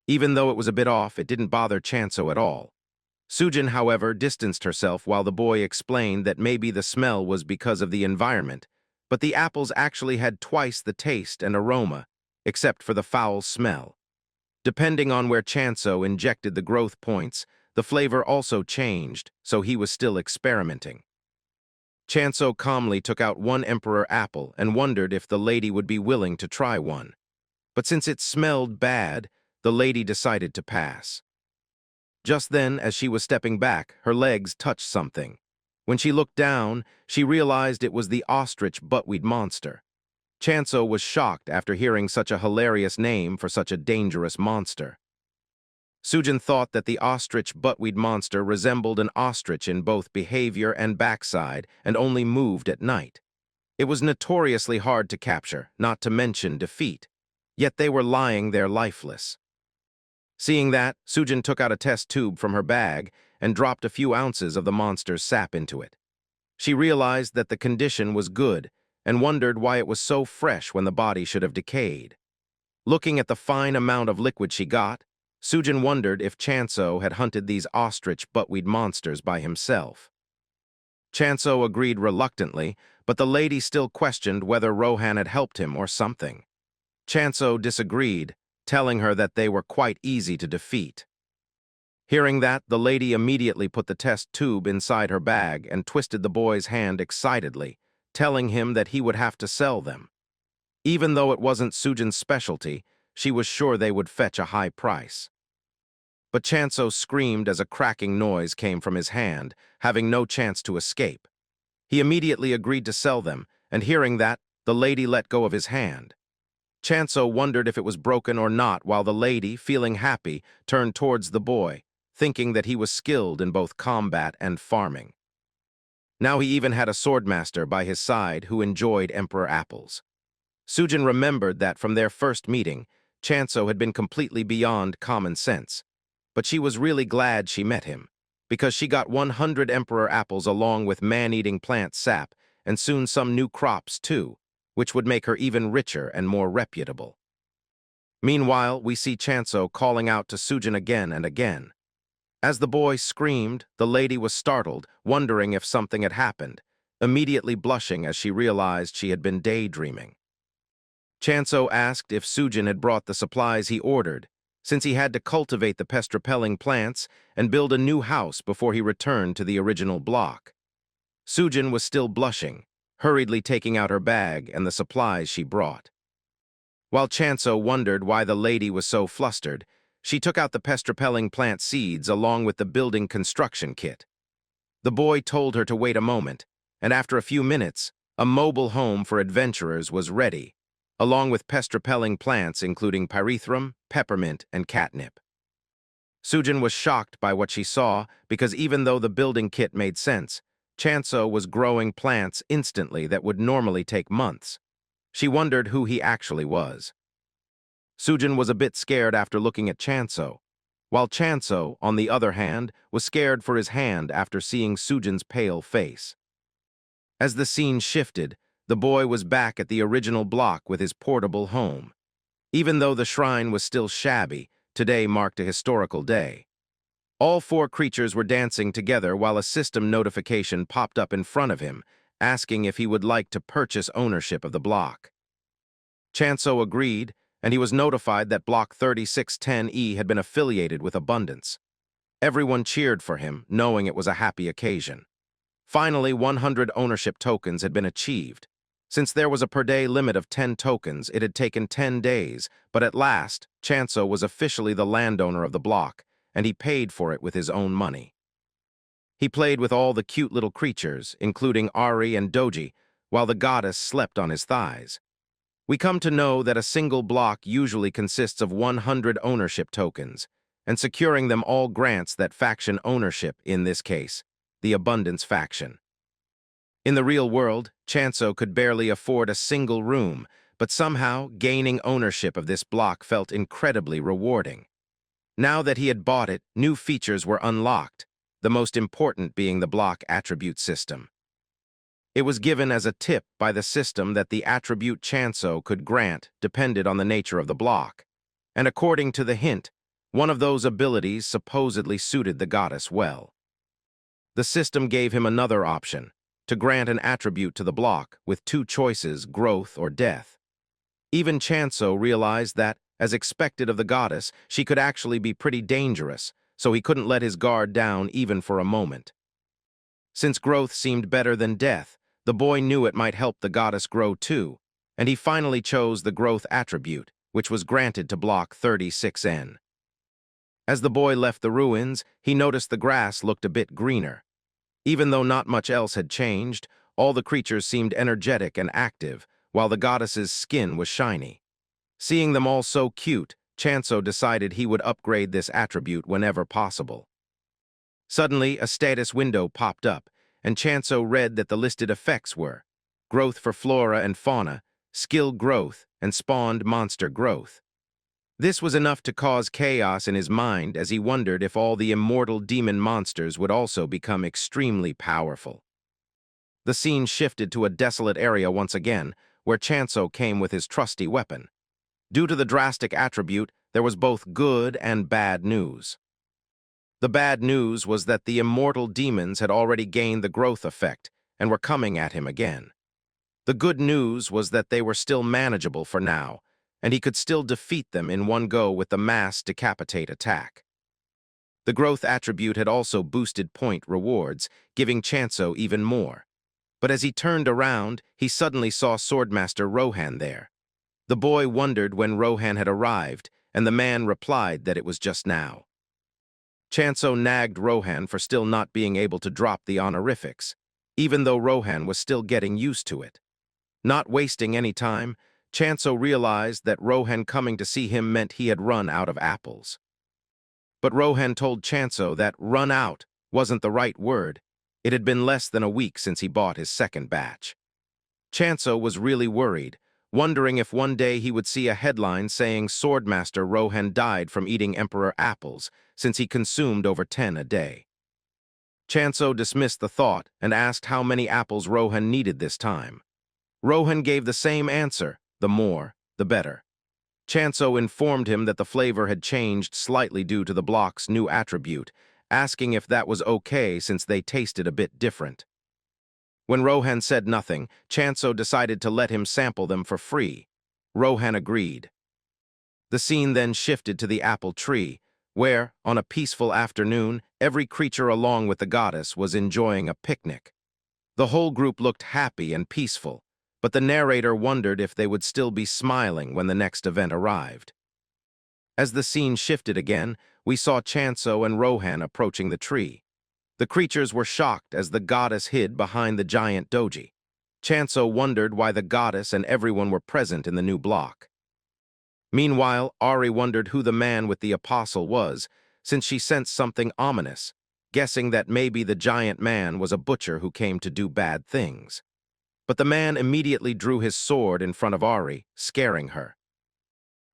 Even though it was a bit off, it didn't bother Chansu at all. Sujin, however, distanced herself while the boy explained that maybe the smell was because of the environment, but the apples actually had twice the taste and aroma, except for the foul smell. Depending on where Chansu injected the growth points, the flavor also changed, so he was still experimenting. Chansu calmly took out one emperor apple and wondered if the lady would be willing to try one. But since it smelled bad, the lady decided to pass. Just then, as she was stepping back, her legs touched something. When she looked down, she realized it was the ostrich buttweed monster. Chansu was shocked after hearing such a hilarious name for such a dangerous monster. Sujin thought that the ostrich buttweed monster resembled an ostrich in both behavior and backside and only moved at night. It was notoriously hard to capture, not to mention defeat. Yet they were lying there lifeless. Seeing that, Sujin took out a test tube from her bag and dropped a few ounces of the monster's sap into it. She realized that the condition was good and wondered why it was so fresh when the body should have decayed. Looking at the fine amount of liquid she got, Sujin wondered if Chansu had hunted these ostrich buttweed monsters by himself. Chansu agreed reluctantly, but the lady still questioned whether Rohan had helped him or something. Chansu disagreed, telling her that they were quite easy to defeat. Hearing that, the lady immediately put the test tube inside her bag and twisted the boy's hand excitedly, telling him that he would have to sell them. Even though it wasn't Sujin's specialty, she was sure they would fetch a high price. But Chansu screamed as a cracking noise came from his hand, having no chance to escape. He immediately agreed to sell them, and hearing that, the lady let go of his hand. Chansu wondered if it was broken or not, while the lady, feeling happy, turned towards the boy, thinking that he was skilled in both combat and farming. Now he even had a swordmaster by his side who enjoyed emperor apples. Sujin remembered that from their first meeting, Chansu had been completely beyond common sense. But she was really glad she met him, because she got 100 emperor apples along with man-eating plant sap, and soon some new crops too, which would make her even richer and more reputable. Meanwhile, we see Chansu calling out to Sujin again and again. As the boy screamed, the lady was startled, wondering if something had happened, immediately blushing as she realized she had been daydreaming. Chansu asked if Sujin had brought the supplies he ordered, since he had to cultivate the pest-repelling plants and build a new house before he returned to the original block. Sujin was still blushing, hurriedly taking out her bag and the supplies she brought. While Chansu wondered why the lady was so flustered, she took out the pest-repelling plant seeds along with the building construction kit. The boy told her to wait a moment, and after a few minutes, a mobile home for adventurers was ready, along with pest-repelling plants including pyrethrum, peppermint, and catnip. Sujin was shocked by what she saw because even though the building kit made sense, Chansu was growing plants instantly that would normally take months. She wondered who he actually was. Sujin was a bit scared after looking at Chansu, while Chansu, on the other hand, was scared for his hand after seeing Sujin's pale face. As the scene shifted, the boy was back at the original block with his portable home. Even though the shrine was still shabby, today marked a historical day. All four creatures were dancing together while a system notification popped up in front of him, asking if he would like to purchase ownership of the block. Chansu agreed, and he was notified that Block 3610E had been affiliated with Abundance. Everyone cheered for him, knowing it was a happy occasion. Finally, 100 ownership tokens had been achieved. Since there was a per-day limit of 10 tokens, it had taken 10 days, but at last, Chansu was officially the landowner of the block, and he paid for it with his own money. He played with all the cute little creatures, including Ari and Doji, while the goddess slept on his thighs. We come to know that a single block usually consists of 100 ownership tokens, and securing them all grants that faction ownership, in this case, the Abundance faction. In the real world, Chansu could barely afford a single room, but somehow gaining ownership of this block felt incredibly rewarding. Now that he had bought it, new features were unlocked, the most important being the block attribute system. It was given as a tip by the system that the attribute Chansu could grant depended on the nature of the block, and according to the hint, one of those abilities supposedly suited the goddess well. The system gave him another option, to grant an attribute to the block with two choices, growth or death. Even Chansu realized that, as expected of the goddess, she could actually be pretty dangerous, so he couldn't let his guard down even for a moment. Since growth seemed better than death, the boy knew it might help the goddess grow too, and he finally chose the growth attribute, which was granted to Block 36N. As the boy left the ruins, he noticed the grass looked a bit greener. Even though not much else had changed, all the creatures seemed energetic and active, while the goddess's skin was shiny. Seeing them all so cute, Chansu decided he would upgrade this attribute whenever possible. Suddenly, a status window popped up, and Chansu read that the listed effects were growth for flora and fauna, skill growth, and spawned monster growth. This was enough to cause chaos in his mind as he wondered if all the immortal demon monsters would also become extremely powerful. The scene shifted to a desolate area once again, where Chansu came with his trusty weapon. Due to the drastic attribute, there was both good and bad news. The bad news was that the immortal demons had already gained the growth effect and were coming at him again. The good news was that they were still manageable for now, and he could still defeat them in one go with the mass decapitate attack. The growth attribute had also boosted point rewards, giving Chansu even more. But as he turned around, he suddenly saw Swordmaster Rohan there. The boy wondered when Rohan had arrived, and the man replied that it was just now. Chansu nagged Rohan for still not being able to drop the honorifics. even though Rohan was still getting used to it. Not wasting any time, Chansu realized that Rohan coming to see him meant he had run out of apples. But Rohan told Chansu that run out wasn't the right word. It had been less than a week since he bought his second batch. Chansu was really worried, wondering if one day he would see a headline saying Swordmaster Rohan died from eating Emperor apples, since he consumed over 10 a day. Chansu dismissed the thought and asked how many apples Rohan needed this time. Rohan gave the same answer, the more, the better. Chansu informed him that the flavor had changed slightly due to the block's new attribute, asking if that was okay since they tasted a bit different. When Rohan said nothing, Chansu decided to let him sample them for free. Rohan agreed. The scene then shifted to the apple tree, where, on a peaceful afternoon, every creature along with the goddess was enjoying a picnic. The whole group looked happy and peaceful, but the narrator wondered if they would still be smiling when the next event arrived. As the scene shifted again, we saw Chansu and Rohan approaching the tree. The creatures were shocked as the goddess hid behind the giant doji. Chansu wondered why the goddess and everyone were present in the new block. Meanwhile, Ari wondered who the man with the apostle was, since she sensed something ominous, guessing that maybe the giant man was a butcher who came to do bad things. But the man immediately drew his sword in front of Ari, scaring her.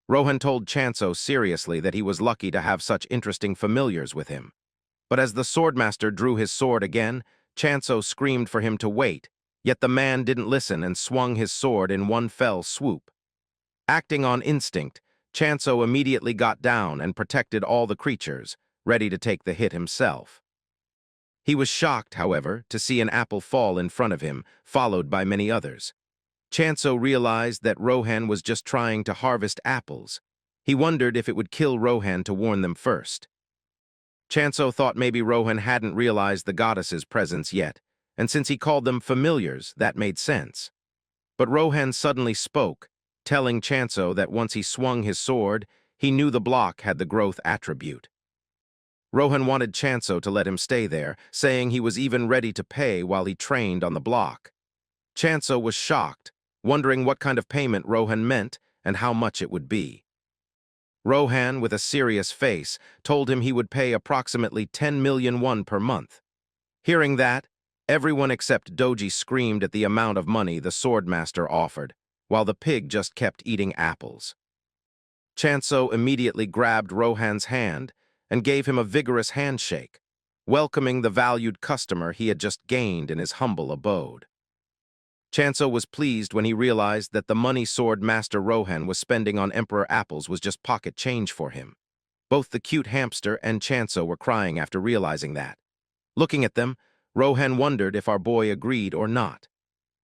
Rohan told Chansu seriously that he was lucky to have such interesting familiars with him. But as the swordmaster drew his sword again, Chansu screamed for him to wait, yet the man didn't listen and swung his sword in one fell swoop. Acting on instinct, Chansu immediately got down and protected all the creatures, ready to take the hit himself. He was shocked, however, to see an apple fall in front of him, followed by many others. Chansu realized that Rohan was just trying to harvest apples. He wondered if it would kill Rohan to warn them first. Chansu thought maybe Rohan hadn't realized the goddess's presence yet, and since he called them familiars, that made sense. But Rohan suddenly spoke, telling Chansu that once he swung his sword, he knew the block had the growth attribute. Rohan wanted Chansu to let him stay there, saying he was even ready to pay while he trained on the block. Chansu was shocked, wondering what kind of payment Rohan meant and how much it would be. Rohan, with a serious face, told him he would pay approximately 10 million won per month. Hearing that, everyone except Doji screamed at the amount of money the swordmaster offered, while the pig just kept eating apples. Chansu immediately grabbed Rohan's hand and gave him a vigorous handshake, welcoming the valued customer he had just gained in his humble abode. Chansu was pleased when he realized that the money sword master Rohan was spending on Emperor apples was just pocket change for him. Both the cute hamster and Chansu were crying after realizing that. Looking at them, Rohan wondered if our boy agreed or not.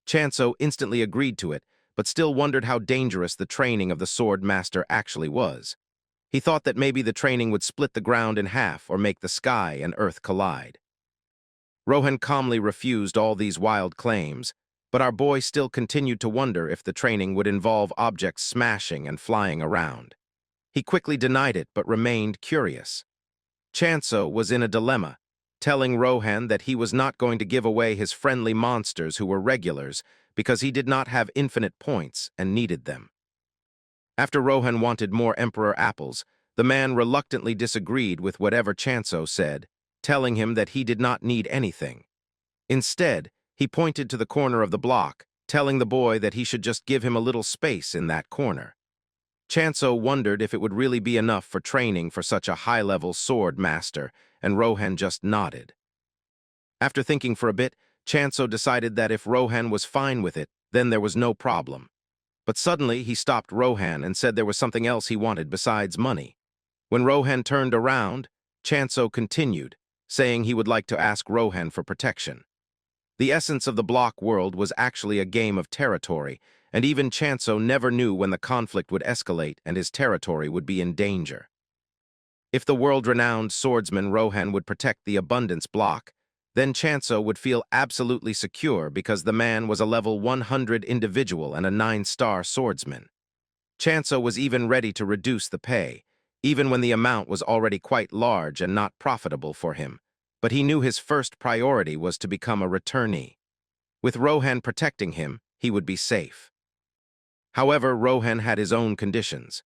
Chansu instantly agreed to it, but still wondered how dangerous the training of the sword master actually was. He thought that maybe the training would split the ground in half or make the sky and earth collide. Rohan calmly refused all these wild claims, but our boy still continued to wonder if the training would involve objects smashing and flying around. He quickly denied it but remained curious. Chansu was in a dilemma, telling Rohan that he was not going to give away his friendly monsters who were regulars because he did not have infinite points and needed them. After Rohan wanted more Emperor apples, the man reluctantly disagreed with whatever Chansu said, telling him that he did not need anything. Instead, he pointed to the corner of the block, telling the boy that he should just give him a little space in that corner. Chansu wondered if it would really be enough for training for such a high-level sword master, and Rohan just nodded. After thinking for a bit, Chansu decided that if Rohan was fine with it, then there was no problem. But suddenly he stopped Rohan and said there was something else he wanted besides money. When Rohan turned around, Chansu continued, saying he would like to ask Rohan for protection. The essence of the block world was actually a game of territory, and even Chansu never knew when the conflict would escalate and his territory would be in danger. If the world-renowned swordsman Rohan would protect the abundance block, then Chansu would feel absolutely secure because the man was a level 100 individual and a 9-star swordsman. Chansu was even ready to reduce the pay, even when the amount was already quite large and not profitable for him. But he knew his first priority was to become a returnee. With Rohan protecting him, he would be safe. However, Rohan had his own conditions.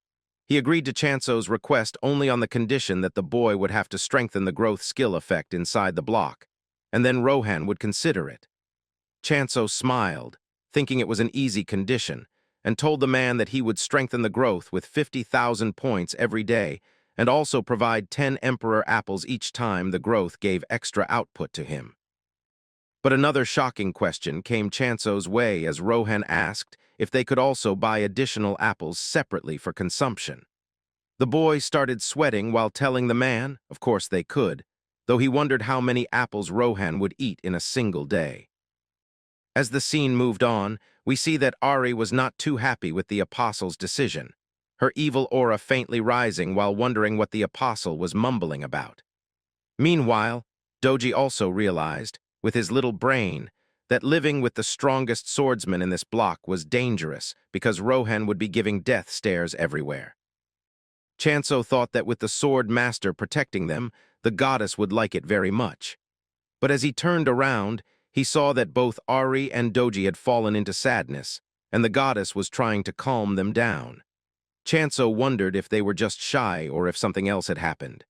He agreed to Chansu's request only on the condition that the boy would have to strengthen the growth skill effect inside the block, and then Rohan would consider it. Chansu smiled, thinking it was an easy condition, and told the man that he would strengthen the growth with 50,000 points every day and also provide 10 emperor apples each time the growth gave extra output to him. But another shocking question came Chansu's way as Rohan asked if they could also buy additional apples separately for consumption. The boy started sweating while telling the man, of course they could, though he wondered how many apples Rohan would eat in a single day. As the scene moved on, we see that Ari was not too happy with the apostle's decision, her evil aura faintly rising while wondering what the apostle was mumbling about. Meanwhile, Doji also realized, with his little brain, that living with the strongest swordsman in this block was dangerous because Rohan would be giving death stares everywhere. Chansu thought that with the sword master protecting them, the goddess would like it very much. But as he turned around, he saw that both Ari and Doji had fallen into sadness, and the goddess was trying to calm them down. Chansu wondered if they were just shy or if something else had happened.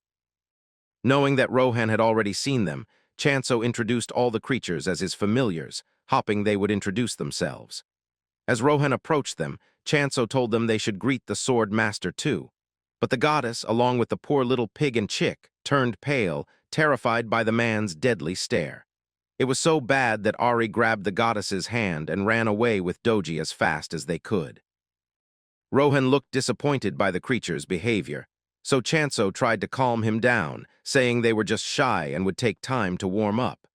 Knowing that Rohan had already seen them, Chansu introduced all the creatures as his familiars, hoping they would introduce themselves. As Rohan approached them, Chansu told them they should greet the sword master too. But the goddess, along with the poor little pig and chick, turned pale, terrified by the man's deadly stare. It was so bad that Ari grabbed the goddess's hand and ran away with Doji as fast as they could. Rohan looked disappointed by the creature's behavior, so Chansu tried to calm him down, saying they were just shy and would take time to warm up.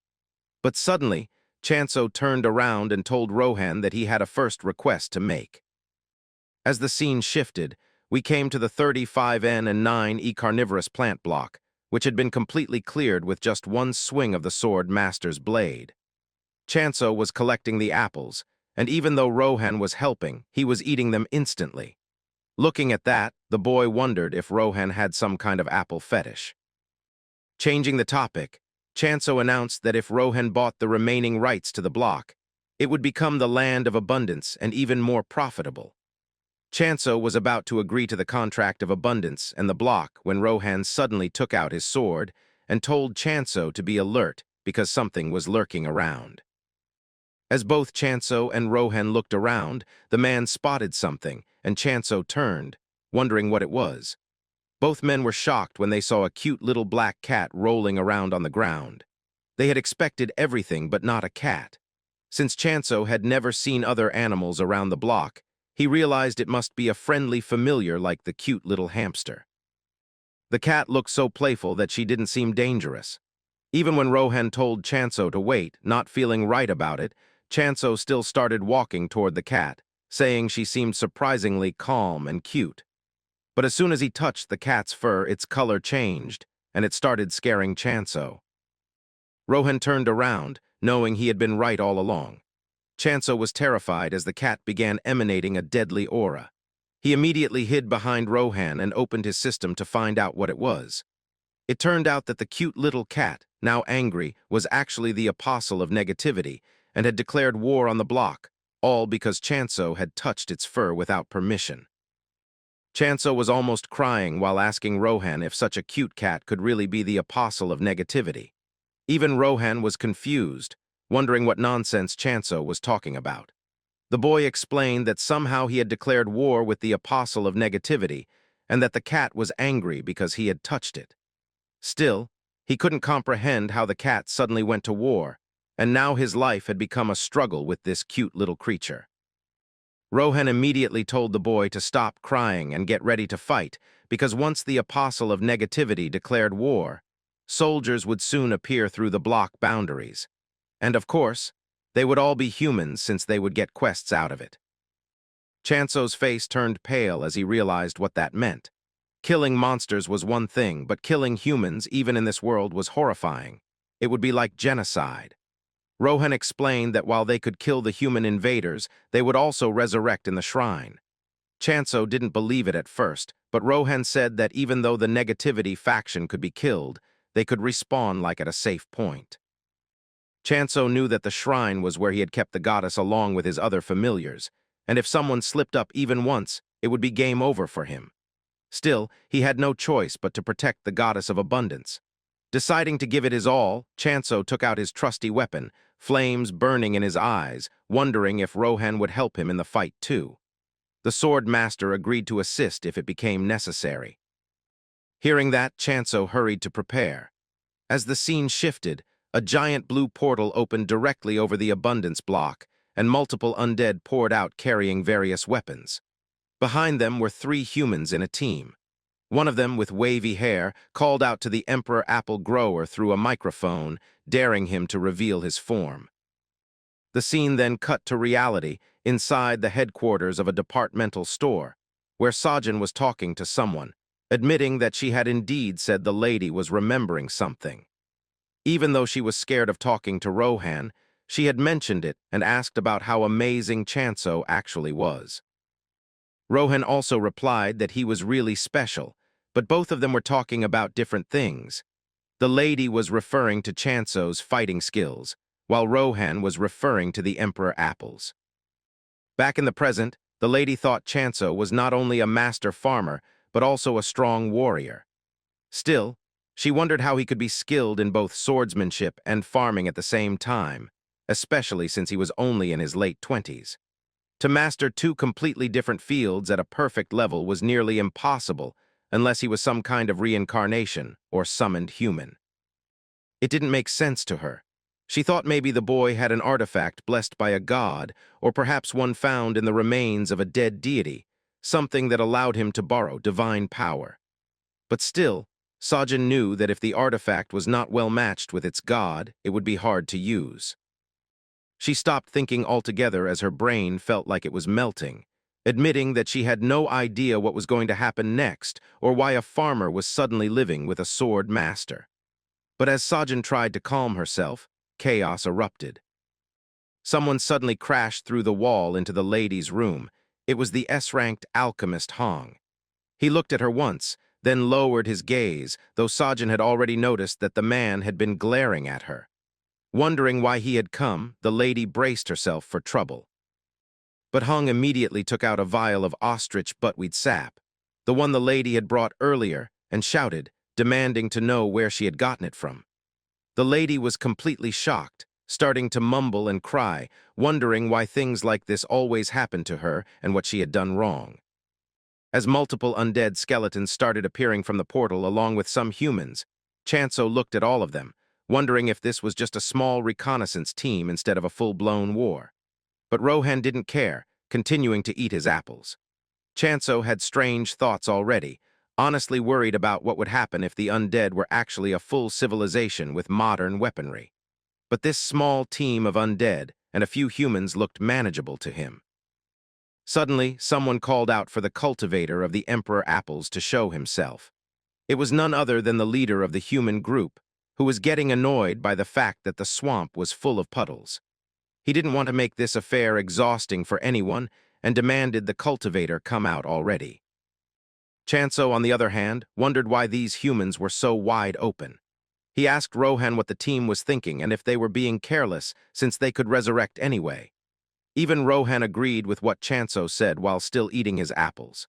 But suddenly, Chansu turned around and told Rohan that he had a first request to make. As the scene shifted, we came to the 35N and 9E carnivorous plant block, which had been completely cleared with just one swing of the sword master's blade. Chansu was collecting the apples, and even though Rohan was helping, he was eating them instantly. Looking at that, the boy wondered if Rohan had some kind of apple fetish. Changing the topic, Chansu announced that if Rohan bought the remaining rights to the block, it would become the land of abundance and even more profitable. Chansu was about to agree to the contract of abundance and the block when Rohan suddenly took out his sword and told Chansu to be alert because something was lurking around. As both Chansu and Rohan looked around, the man spotted something, and Chansu turned, wondering what it was. Both men were shocked when they saw a cute little black cat rolling around on the ground. They had expected everything but not a cat. Since Chansu had never seen other animals around the block, he realized it must be a friendly familiar like the cute little hamster. The cat looked so playful that she didn't seem dangerous. Even when Rohan told Chansu to wait, not feeling right about it, Chansu still started walking toward the cat, saying she seemed surprisingly calm and cute. But as soon as he touched the cat's fur, its color changed, and it started scaring Chansu. Rohan turned around, knowing he had been right all along. Chansu was terrified as the cat began emanating a deadly aura. He immediately hid behind Rohan and opened his system to find out what it was. It turned out that the cute little cat, now angry, was actually the apostle of negativity and had declared war on the block, all because Chansu had touched its fur without permission. Chansu was almost crying while asking Rohan if such a cute cat could really be the apostle of negativity. Even Rohan was confused, wondering what nonsense Chansu was talking about. The boy explained that somehow he had declared war with the apostle of negativity and that the cat was angry because he had touched it. Still, he couldn't comprehend how the cat suddenly went to war, and now his life had become a struggle with this cute little creature. Rohan immediately told the boy to stop crying and get ready to fight, because once the apostle of negativity declared war, soldiers would soon appear through the block boundaries. And of course, they would all be humans since they would get quests out of it. Chansu's face turned pale as he realized what that meant. Killing monsters was one thing, but killing humans, even in this world, was horrifying. It would be like genocide. Rohan explained that while they could kill the human invaders, they would also resurrect in the shrine. Chansu didn't believe it at first, but Rohan said that even though the negativity faction could be killed, they could respawn like at a safe point. Chansu knew that the shrine was where he had kept the goddess along with his other familiars, and if someone slipped up even once, it would be game over for him. Still, he had no choice but to protect the goddess of abundance. Deciding to give it his all, Chansu took out his trusty weapon, flames burning in his eyes, wondering if Rohan would help him in the fight too. The sword master agreed to assist if it became necessary. Hearing that, Chansu hurried to prepare. As the scene shifted, a giant blue portal opened directly over the abundance block, and multiple undead poured out carrying various weapons. Behind them were 3 humans in a team. One of them, with wavy hair, called out to the Emperor Apple Grower through a microphone, daring him to reveal his form. The scene then cut to reality inside the headquarters of a departmental store, where Sajin was talking to someone, admitting that she had indeed said the lady was remembering something. Even though she was scared of talking to Rohan, she had mentioned it and asked about how amazing Chansu actually was. Rohan also replied that he was really special, but both of them were talking about different things. The lady was referring to Chansu's fighting skills, while Rohan was referring to the Emperor Apples. Back in the present, the lady thought Chansu was not only a master farmer, but also a strong warrior. Still, she wondered how he could be skilled in both swordsmanship and farming at the same time, especially since he was only in his late 20s. To master 2 completely different fields at a perfect level was nearly impossible unless he was some kind of reincarnation or summoned human. It didn't make sense to her. She thought maybe the boy had an artifact blessed by a god, or perhaps one found in the remains of a dead deity, something that allowed him to borrow divine power. But still, Sajin knew that if the artifact was not well matched with its god, it would be hard to use. She stopped thinking altogether as her brain felt like it was melting, admitting that she had no idea what was going to happen next or why a farmer was suddenly living with a sword master. But as Sajin tried to calm herself, chaos erupted. Someone suddenly crashed through the wall into the lady's room. It was the S-ranked alchemist Hong. He looked at her once, then lowered his gaze, though Sajin had already noticed that the man had been glaring at her. Wondering why he had come, the lady braced herself for trouble. But Hong immediately took out a vial of ostrich buttweed sap, the one the lady had brought earlier, and shouted, demanding to know where she had gotten it from. The lady was completely shocked, starting to mumble and cry, wondering why things like this always happened to her and what she had done wrong. As multiple undead skeletons started appearing from the portal along with some humans, Chansu looked at all of them, wondering if this was just a small reconnaissance team instead of a full-blown war. But Rohan didn't care, continuing to eat his apples. Chansu had strange thoughts already, honestly worried about what would happen if the undead were actually a full civilization with modern weaponry. But this small team of undead and a few humans looked manageable to him. Suddenly, someone called out for the cultivator of the Emperor Apples to show himself. It was none other than the leader of the human group, who was getting annoyed by the fact that the swamp was full of puddles. He didn't want to make this affair exhausting for anyone and demanded the cultivator come out already. Chansu, on the other hand, wondered why these humans were so wide open. He asked Rohan what the team was thinking and if they were being careless since they could resurrect anyway. Even Rohan agreed with what Chansu said while still eating his apples.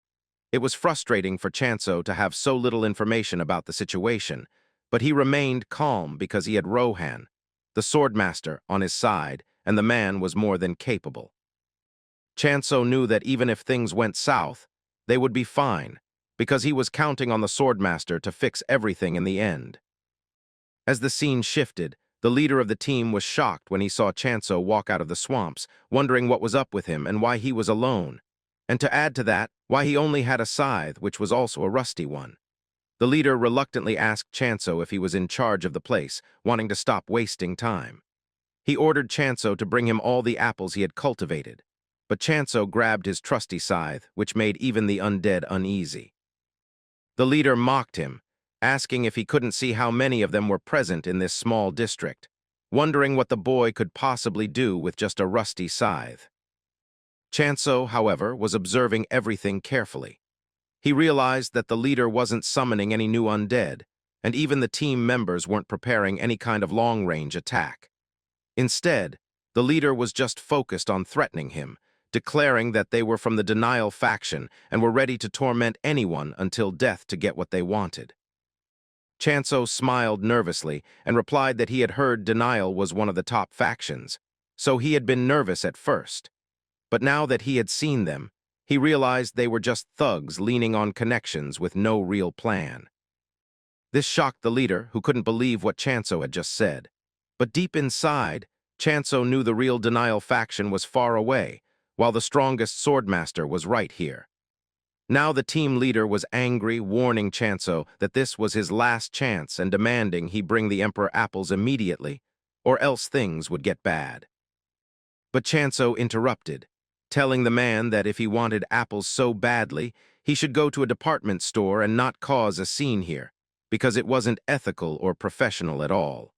It was frustrating for Chansu to have so little information about the situation, but he remained calm because he had Rohan, the swordmaster, on his side, and the man was more than capable. Chansu knew that even if things went south, they would be fine, because he was counting on the swordmaster to fix everything in the end. As the scene shifted, the leader of the team was shocked when he saw Chansu walk out of the swamps, wondering what was up with him and why he was alone. And to add to that, why he only had a scythe, which was also a rusty one. The leader reluctantly asked Chansu if he was in charge of the place, wanting to stop wasting time. He ordered Chansu to bring him all the apples he had cultivated, but Chansu grabbed his trusty scythe, which made even the undead uneasy. The leader mocked him, asking if he couldn't see how many of them were present in this small district, wondering what the boy could possibly do with just a rusty scythe. Chansu, however, was observing everything carefully. He realized that the leader wasn't summoning any new undead, and even the team members weren't preparing any kind of long-range attack. Instead, the leader was just focused on threatening him, declaring that they were from the denial faction and were ready to torment anyone until death to get what they wanted. Chansu smiled nervously and replied that he had heard denial was one of the top factions, so he had been nervous at first. But now that he had seen them, he realized they were just thugs leaning on connections with no real plan. This shocked the leader, who couldn't believe what Chansu had just said. But deep inside, Chansu knew the real denial faction was far away, while the strongest swordmaster was right here. Now the team leader was angry, warning Chansu that this was his last chance and demanding he bring the Emperor apples immediately, or else things would get bad. But Chansu interrupted, telling the man that if he wanted apples so badly, he should go to a department store and not cause a scene here, because it wasn't ethical or professional at all.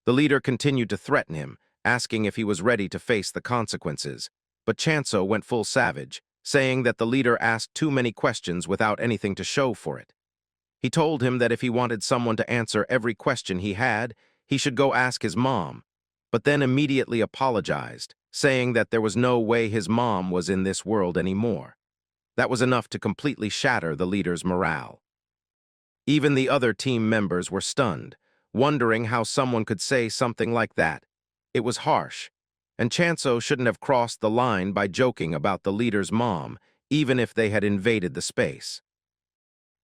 The leader continued to threaten him, asking if he was ready to face the consequences, but Chansu went full savage, saying that the leader asked too many questions without anything to show for it. He told him that if he wanted someone to answer every question he had, he should go ask his mom, but then immediately apologized, saying that there was no way his mom was in this world anymore. That was enough to completely shatter the leader's morale. Even the other team members were stunned, wondering how someone could say something like that. It was harsh, and Chansu shouldn't have crossed the line by joking about the leader's mom, even if they had invaded the space.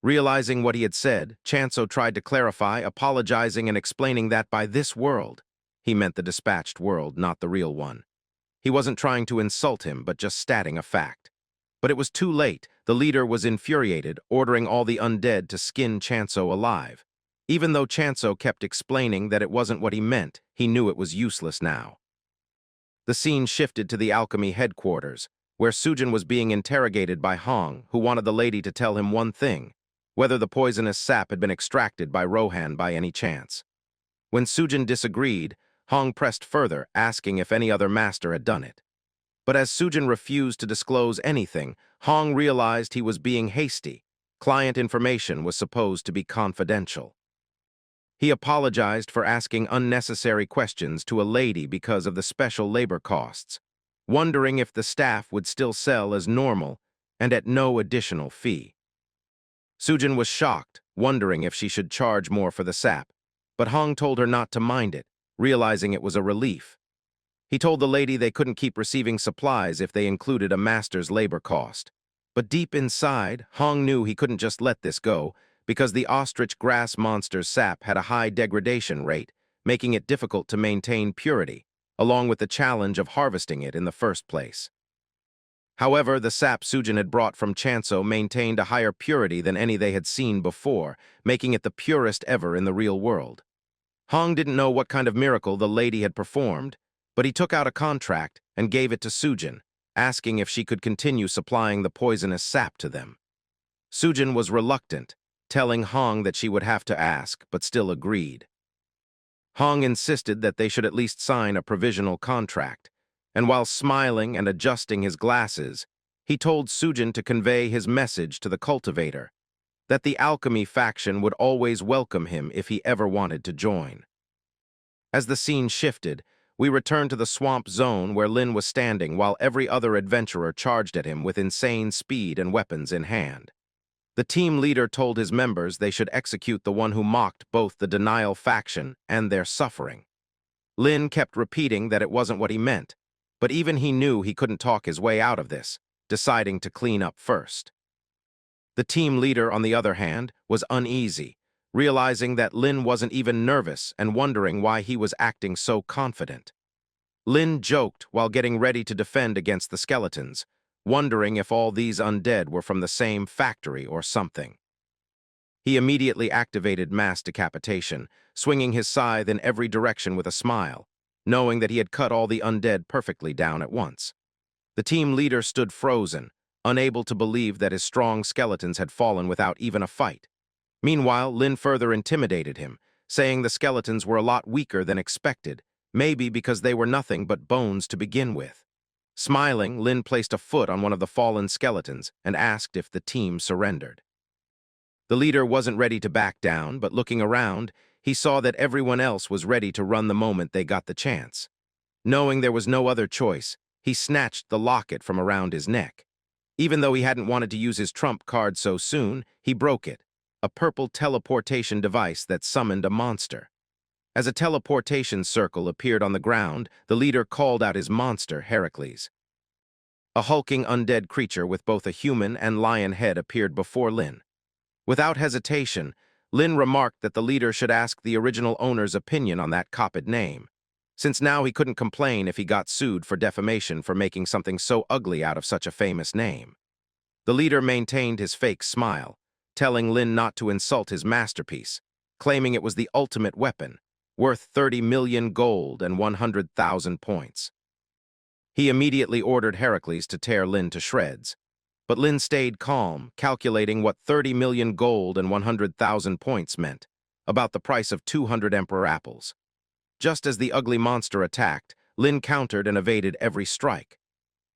Realizing what he had said, Chansu tried to clarify, apologizing and explaining that by this world, he meant the dispatched world, not the real one. He wasn't trying to insult him, but just stating a fact. But it was too late. The leader was infuriated, ordering all the undead to skin Chansu alive. Even though Chansu kept explaining that it wasn't what he meant, he knew it was useless now. The scene shifted to the alchemy headquarters, where Sujin was being interrogated by Hong, who wanted the lady to tell him one thing, whether the poisonous sap had been extracted by Rohan by any chance. When Sujin disagreed, Hong pressed further, asking if any other master had done it. But as Sujin refused to disclose anything, Hong realized he was being hasty. Client information was supposed to be confidential. He apologized for asking unnecessary questions to a lady because of the special labor costs, wondering if the staff would still sell as normal and at no additional fee. Sujin was shocked, wondering if she should charge more for the sap, but Hong told her not to mind it, realizing it was a relief. He told the lady they couldn't keep receiving supplies if they included a master's labor cost. But deep inside, Hong knew he couldn't just let this go, because the ostrich grass monster's sap had a high degradation rate, making it difficult to maintain purity, along with the challenge of harvesting it in the first place. However, the sap Sujin had brought from Chansu maintained a higher purity than any they had seen before, making it the purest ever in the real world. Hong didn't know what kind of miracle the lady had performed, but he took out a contract and gave it to Sujin, asking if she could continue supplying the poisonous sap to them. Sujin was reluctant, telling Hong that she would have to ask, but still agreed. Hong insisted that they should at least sign a provisional contract, and while smiling and adjusting his glasses, he told Sujin to convey his message to the cultivator, that the alchemy faction would always welcome him if he ever wanted to join. As the scene shifted, we returned to the swamp zone where Lin was standing while every other adventurer charged at him with insane speed and weapons in hand. The team leader told his members they should execute the one who mocked both the denial faction and their suffering. Lin kept repeating that it wasn't what he meant, but even he knew he couldn't talk his way out of this, deciding to clean up first. The team leader, on the other hand, was uneasy, realizing that Lin wasn't even nervous and wondering why he was acting so confident. Lin joked while getting ready to defend against the skeletons, wondering if all these undead were from the same factory or something. He immediately activated mass decapitation, swinging his scythe in every direction with a smile, knowing that he had cut all the undead perfectly down at once. The team leader stood frozen, unable to believe that his strong skeletons had fallen without even a fight. Meanwhile, Lin further intimidated him, saying the skeletons were a lot weaker than expected, maybe because they were nothing but bones to begin with. Smiling, Lin placed a foot on one of the fallen skeletons and asked if the team surrendered. The leader wasn't ready to back down, but looking around, he saw that everyone else was ready to run the moment they got the chance. Knowing there was no other choice, he snatched the locket from around his neck. Even though he hadn't wanted to use his trump card so soon, he broke it, a purple teleportation device that summoned a monster. As a teleportation circle appeared on the ground, the leader called out his monster, Heracles. A hulking undead creature with both a human and lion head appeared before Lin. Without hesitation, Lin remarked that the leader should ask the original owner's opinion on that copied name, since now he couldn't complain if he got sued for defamation for making something so ugly out of such a famous name. The leader maintained his fake smile, telling Lin not to insult his masterpiece, claiming it was the ultimate weapon, worth 30 million gold and 100,000 points. He immediately ordered Heracles to tear Lin to shreds, but Lin stayed calm, calculating what 30 million gold and 100,000 points meant, about the price of 200 emperor apples. Just as the ugly monster attacked, Lin countered and evaded every strike.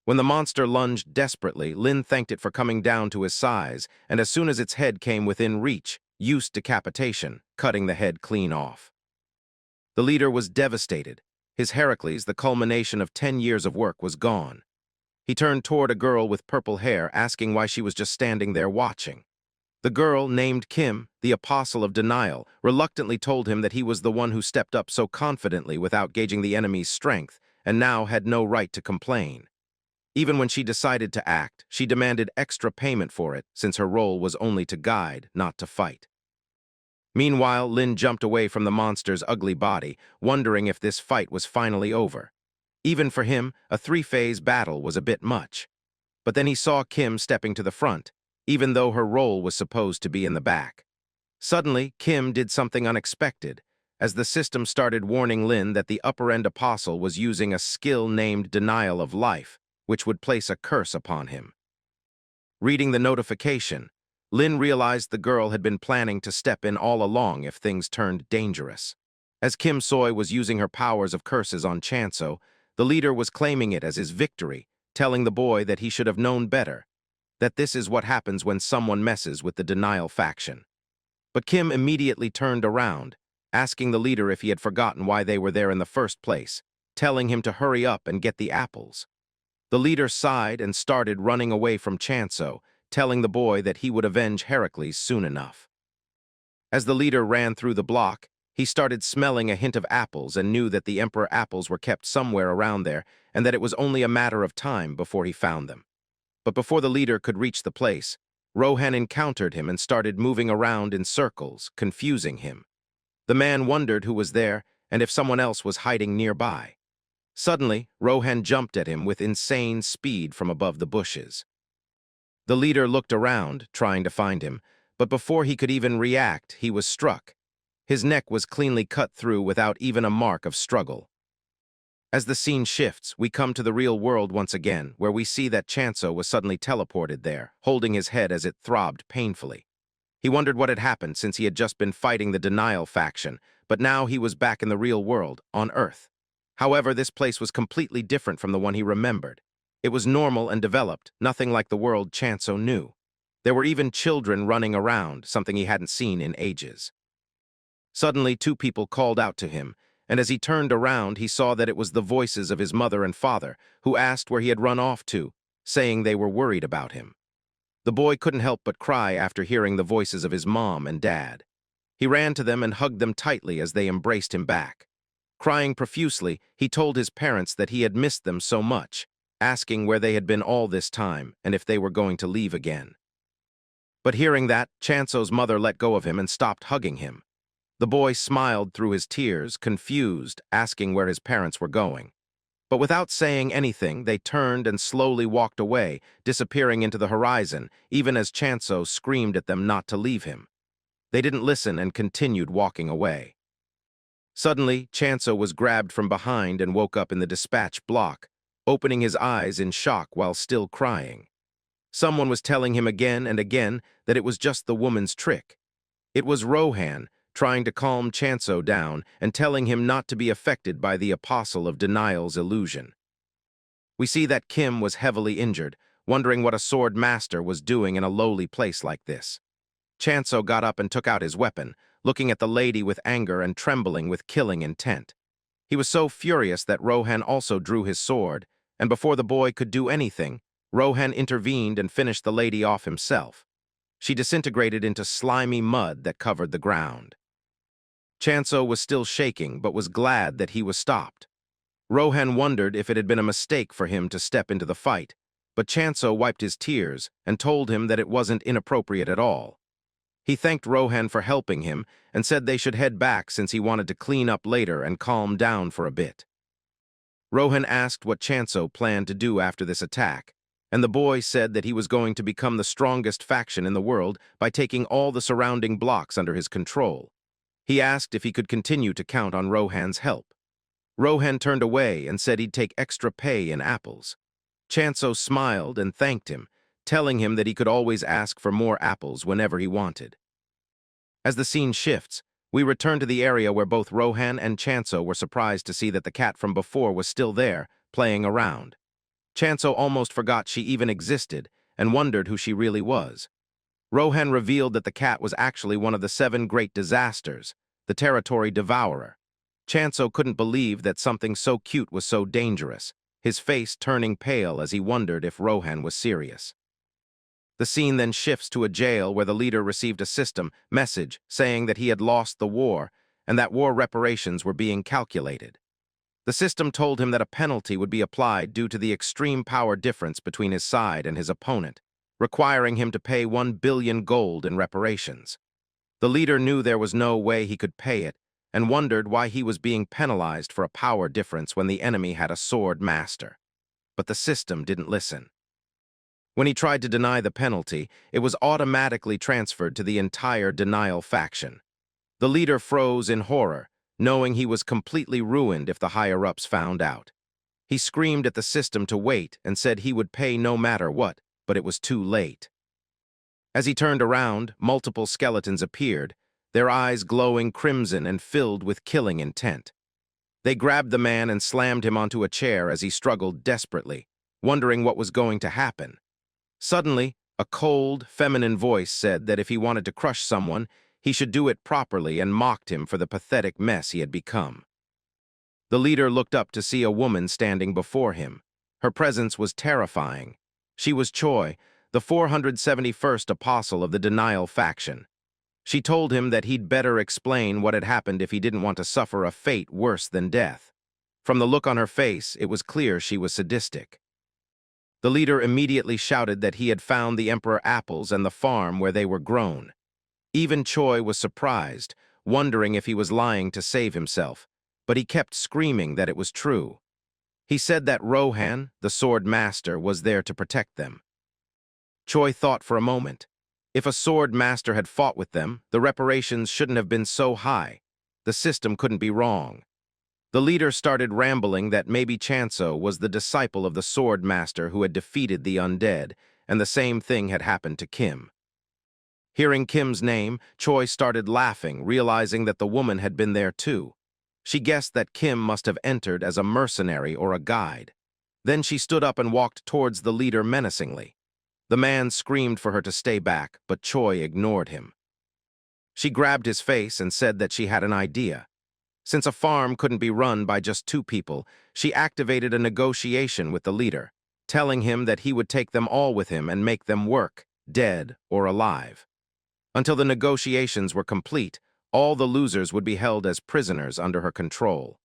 When the monster lunged desperately, Lin thanked it for coming down to his size, and as soon as its head came within reach, used decapitation, cutting the head clean off. The leader was devastated. His Heracles, the culmination of 10 years of work, was gone. He turned toward a girl with purple hair, asking why she was just standing there watching. The girl, named Kim, the apostle of denial, reluctantly told him that he was the one who stepped up so confidently without gauging the enemy's strength, and now had no right to complain. Even when she decided to act, she demanded extra payment for it, since her role was only to guide, not to fight. Meanwhile, Lin jumped away from the monster's ugly body, wondering if this fight was finally over. Even for him, a three-phase battle was a bit much. But then he saw Kim stepping to the front, even though her role was supposed to be in the back. Suddenly, Kim did something unexpected, as the system started warning Lin that the upper-end apostle was using a skill named Denial of Life, which would place a curse upon him. Reading the notification, Lin realized the girl had been planning to step in all along if things turned dangerous. As Kim Soy was using her powers of curses on Chansu, the leader was claiming it as his victory, telling the boy that he should have known better, that this is what happens when someone messes with the denial faction. But Kim immediately turned around, asking the leader if he had forgotten why they were there in the first place, telling him to hurry up and get the apples. The leader sighed and started running away from Chansu, telling the boy that he would avenge Heracles soon enough. As the leader ran through the block, he started smelling a hint of apples and knew that the emperor apples were kept somewhere around there and that it was only a matter of time before he found them. But before the leader could reach the place, Rohan encountered him and started moving around in circles, confusing him. The man wondered who was there and if someone else was hiding nearby. Suddenly, Rohan jumped at him with insane speed from above the bushes. The leader looked around, trying to find him, but before he could even react, he was struck. His neck was cleanly cut through without even a mark of struggle. As the scene shifts, we come to the real world once again, where we see that Chansu was suddenly teleported there, holding his head as it throbbed painfully. He wondered what had happened since he had just been fighting the denial faction, but now he was back in the real world, on Earth. However, this place was completely different from the one he remembered. It was normal and developed, nothing like the world Chansu knew. There were even children running around, something he hadn't seen in ages. Suddenly, two people called out to him, and as he turned around, he saw that it was the voices of his mother and father, who asked where he had run off to, saying they were worried about him. The boy couldn't help but cry after hearing the voices of his mom and dad. He ran to them and hugged them tightly as they embraced him back. Crying profusely, he told his parents that he had missed them so much, asking where they had been all this time and if they were going to leave again. But hearing that, Chansu's mother let go of him and stopped hugging him. The boy smiled through his tears, confused, asking where his parents were going. But without saying anything, they turned and slowly walked away, disappearing into the horizon, even as Chansu screamed at them not to leave him. They didn't listen and continued walking away. Suddenly, Chansu was grabbed from behind and woke up in the dispatch block, opening his eyes in shock while still crying. Someone was telling him again and again that it was just the woman's trick. It was Rohan, trying to calm Chansu down and telling him not to be affected by the apostle of denial's illusion. We see that Kim was heavily injured, wondering what a sword master was doing in a lowly place like this. Chansu got up and took out his weapon, looking at the lady with anger and trembling with killing intent. He was so furious that Rohan also drew his sword, and before the boy could do anything, Rohan intervened and finished the lady off himself. She disintegrated into slimy mud that covered the ground. Chansu was still shaking, but was glad that he was stopped. Rohan wondered if it had been a mistake for him to step into the fight, but Chansu wiped his tears and told him that it wasn't inappropriate at all. He thanked Rohan for helping him and said they should head back since he wanted to clean up later and calm down for a bit. Rohan asked what Chansu planned to do after this attack, and the boy said that he was going to become the strongest faction in the world by taking all the surrounding blocks under his control. He asked if he could continue to count on Rohan's help. Rohan turned away and said he'd take extra pay in apples. Chansu smiled and thanked him, telling him that he could always ask for more apples whenever he wanted. As the scene shifts, we return to the area where both Rohan and Chansu were surprised to see that the cat from before was still there, playing around. Chansu almost forgot she even existed and wondered who she really was. Rohan revealed that the cat was actually one of the 7 great disasters, the territory devourer. Chansu couldn't believe that something so cute was so dangerous, his face turning pale as he wondered if Rohan was serious. The scene then shifts to a jail where the leader received a system message saying that he had lost the war and that war reparations were being calculated. The system told him that a penalty would be applied due to the extreme power difference between his side and his opponent, requiring him to pay 1 billion gold in reparations. The leader knew there was no way he could pay it and wondered why he was being penalized for a power difference when the enemy had a sword master. But the system didn't listen. When he tried to deny the penalty, it was automatically transferred to the entire denial faction. The leader froze in horror, knowing he was completely ruined if the higher-ups found out. He screamed at the system to wait and said he would pay no matter what, but it was too late. As he turned around, multiple skeletons appeared, their eyes glowing crimson and filled with killing intent. They grabbed the man and slammed him onto a chair as he struggled desperately, wondering what was going to happen. Suddenly, a cold, feminine voice said that if he wanted to crush someone, he should do it properly and mocked him for the pathetic mess he had become. The leader looked up to see a woman standing before him. Her presence was terrifying. She was Choi, the 471st apostle of the denial faction. She told him that he'd better explain what had happened if he didn't want to suffer a fate worse than death. From the look on her face, it was clear she was sadistic. The leader immediately shouted that he had found the emperor apples and the farm where they were grown. Even Choi was surprised, wondering if he was lying to save himself, but he kept screaming that it was true. He said that Rohan, the sword master, was there to protect them. Choi thought for a moment. If a sword master had fought with them, the reparations shouldn't have been so high. The system couldn't be wrong. The leader started rambling that maybe Chansu was the disciple of the sword master who had defeated the undead, and the same thing had happened to Kim. Hearing Kim's name, Choi started laughing, realizing that the woman had been there too. She guessed that Kim must have entered as a mercenary or a guide. Then she stood up and walked towards the leader menacingly. The man screamed for her to stay back, but Choi ignored him. She grabbed his face and said that she had an idea. Since a farm couldn't be run by just 2 people, she activated a negotiation with the leader, telling him that he would take them all with him and make them work, dead or alive. Until the negotiations were complete, all the losers would be held as prisoners under her control.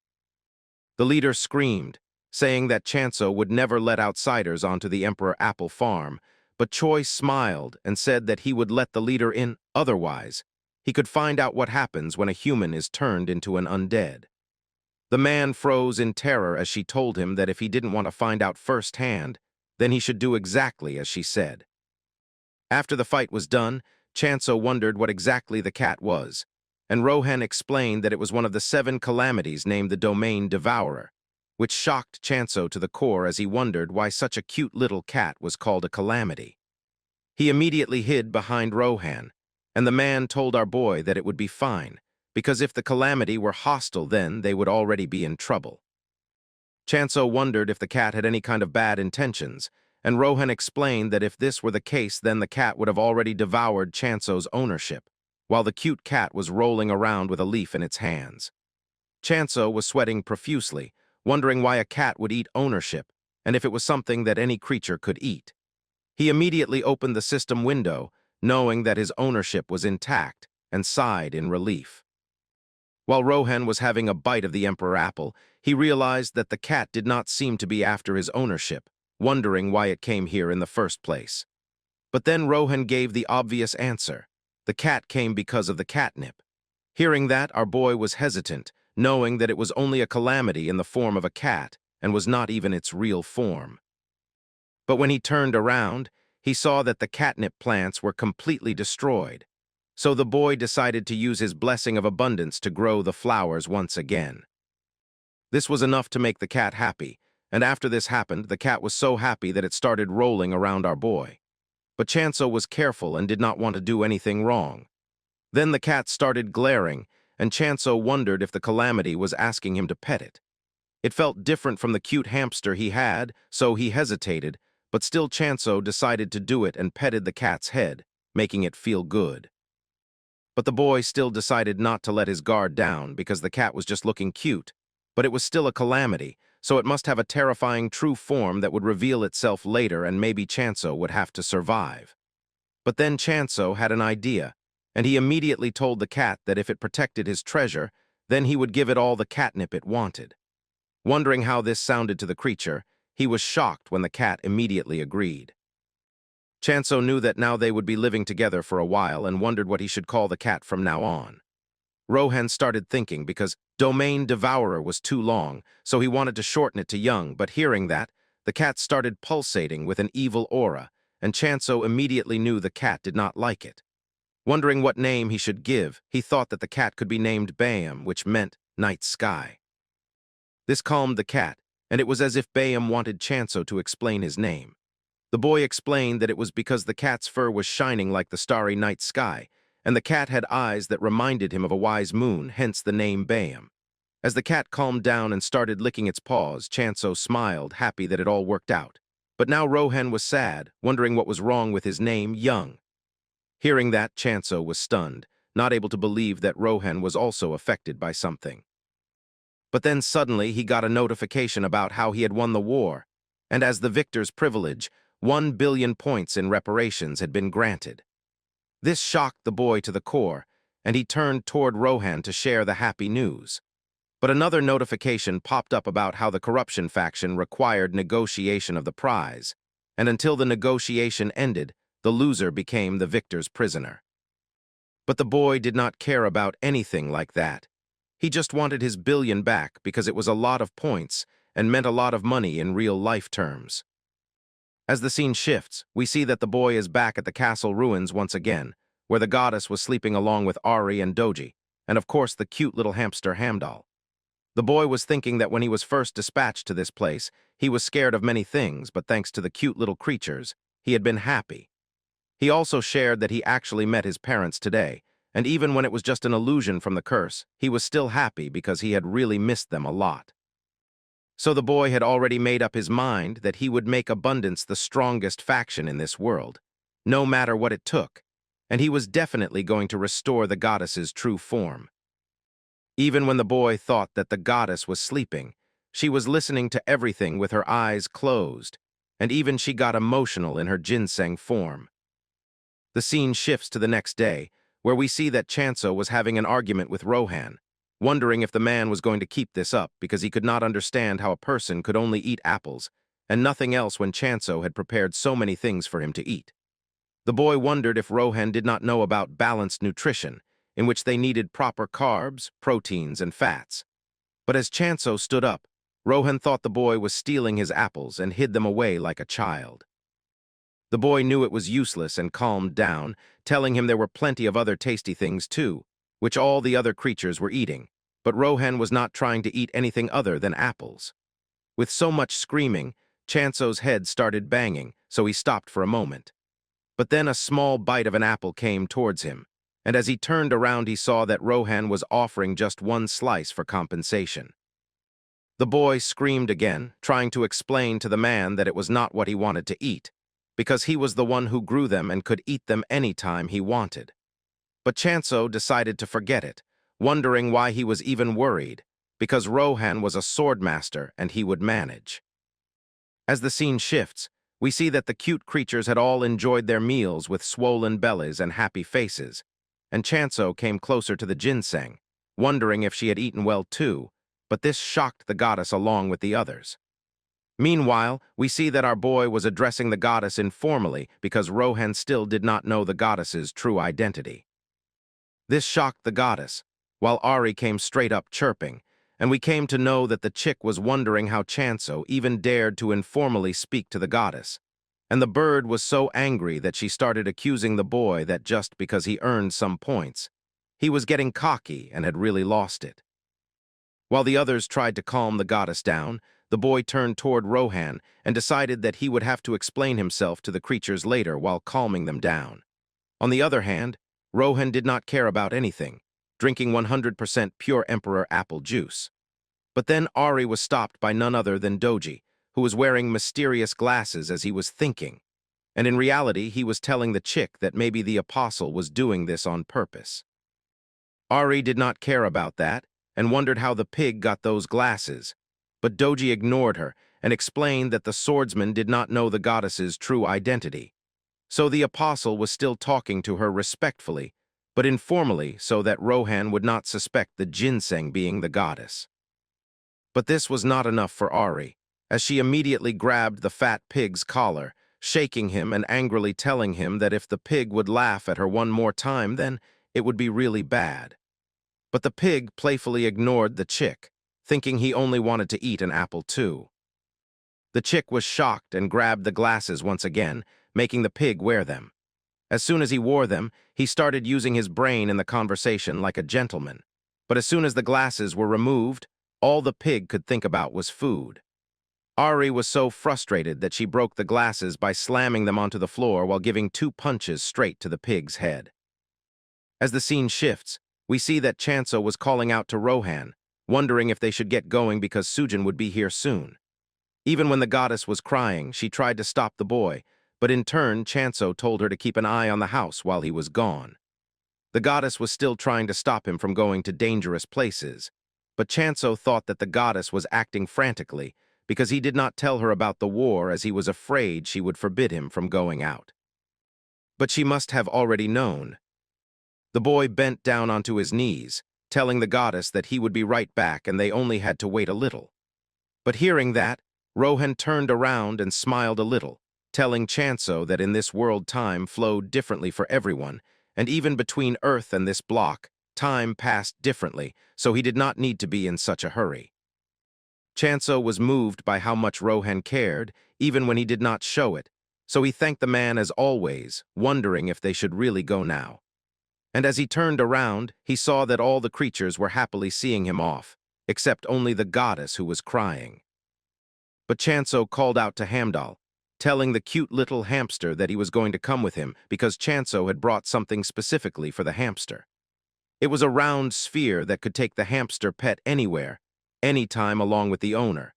The leader screamed, saying that Chansu would never let outsiders onto the Emperor Apple farm, but Choi smiled and said that he would let the leader in otherwise. He could find out what happens when a human is turned into an undead. The man froze in terror as she told him that if he didn't want to find out firsthand, then he should do exactly as she said. After the fight was done, Chansu wondered what exactly the cat was, and Rohan explained that it was one of the 7 calamities named the Domain Devourer, which shocked Chansu to the core as he wondered why such a cute little cat was called a calamity. He immediately hid behind Rohan, and the man told our boy that it would be fine, because if the calamity were hostile then they would already be in trouble. Chansu wondered if the cat had any kind of bad intentions, and Rohan explained that if this were the case then the cat would have already devoured Chansu's ownership, while the cute cat was rolling around with a leaf in its hands. Chansu was sweating profusely, wondering why a cat would eat ownership, and if it was something that any creature could eat. He immediately opened the system window, knowing that his ownership was intact, and sighed in relief. While Rohan was having a bite of the emperor apple, he realized that the cat did not seem to be after his ownership, wondering why it came here in the first place. But then Rohan gave the obvious answer. The cat came because of the catnip. Hearing that, our boy was hesitant, knowing that it was only a calamity in the form of a cat and was not even its real form. But when he turned around, he saw that the catnip plants were completely destroyed. So the boy decided to use his blessing of abundance to grow the flowers once again. This was enough to make the cat happy, and after this happened, the cat was so happy that it started rolling around our boy. But Chansu was careful and did not want to do anything wrong. Then the cat started glaring, and Chansu wondered if the calamity was asking him to pet it. It felt different from the cute hamster he had, so he hesitated, but still Chansu decided to do it and petted the cat's head, making it feel good. But the boy still decided not to let his guard down because the cat was just looking cute, but it was still a calamity, so it must have a terrifying true form that would reveal itself later and maybe Chansu would have to survive. But then Chansu had an idea, and he immediately told the cat that if it protected his treasure, then he would give it all the catnip it wanted. Wondering how this sounded to the creature, he was shocked when the cat immediately agreed. Chansu knew that now they would be living together for a while and wondered what he should call the cat from now on. Rohan started thinking because Domain Devourer was too long, so he wanted to shorten it to Young, but hearing that, the cat started pulsating with an evil aura, and Chansu immediately knew the cat did not like it. Wondering what name he should give, he thought that the cat could be named Bayam, which meant night sky. This calmed the cat, and it was as if Bayam wanted Chansu to explain his name. The boy explained that it was because the cat's fur was shining like the starry night sky, and the cat had eyes that reminded him of a wise moon, hence the name Bayam. As the cat calmed down and started licking its paws, Chansu smiled, happy that it all worked out. But now Rohan was sad, wondering what was wrong with his name, Young. Hearing that, Chansu was stunned, not able to believe that Rohan was also affected by something. But then suddenly he got a notification about how he had won the war, and as the victor's privilege, 1 billion points in reparations had been granted. This shocked the boy to the core, and he turned toward Rohan to share the happy news. But another notification popped up about how the corruption faction required negotiation of the prize, and until the negotiation ended, the loser became the victor's prisoner. But the boy did not care about anything like that. He just wanted his billion back because it was a lot of points and meant a lot of money in real-life terms. As the scene shifts, we see that the boy is back at the castle ruins once again, where the goddess was sleeping along with Ari and Doji, and of course the cute little hamster Hamdal. The boy was thinking that when he was first dispatched to this place, he was scared of many things, but thanks to the cute little creatures, he had been happy. He also shared that he actually met his parents today, and even when it was just an illusion from the curse, he was still happy because he had really missed them a lot. So the boy had already made up his mind that he would make abundance the strongest faction in this world, no matter what it took, and he was definitely going to restore the goddess's true form. Even when the boy thought that the goddess was sleeping, she was listening to everything with her eyes closed, and even she got emotional in her ginseng form. The scene shifts to the next day, where we see that Chansu was having an argument with Rohan, wondering if the man was going to keep this up because he could not understand how a person could only eat apples and nothing else when Chansu had prepared so many things for him to eat. The boy wondered if Rohan did not know about balanced nutrition, in which they needed proper carbs, proteins, and fats. But as Chansu stood up, Rohan thought the boy was stealing his apples and hid them away like a child. The boy knew it was useless and calmed down, telling him there were plenty of other tasty things too, which all the other creatures were eating, but Rohan was not trying to eat anything other than apples. With so much screaming, Chansu's head started banging, so he stopped for a moment. But then a small bite of an apple came towards him, and as he turned around he saw that Rohan was offering just one slice for compensation. The boy screamed again, trying to explain to the man that it was not what he wanted to eat, because he was the one who grew them and could eat them any time he wanted. But Chansu decided to forget it, wondering why he was even worried, because Rohan was a swordmaster and he would manage. As the scene shifts, we see that the cute creatures had all enjoyed their meals with swollen bellies and happy faces, and Chansu came closer to the ginseng, wondering if she had eaten well too, but this shocked the goddess along with the others. Meanwhile, we see that our boy was addressing the goddess informally because Rohan still did not know the goddess's true identity. This shocked the goddess, while Ari came straight up chirping, and we came to know that the chick was wondering how Chansu even dared to informally speak to the goddess. And the bird was so angry that she started accusing the boy that just because he earned some points, he was getting cocky and had really lost it. While the others tried to calm the goddess down, the boy turned toward Rohan and decided that he would have to explain himself to the creatures later while calming them down. On the other hand, Rohan did not care about anything, drinking 100% pure Emperor apple juice. But then Ari was stopped by none other than Doji, who was wearing mysterious glasses as he was thinking. And in reality, he was telling the chick that maybe the apostle was doing this on purpose. Ari did not care about that and wondered how the pig got those glasses, but Doji ignored her and explained that the swordsman did not know the goddess's true identity. So the apostle was still talking to her respectfully, but informally so that Rohan would not suspect the ginseng being the goddess. But this was not enough for Ari, as she immediately grabbed the fat pig's collar, shaking him and angrily telling him that if the pig would laugh at her one more time, then it would be really bad. But the pig playfully ignored the chick, thinking he only wanted to eat an apple too. The chick was shocked and grabbed the glasses once again, making the pig wear them. As soon as he wore them, he started using his brain in the conversation like a gentleman. But as soon as the glasses were removed, all the pig could think about was food. Ari was so frustrated that she broke the glasses by slamming them onto the floor while giving 2 punches straight to the pig's head. As the scene shifts, we see that Chansu was calling out to Rohan, wondering if they should get going because Sujin would be here soon. Even when the goddess was crying, she tried to stop the boy, but in turn, Chansu told her to keep an eye on the house while he was gone. The goddess was still trying to stop him from going to dangerous places, but Chansu thought that the goddess was acting frantically because he did not tell her about the war as he was afraid she would forbid him from going out. But she must have already known. The boy bent down onto his knees, telling the goddess that he would be right back and they only had to wait a little. But hearing that, Rohan turned around and smiled a little, telling Chansu that in this world time flowed differently for everyone, and even between Earth and this block, time passed differently, so he did not need to be in such a hurry. Chansu was moved by how much Rohan cared, even when he did not show it, so he thanked the man as always, wondering if they should really go now. And as he turned around, he saw that all the creatures were happily seeing him off, except only the goddess who was crying. But Chansu called out to Hamdal, telling the cute little hamster that he was going to come with him because Chansu had brought something specifically for the hamster. It was a round sphere that could take the hamster pet anywhere, anytime along with the owner.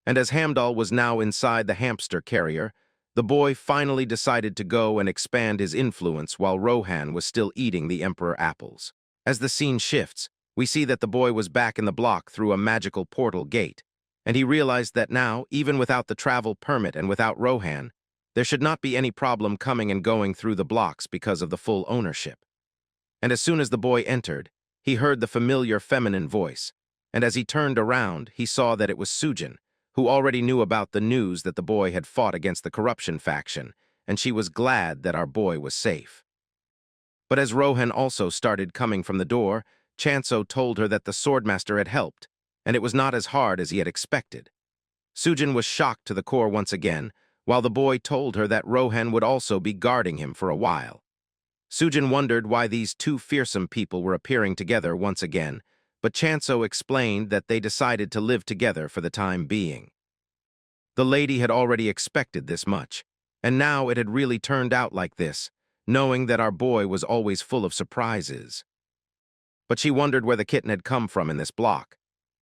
And as Hamdal was now inside the hamster carrier, the boy finally decided to go and expand his influence while Rohan was still eating the emperor apples. As the scene shifts, we see that the boy was back in the block through a magical portal gate, and he realized that now, even without the travel permit and without Rohan, there should not be any problem coming and going through the blocks because of the full ownership. And as soon as the boy entered, he heard the familiar feminine voice, and as he turned around, he saw that it was Sujin, who already knew about the news that the boy had fought against the corruption faction, and she was glad that our boy was safe. But as Rohan also started coming from the door, Chansu told her that the swordmaster had helped, and it was not as hard as he had expected. Sujin was shocked to the core once again, while the boy told her that Rohan would also be guarding him for a while. Sujin wondered why these 2 fearsome people were appearing together once again, but Chansu explained that they decided to live together for the time being. The lady had already expected this much, and now it had really turned out like this, knowing that our boy was always full of surprises. But she wondered where the kitten had come from in this block.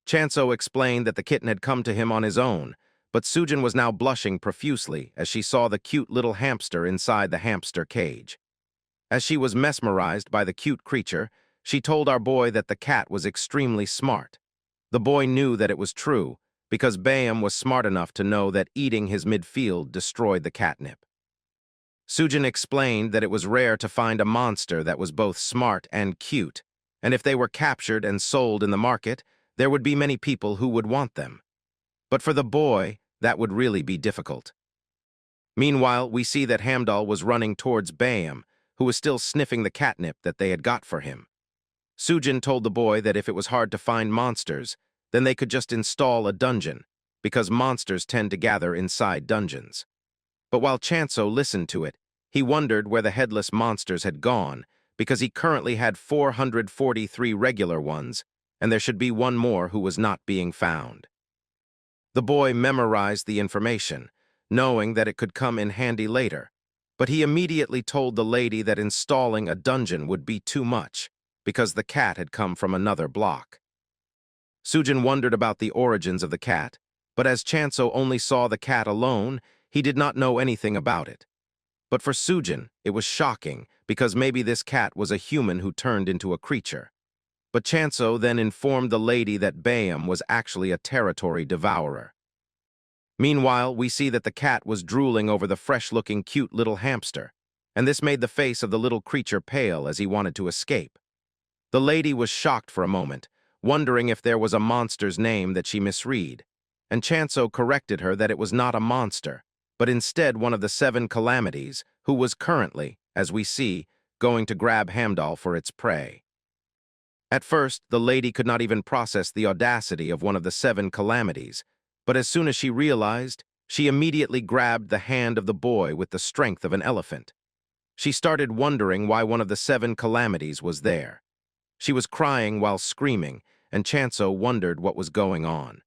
Chansu explained that the kitten had come to him on his own, but Sujin was now blushing profusely as she saw the cute little hamster inside the hamster cage. As she was mesmerized by the cute creature, she told our boy that the cat was extremely smart. The boy knew that it was true, because Bayam was smart enough to know that eating his midfield destroyed the catnip. Sujin explained that it was rare to find a monster that was both smart and cute, and if they were captured and sold in the market, there would be many people who would want them. But for the boy, that would really be difficult. Meanwhile, we see that Hamdal was running towards Bayam, who was still sniffing the catnip that they had got for him. Sujin told the boy that if it was hard to find monsters, then they could just install a dungeon, because monsters tend to gather inside dungeons. But while Chansu listened to it, he wondered where the headless monsters had gone, because he currently had 443 regular ones, and there should be one more who was not being found. The boy memorized the information, knowing that it could come in handy later, but he immediately told the lady that installing a dungeon would be too much, because the cat had come from another block. Sujin wondered about the origins of the cat, but as Chansu only saw the cat alone, he did not know anything about it. But for Sujin, it was shocking, because maybe this cat was a human who turned into a creature. But Chansu then informed the lady that Bayam was actually a territory devourer. Meanwhile, we see that the cat was drooling over the fresh-looking cute little hamster, and this made the face of the little creature pale as he wanted to escape. The lady was shocked for a moment, wondering if there was a monster's name that she misread, and Chansu corrected her that it was not a monster, but instead one of the 7 calamities, who was currently, as we see, going to grab Hamdal for its prey. At first, the lady could not even process the audacity of one of the 7 calamities, but as soon as she realized, she immediately grabbed the hand of the boy with the strength of an elephant. She started wondering why one of the 7 calamities was there. She was crying while screaming, and Chansu wondered what was going on.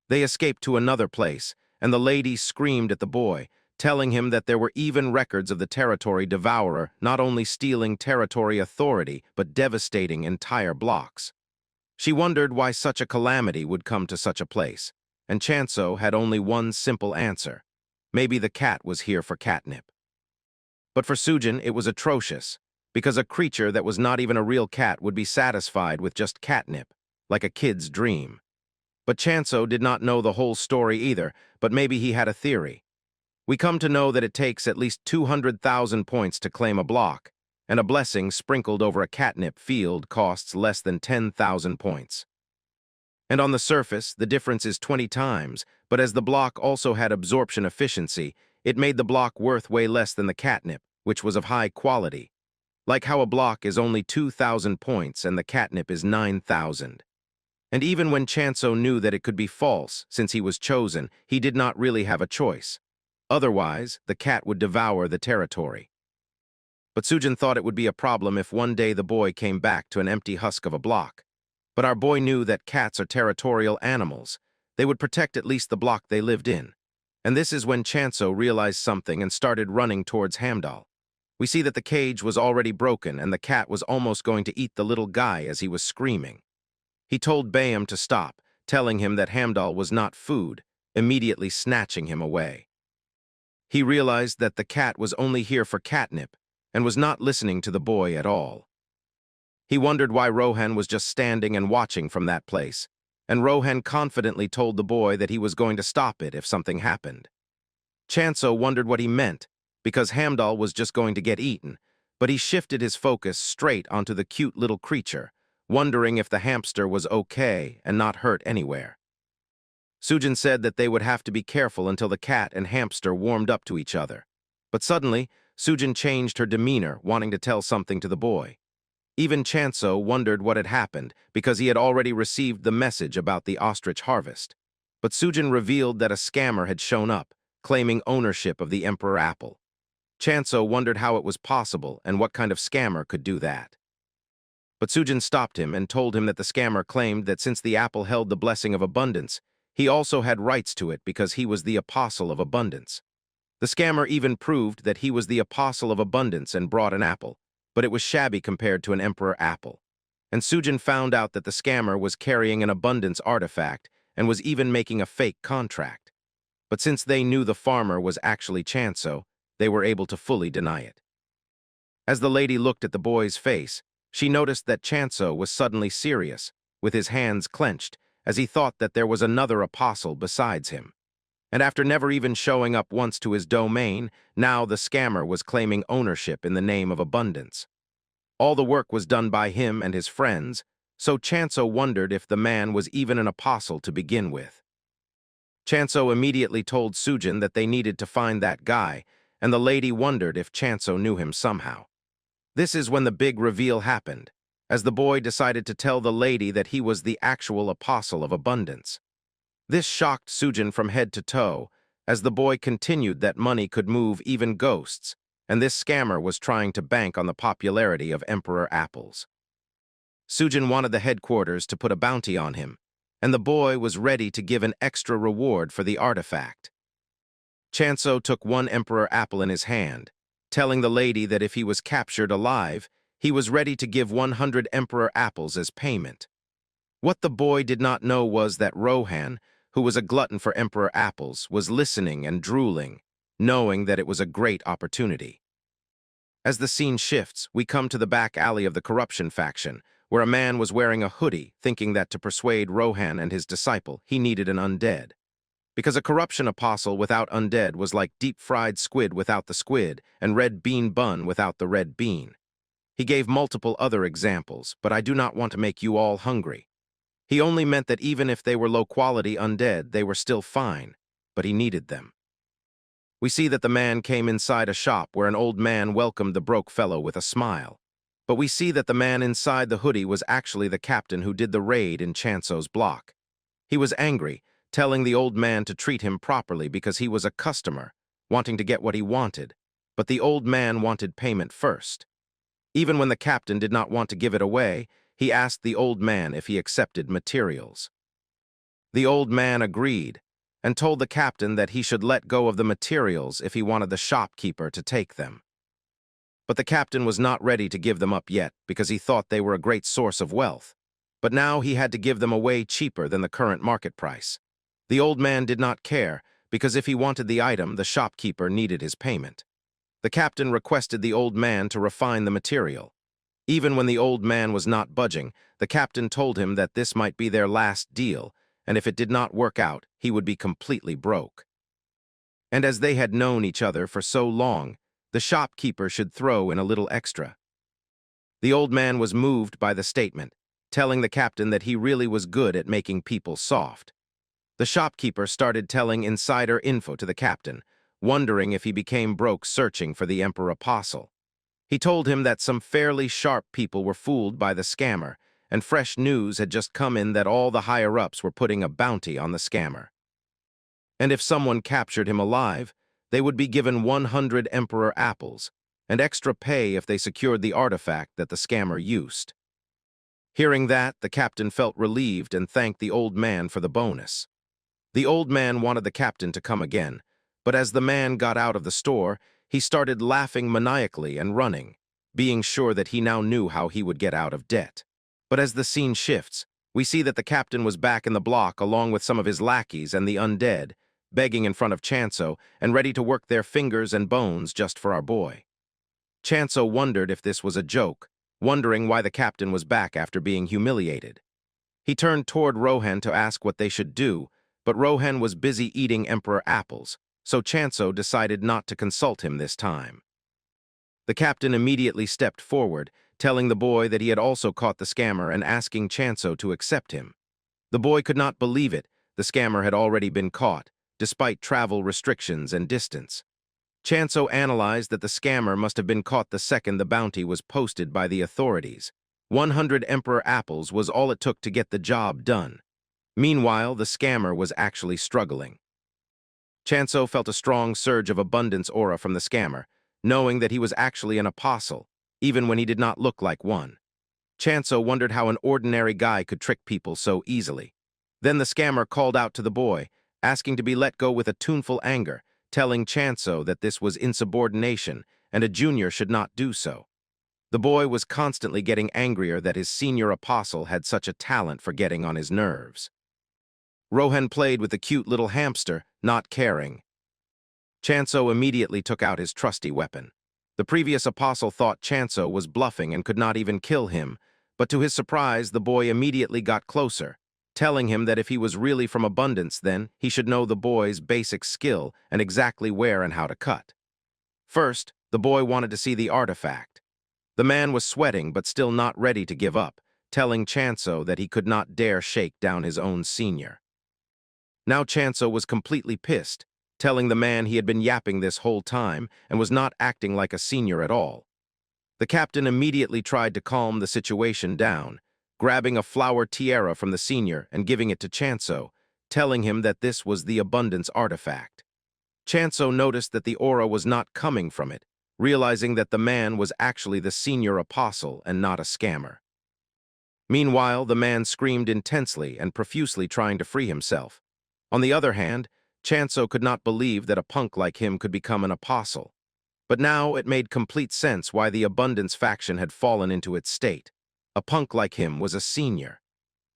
They escaped to another place, and the lady screamed at the boy, telling him that there were even records of the territory devourer not only stealing territory authority, but devastating entire blocks. She wondered why such a calamity would come to such a place, and Chansu had only one simple answer. Maybe the cat was here for catnip. But for Sujin, it was atrocious, because a creature that was not even a real cat would be satisfied with just catnip, like a kid's dream. But Chansu did not know the whole story either, but maybe he had a theory. We come to know that it takes at least 200,000 points to claim a block, and a blessing sprinkled over a catnip field costs less than 10,000 points. And on the surface, the difference is 20 times, but as the block also had absorption efficiency, it made the block worth way less than the catnip, which was of high quality. Like how a block is only 2,000 points and the catnip is 9,000. And even when Chansu knew that it could be false, since he was chosen, he did not really have a choice. Otherwise, the cat would devour the territory. But Sujin thought it would be a problem if one day the boy came back to an empty husk of a block. But our boy knew that cats are territorial animals. They would protect at least the block they lived in. And this is when Chansu realized something and started running towards Hamdal. We see that the cage was already broken and the cat was almost going to eat the little guy as he was screaming. He told Bayam to stop, telling him that Hamdal was not food, immediately snatching him away. He realized that the cat was only here for catnip and was not listening to the boy at all. He wondered why Rohan was just standing and watching from that place, and Rohan confidently told the boy that he was going to stop it if something happened. Chansu wondered what he meant, because Hamdal was just going to get eaten, but he shifted his focus straight onto the cute little creature, wondering if the hamster was okay and not hurt anywhere. Sujin said that they would have to be careful until the cat and hamster warmed up to each other. But suddenly, Sujin changed her demeanor, wanting to tell something to the boy. Even Chansu wondered what had happened, because he had already received the message about the ostrich harvest. But Sujin revealed that a scammer had shown up, claiming ownership of the Emperor Apple. Chansu wondered how it was possible and what kind of scammer could do that. But Sujin stopped him and told him that the scammer claimed that since the apple held the blessing of abundance, he also had rights to it because he was the apostle of abundance. The scammer even proved that he was the apostle of abundance and brought an apple, but it was shabby compared to an emperor apple. And Sujin found out that the scammer was carrying an abundance artifact and was even making a fake contract. But since they knew the farmer was actually Chansu, they were able to fully deny it. As the lady looked at the boy's face, she noticed that Chansu was suddenly serious, with his hands clenched, as he thought that there was another apostle besides him. And after never even showing up once to his domain, now the scammer was claiming ownership in the name of abundance. All the work was done by him and his friends, so Chansu wondered if the man was even an apostle to begin with. Chansu immediately told Sujin that they needed to find that guy, and the lady wondered if Chansu knew him somehow. This is when the big reveal happened, as the boy decided to tell the lady that he was the actual apostle of abundance. This shocked Sujin from head to toe, as the boy continued that money could move even ghosts, and this scammer was trying to bank on the popularity of Emperor Apples. Sujin wanted the headquarters to put a bounty on him, and the boy was ready to give an extra reward for the artifact. Chansu took one Emperor Apple in his hand, telling the lady that if he was captured alive, he was ready to give 100 Emperor Apples as payment. What the boy did not know was that Rohan, who was a glutton for Emperor Apples, was listening and drooling, knowing that it was a great opportunity. As the scene shifts, we come to the back alley of the corruption faction, where a man was wearing a hoodie, thinking that to persuade Rohan and his disciple, he needed an undead. Because a corruption apostle without undead was like deep-fried squid without the squid and red bean bun without the red bean. He gave multiple other examples, but I do not want to make you all hungry. He only meant that even if they were low-quality undead, they were still fine, but he needed them. We see that the man came inside a shop where an old man welcomed the broke fellow with a smile. But we see that the man inside the hoodie was actually the captain who did the raid in Chansu's block. He was angry, telling the old man to treat him properly because he was a customer, wanting to get what he wanted, but the old man wanted payment first. Even when the captain did not want to give it away, he asked the old man if he accepted materials. The old man agreed, and told the captain that he should let go of the materials if he wanted the shopkeeper to take them. But the captain was not ready to give them up yet because he thought they were a great source of wealth. But now he had to give them away cheaper than the current market price. The old man did not care because if he wanted the item, the shopkeeper needed his payment. The captain requested the old man to refine the material. Even when the old man was not budging, the captain told him that this might be their last deal, and if it did not work out, he would be completely broke. And as they had known each other for so long, the shopkeeper should throw in a little extra. The old man was moved by the statement, telling the captain that he really was good at making people soft. The shopkeeper started telling insider info to the captain, wondering if he became broke searching for the Emperor Apostle. He told him that some fairly sharp people were fooled by the scammer, and fresh news had just come in that all the higher-ups were putting a bounty on the scammer. And if someone captured him alive, they would be given 100 Emperor Apples, and extra pay if they secured the artifact that the scammer used. Hearing that, the captain felt relieved and thanked the old man for the bonus. The old man wanted the captain to come again, but as the man got out of the store, he started laughing maniacally and running, being sure that he now knew how he would get out of debt. But as the scene shifts, we see that the captain was back in the block along with some of his lackeys and the undead, begging in front of Chansu and ready to work their fingers and bones just for our boy. Chansu wondered if this was a joke, wondering why the captain was back after being humiliated. He turned toward Rohan to ask what they should do, but Rohan was busy eating Emperor Apples, so Chansu decided not to consult him this time. The captain immediately stepped forward, telling the boy that he had also caught the scammer and asking Chansu to accept him. The boy could not believe it. The scammer had already been caught, despite travel restrictions and distance. Chansu analyzed that the scammer must have been caught the second the bounty was posted by the authorities. 100 Emperor Apples was all it took to get the job done. Meanwhile, the scammer was actually struggling. Chansu felt a strong surge of abundance aura from the scammer, knowing that he was actually an apostle, even when he did not look like one. Chansu wondered how an ordinary guy could trick people so easily. Then the scammer called out to the boy, asking to be let go with a tuneful anger, telling Chansu that this was insubordination and a junior should not do so. The boy was constantly getting angrier that his senior apostle had such a talent for getting on his nerves. Rohan played with the cute little hamster, not caring. Chansu immediately took out his trusty weapon. The previous apostle thought Chansu was bluffing and could not even kill him, but to his surprise, the boy immediately got closer, telling him that if he was really from abundance, then he should know the boy's basic skill and exactly where and how to cut. First, the boy wanted to see the artifact. The man was sweating but still not ready to give up, telling Chansu that he could not dare shake down his own senior. Now Chansu was completely pissed, telling the man he had been yapping this whole time and was not acting like a senior at all. The captain immediately tried to calm the situation down, grabbing a flower tiara from the senior and giving it to Chansu, telling him that this was the abundance artifact. Chansu noticed that the aura was not coming from it, realizing that the man was actually the senior apostle and not a scammer. Meanwhile, the man screamed intensely and profusely trying to free himself. On the other hand, Chansu could not believe that a punk like him could become an apostle. But now it made complete sense why the abundance faction had fallen into its state. A punk like him was a senior.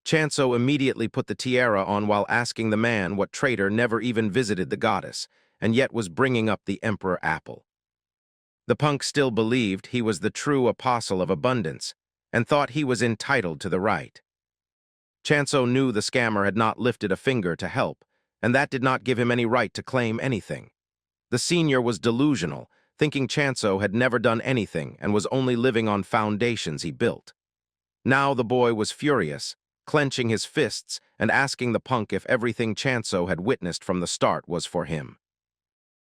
Chansu immediately put the tiara on while asking the man what traitor never even visited the goddess, and yet was bringing up the emperor apple. The punk still believed he was the true apostle of abundance, and thought he was entitled to the right. Chansu knew the scammer had not lifted a finger to help, and that did not give him any right to claim anything. The senior was delusional, thinking Chansu had never done anything and was only living on foundations he built. Now the boy was furious, clenching his fists and asking the punk if everything Chansu had witnessed from the start was for him.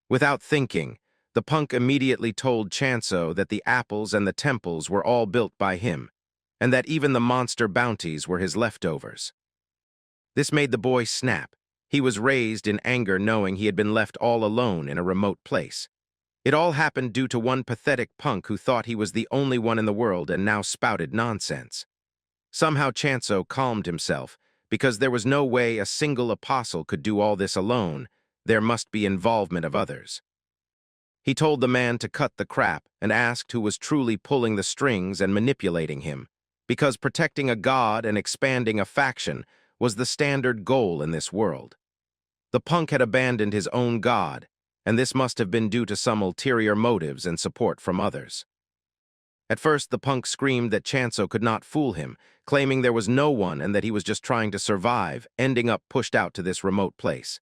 Without thinking, the punk immediately told Chansu that the apples and the temples were all built by him, and that even the monster bounties were his leftovers. This made the boy snap. He was raised in anger knowing he had been left all alone in a remote place. It all happened due to one pathetic punk who thought he was the only one in the world and now spouted nonsense. Somehow Chansu calmed himself, because there was no way a single apostle could do all this alone. There must be involvement of others. He told the man to cut the crap and asked who was truly pulling the strings and manipulating him, because protecting a god and expanding a faction was the standard goal in this world. The punk had abandoned his own god, and this must have been due to some ulterior motives and support from others. At first, the punk screamed that Chansu could not fool him, claiming there was no one and that he was just trying to survive, ending up pushed out to this remote place.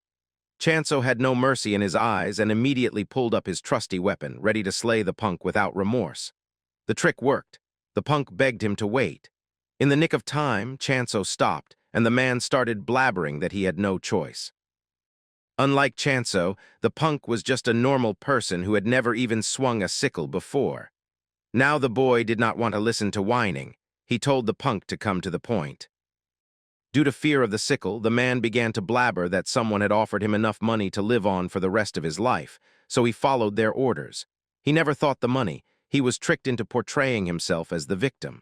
Chansu had no mercy in his eyes and immediately pulled up his trusty weapon, ready to slay the punk without remorse. The trick worked. The punk begged him to wait. In the nick of time, Chansu stopped, and the man started blabbering that he had no choice. Unlike Chansu, the punk was just a normal person who had never even swung a sickle before. Now the boy did not want to listen to whining. He told the punk to come to the point. Due to fear of the sickle, the man began to blabber that someone had offered him enough money to live on for the rest of his life, so he followed their orders. He never thought the money. He was tricked into portraying himself as the victim.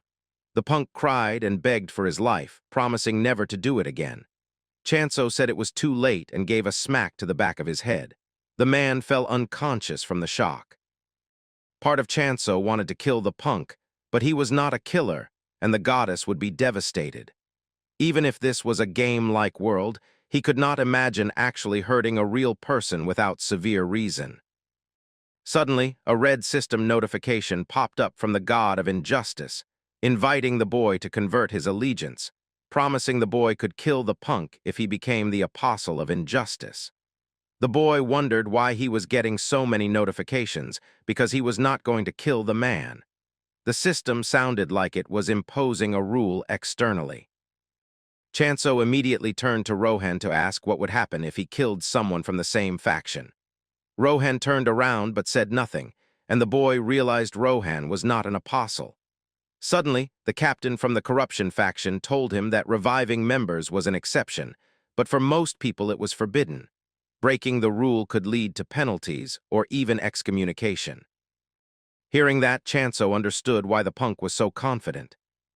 The punk cried and begged for his life, promising never to do it again. Chansu said it was too late and gave a smack to the back of his head. The man fell unconscious from the shock. Part of Chansu wanted to kill the punk, but he was not a killer, and the goddess would be devastated. Even if this was a game-like world, he could not imagine actually hurting a real person without severe reason. Suddenly, a red system notification popped up from the god of injustice, inviting the boy to convert his allegiance, promising the boy could kill the punk if he became the apostle of injustice. The boy wondered why he was getting so many notifications, because he was not going to kill the man. The system sounded like it was imposing a rule externally. Chansu immediately turned to Rohan to ask what would happen if he killed someone from the same faction. Rohan turned around but said nothing, and the boy realized Rohan was not an apostle. Suddenly, the captain from the corruption faction told him that reviving members was an exception, but for most people it was forbidden. Breaking the rule could lead to penalties or even excommunication. Hearing that, Chansu understood why the punk was so confident.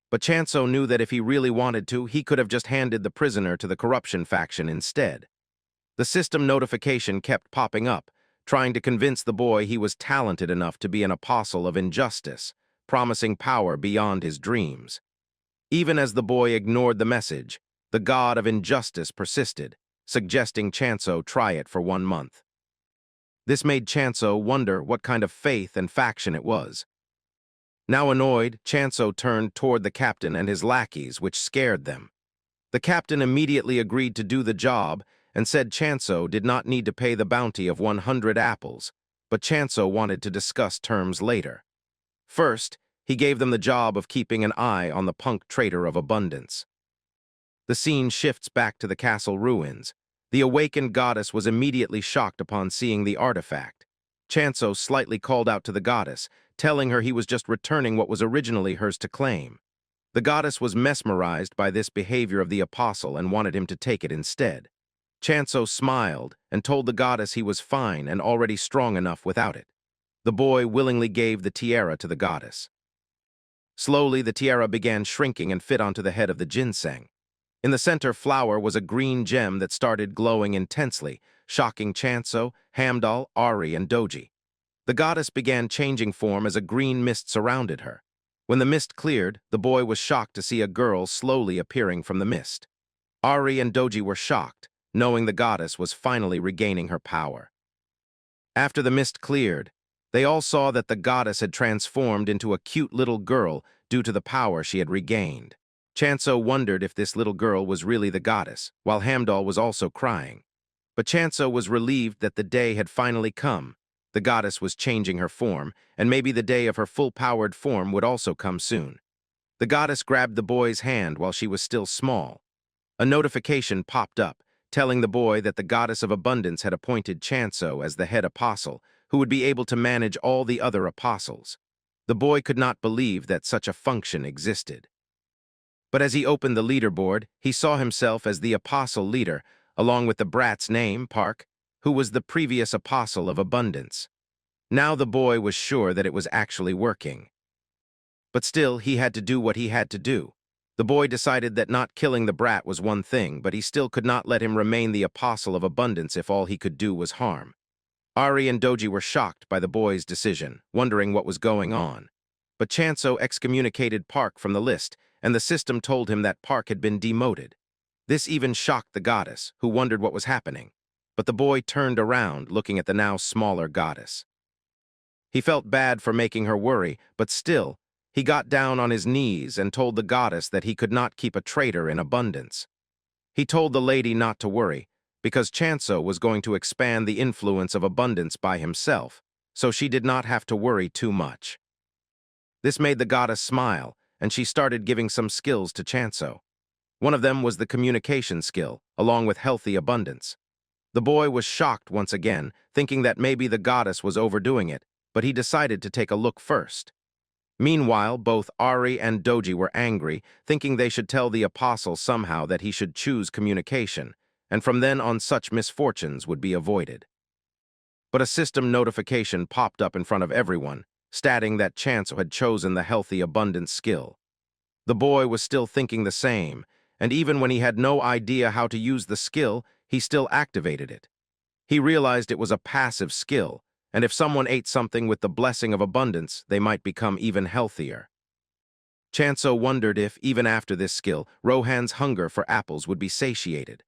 But Chansu knew that if he really wanted to, he could have just handed the prisoner to the corruption faction instead. The system notification kept popping up, trying to convince the boy he was talented enough to be an apostle of injustice, promising power beyond his dreams. Even as the boy ignored the message, the god of injustice persisted, suggesting Chansu try it for 1 month. This made Chansu wonder what kind of faith and faction it was. Now annoyed, Chansu turned toward the captain and his lackeys, which scared them. The captain immediately agreed to do the job and said Chansu did not need to pay the bounty of 100 apples, but Chansu wanted to discuss terms later. First, he gave them the job of keeping an eye on the punk trader of abundance. The scene shifts back to the castle ruins. The awakened goddess was immediately shocked upon seeing the artifact. Chansu slightly called out to the goddess, telling her he was just returning what was originally hers to claim. The goddess was mesmerized by this behavior of the apostle and wanted him to take it instead. Chansu smiled and told the goddess he was fine and already strong enough without it. The boy willingly gave the tiara to the goddess. Slowly, the tiara began shrinking and fit onto the head of the ginseng. In the center flower was a green gem that started glowing intensely, shocking Chansu, Hamdal, Ari, and Doji. The goddess began changing form as a green mist surrounded her. When the mist cleared, the boy was shocked to see a girl slowly appearing from the mist. Ari and Doji were shocked, knowing the goddess was finally regaining her power. After the mist cleared, they all saw that the goddess had transformed into a cute little girl due to the power she had regained. Chansu wondered if this little girl was really the goddess, while Hamdal was also crying. But Chansu was relieved that the day had finally come. The goddess was changing her form, and maybe the day of her full-powered form would also come soon. The goddess grabbed the boy's hand while she was still small. A notification popped up, telling the boy that the goddess of abundance had appointed Chansu as the head apostle, who would be able to manage all the other apostles. The boy could not believe that such a function existed. But as he opened the leaderboard, he saw himself as the apostle leader, along with the brat's name, Park, who was the previous apostle of abundance. Now the boy was sure that it was actually working. But still, he had to do what he had to do. The boy decided that not killing the brat was one thing, but he still could not let him remain the apostle of abundance if all he could do was harm. Ari and Doji were shocked by the boy's decision, wondering what was going on. But Chansu excommunicated Park from the list, and the system told him that Park had been demoted. This even shocked the goddess, who wondered what was happening. But the boy turned around, looking at the now smaller goddess. He felt bad for making her worry, but still, he got down on his knees and told the goddess that he could not keep a traitor in abundance. He told the lady not to worry, because Chansu was going to expand the influence of abundance by himself, so she did not have to worry too much. This made the goddess smile, and she started giving some skills to Chansu. One of them was the communication skill, along with healthy abundance. The boy was shocked once again, thinking that maybe the goddess was overdoing it, but he decided to take a look first. Meanwhile, both Ari and Doji were angry, thinking they should tell the apostle somehow that he should choose communication, and from then on such misfortunes would be avoided. But a system notification popped up in front of everyone, stating that Chansu had chosen the healthy abundance skill. The boy was still thinking the same, and even when he had no idea how to use the skill, he still activated it. He realized it was a passive skill, and if someone ate something with the blessing of abundance, they might become even healthier. Chansu wondered if, even after this skill, Rohan's hunger for apples would be satiated.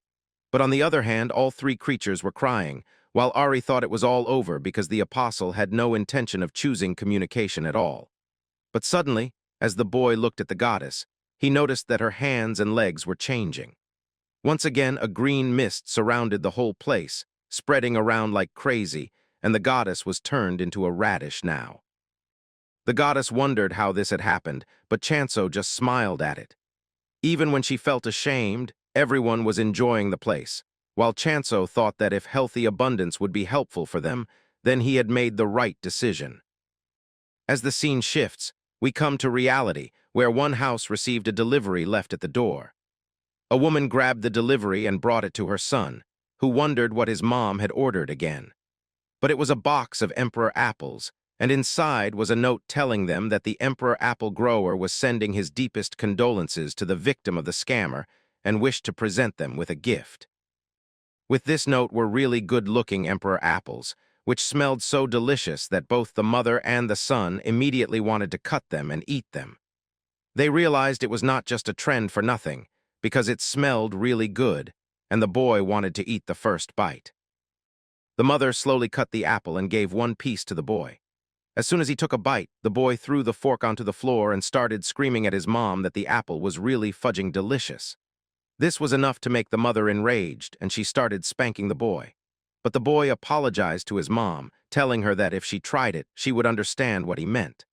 But on the other hand, all three creatures were crying, while Ari thought it was all over because the apostle had no intention of choosing communication at all. But suddenly, as the boy looked at the goddess, he noticed that her hands and legs were changing. Once again, a green mist surrounded the whole place, spreading around like crazy, and the goddess was turned into a radish now. The goddess wondered how this had happened, but Chansu just smiled at it. Even when she felt ashamed, everyone was enjoying the place, while Chansu thought that if healthy abundance would be helpful for them, then he had made the right decision. As the scene shifts, we come to reality, where one house received a delivery left at the door. A woman grabbed the delivery and brought it to her son, who wondered what his mom had ordered again. But it was a box of emperor apples, and inside was a note telling them that the emperor apple grower was sending his deepest condolences to the victim of the scammer and wished to present them with a gift. With this note were really good-looking emperor apples, which smelled so delicious that both the mother and the son immediately wanted to cut them and eat them. They realized it was not just a trend for nothing, because it smelled really good, and the boy wanted to eat the first bite. The mother slowly cut the apple and gave one piece to the boy. As soon as he took a bite, the boy threw the fork onto the floor and started screaming at his mom that the apple was really fudging delicious. This was enough to make the mother enraged, and she started spanking the boy. But the boy apologized to his mom, telling her that if she tried it, she would understand what he meant.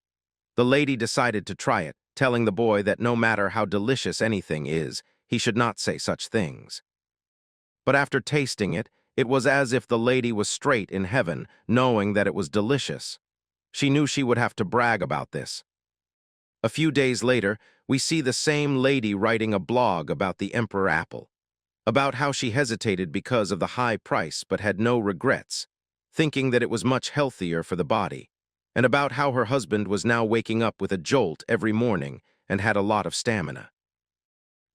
The lady decided to try it, telling the boy that no matter how delicious anything is, he should not say such things. But after tasting it, it was as if the lady was straight in heaven, knowing that it was delicious. She knew she would have to brag about this. A few days later, we see the same lady writing a blog about the emperor apple, about how she hesitated because of the high price but had no regrets, thinking that it was much healthier for the body, and about how her husband was now waking up with a jolt every morning and had a lot of stamina.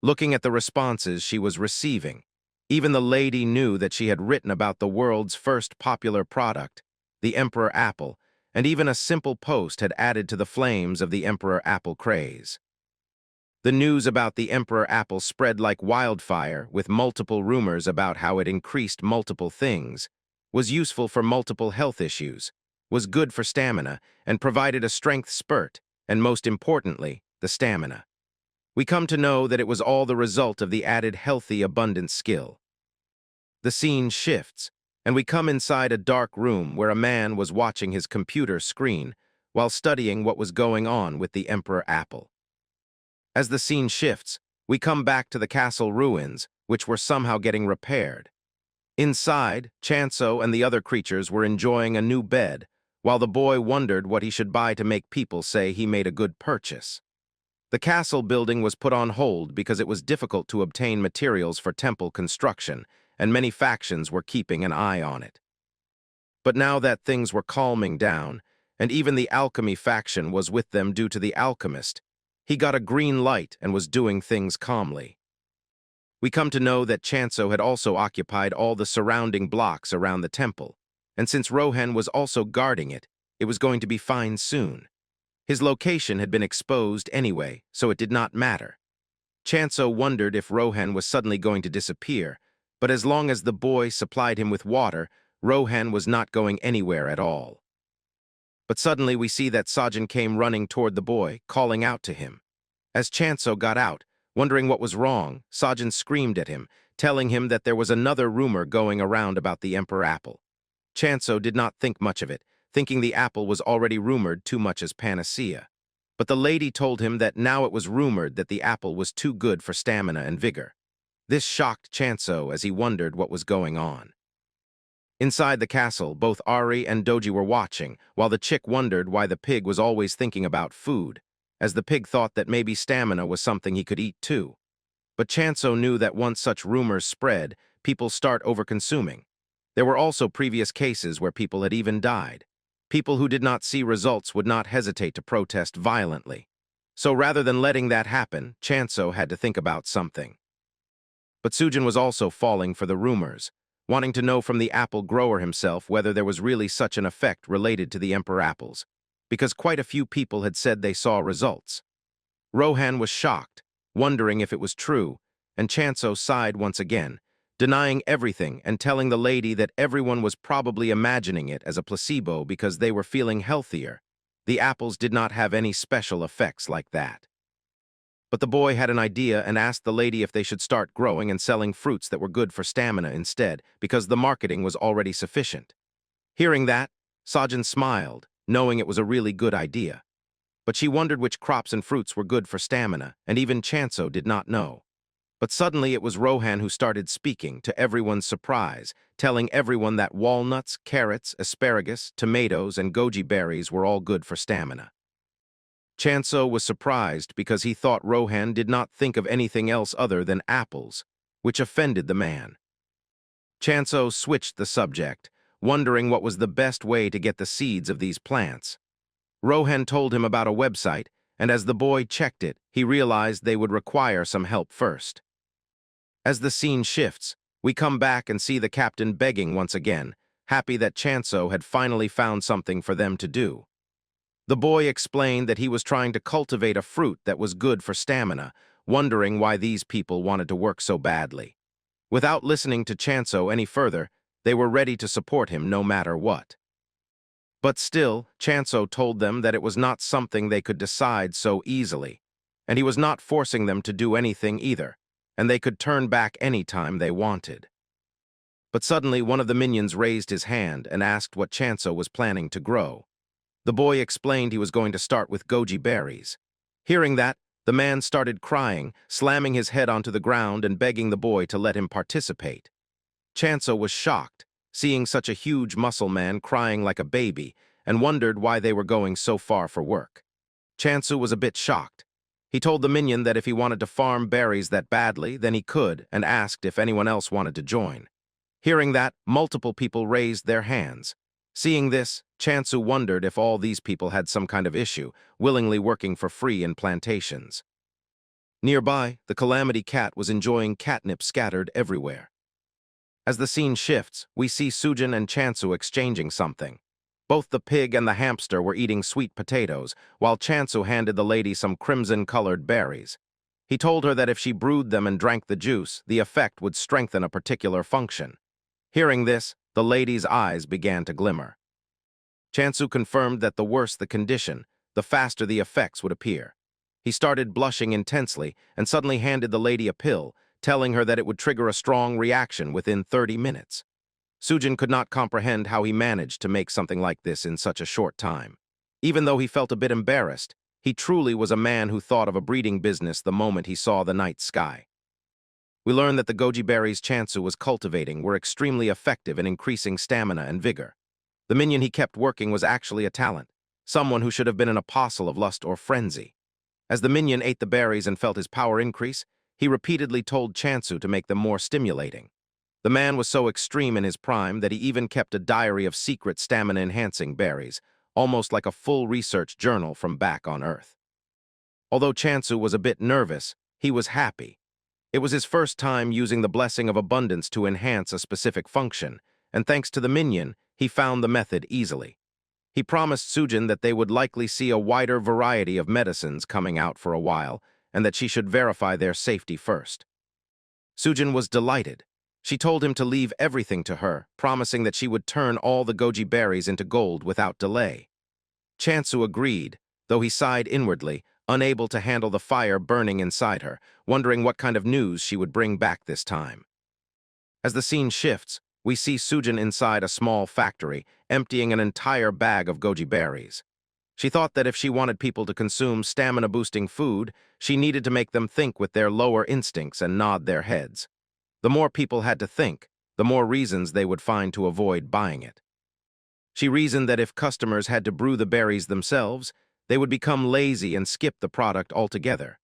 Looking at the responses she was receiving, even the lady knew that she had written about the world's first popular product, the emperor apple, and even a simple post had added to the flames of the emperor apple craze. The news about the emperor apple spread like wildfire, with multiple rumors about how it increased multiple things, was useful for multiple health issues, was good for stamina, and provided a strength spurt, and most importantly, the stamina. We come to know that it was all the result of the added healthy, abundant skill. The scene shifts, and we come inside a dark room where a man was watching his computer screen while studying what was going on with the emperor apple. As the scene shifts, we come back to the castle ruins, which were somehow getting repaired. Inside, Chansu and the other creatures were enjoying a new bed, while the boy wondered what he should buy to make people say he made a good purchase. The castle building was put on hold because it was difficult to obtain materials for temple construction, and many factions were keeping an eye on it. But now that things were calming down, and even the alchemy faction was with them due to the alchemist, he got a green light and was doing things calmly. We come to know that Chansu had also occupied all the surrounding blocks around the temple, and since Rohan was also guarding it, it was going to be fine soon. His location had been exposed anyway, so it did not matter. Chansu wondered if Rohan was suddenly going to disappear, but as long as the boy supplied him with water, Rohan was not going anywhere at all. But suddenly we see that Sajin came running toward the boy, calling out to him. As Chansu got out, wondering what was wrong, Sajin screamed at him, telling him that there was another rumor going around about the emperor apple. Chansu did not think much of it, thinking the apple was already rumored too much as panacea. But the lady told him that now it was rumored that the apple was too good for stamina and vigor. This shocked Chansu as he wondered what was going on. Inside the castle, both Ari and Doji were watching, while the chick wondered why the pig was always thinking about food, as the pig thought that maybe stamina was something he could eat too. But Chansu knew that once such rumors spread, people start overconsuming. There were also previous cases where people had even died. People who did not see results would not hesitate to protest violently. So rather than letting that happen, Chansu had to think about something. But Sujin was also falling for the rumors, wanting to know from the apple grower himself whether there was really such an effect related to the emperor apples, because quite a few people had said they saw results. Rohan was shocked, wondering if it was true, and Chansu sighed once again, denying everything and telling the lady that everyone was probably imagining it as a placebo because they were feeling healthier. The apples did not have any special effects like that. But the boy had an idea and asked the lady if they should start growing and selling fruits that were good for stamina instead, because the marketing was already sufficient. Hearing that, Sajin smiled, knowing it was a really good idea. But she wondered which crops and fruits were good for stamina, and even Chansu did not know. But suddenly it was Rohan who started speaking, to everyone's surprise, telling everyone that walnuts, carrots, asparagus, tomatoes, and goji berries were all good for stamina. Chansu was surprised because he thought Rohan did not think of anything else other than apples, which offended the man. Chansu switched the subject, wondering what was the best way to get the seeds of these plants. Rohan told him about a website, and as the boy checked it, he realized they would require some help first. As the scene shifts, we come back and see the captain begging once again, happy that Chansu had finally found something for them to do. The boy explained that he was trying to cultivate a fruit that was good for stamina, wondering why these people wanted to work so badly. Without listening to Chansu any further, They were ready to support him no matter what. But still, Chansu told them that it was not something they could decide so easily, and he was not forcing them to do anything either, and they could turn back any time they wanted. But suddenly one of the minions raised his hand and asked what Chansu was planning to grow. The boy explained he was going to start with goji berries. Hearing that, the man started crying, slamming his head onto the ground and begging the boy to let him participate. Chansu was shocked, seeing such a huge muscle man crying like a baby, and wondered why they were going so far for work. Chansu was a bit shocked. He told the minion that if he wanted to farm berries that badly, then he could, and asked if anyone else wanted to join. Hearing that, multiple people raised their hands. Seeing this, Chansu wondered if all these people had some kind of issue, willingly working for free in plantations. Nearby, the Calamity Cat was enjoying catnip scattered everywhere. As the scene shifts, we see Sujin and Chansu exchanging something. Both the pig and the hamster were eating sweet potatoes, while Chansu handed the lady some crimson-colored berries. He told her that if she brewed them and drank the juice, the effect would strengthen a particular function. Hearing this, the lady's eyes began to glimmer. Chansu confirmed that the worse the condition, the faster the effects would appear. He started blushing intensely and suddenly handed the lady a pill, telling her that it would trigger a strong reaction within 30 minutes. Sujin could not comprehend how he managed to make something like this in such a short time. Even though he felt a bit embarrassed, he truly was a man who thought of a breeding business the moment he saw the night sky. We learn that the goji berries Chansu was cultivating were extremely effective in increasing stamina and vigor. The minion he kept working was actually a talent, someone who should have been an apostle of lust or frenzy. As the minion ate the berries and felt his power increase, he repeatedly told Chansu to make them more stimulating. The man was so extreme in his prime that he even kept a diary of secret stamina-enhancing berries, almost like a full research journal from back on Earth. Although Chansu was a bit nervous, he was happy. It was his first time using the blessing of abundance to enhance a specific function, and thanks to the minion, he found the method easily. He promised Sujin that they would likely see a wider variety of medicines coming out for a while, and that she should verify their safety first. Sujin was delighted. She told him to leave everything to her, promising that she would turn all the goji berries into gold without delay. Chansu agreed, though he sighed inwardly, unable to handle the fire burning inside her, wondering what kind of news she would bring back this time. As the scene shifts, we see Sujin inside a small factory, emptying an entire bag of goji berries. She thought that if she wanted people to consume stamina-boosting food, she needed to make them think with their lower instincts and nod their heads. The more people had to think, the more reasons they would find to avoid buying it. She reasoned that if customers had to brew the berries themselves, they would become lazy and skip the product altogether.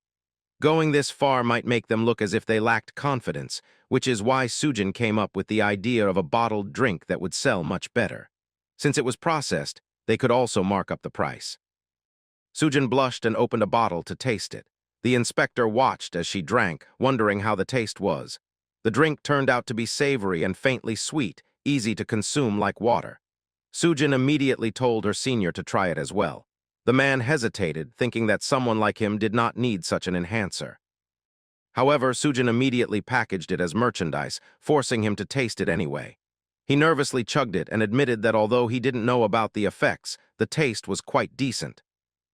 Going this far might make them look as if they lacked confidence, which is why Sujin came up with the idea of a bottled drink that would sell much better. Since it was processed, they could also mark up the price. Sujin blushed and opened a bottle to taste it. The inspector watched as she drank, wondering how the taste was. The drink turned out to be savory and faintly sweet, easy to consume like water. Sujin immediately told her senior to try it as well. The man hesitated, thinking that someone like him did not need such an enhancer. However, Sujin immediately packaged it as merchandise, forcing him to taste it anyway. He nervously chugged it and admitted that although he didn't know about the effects, the taste was quite decent.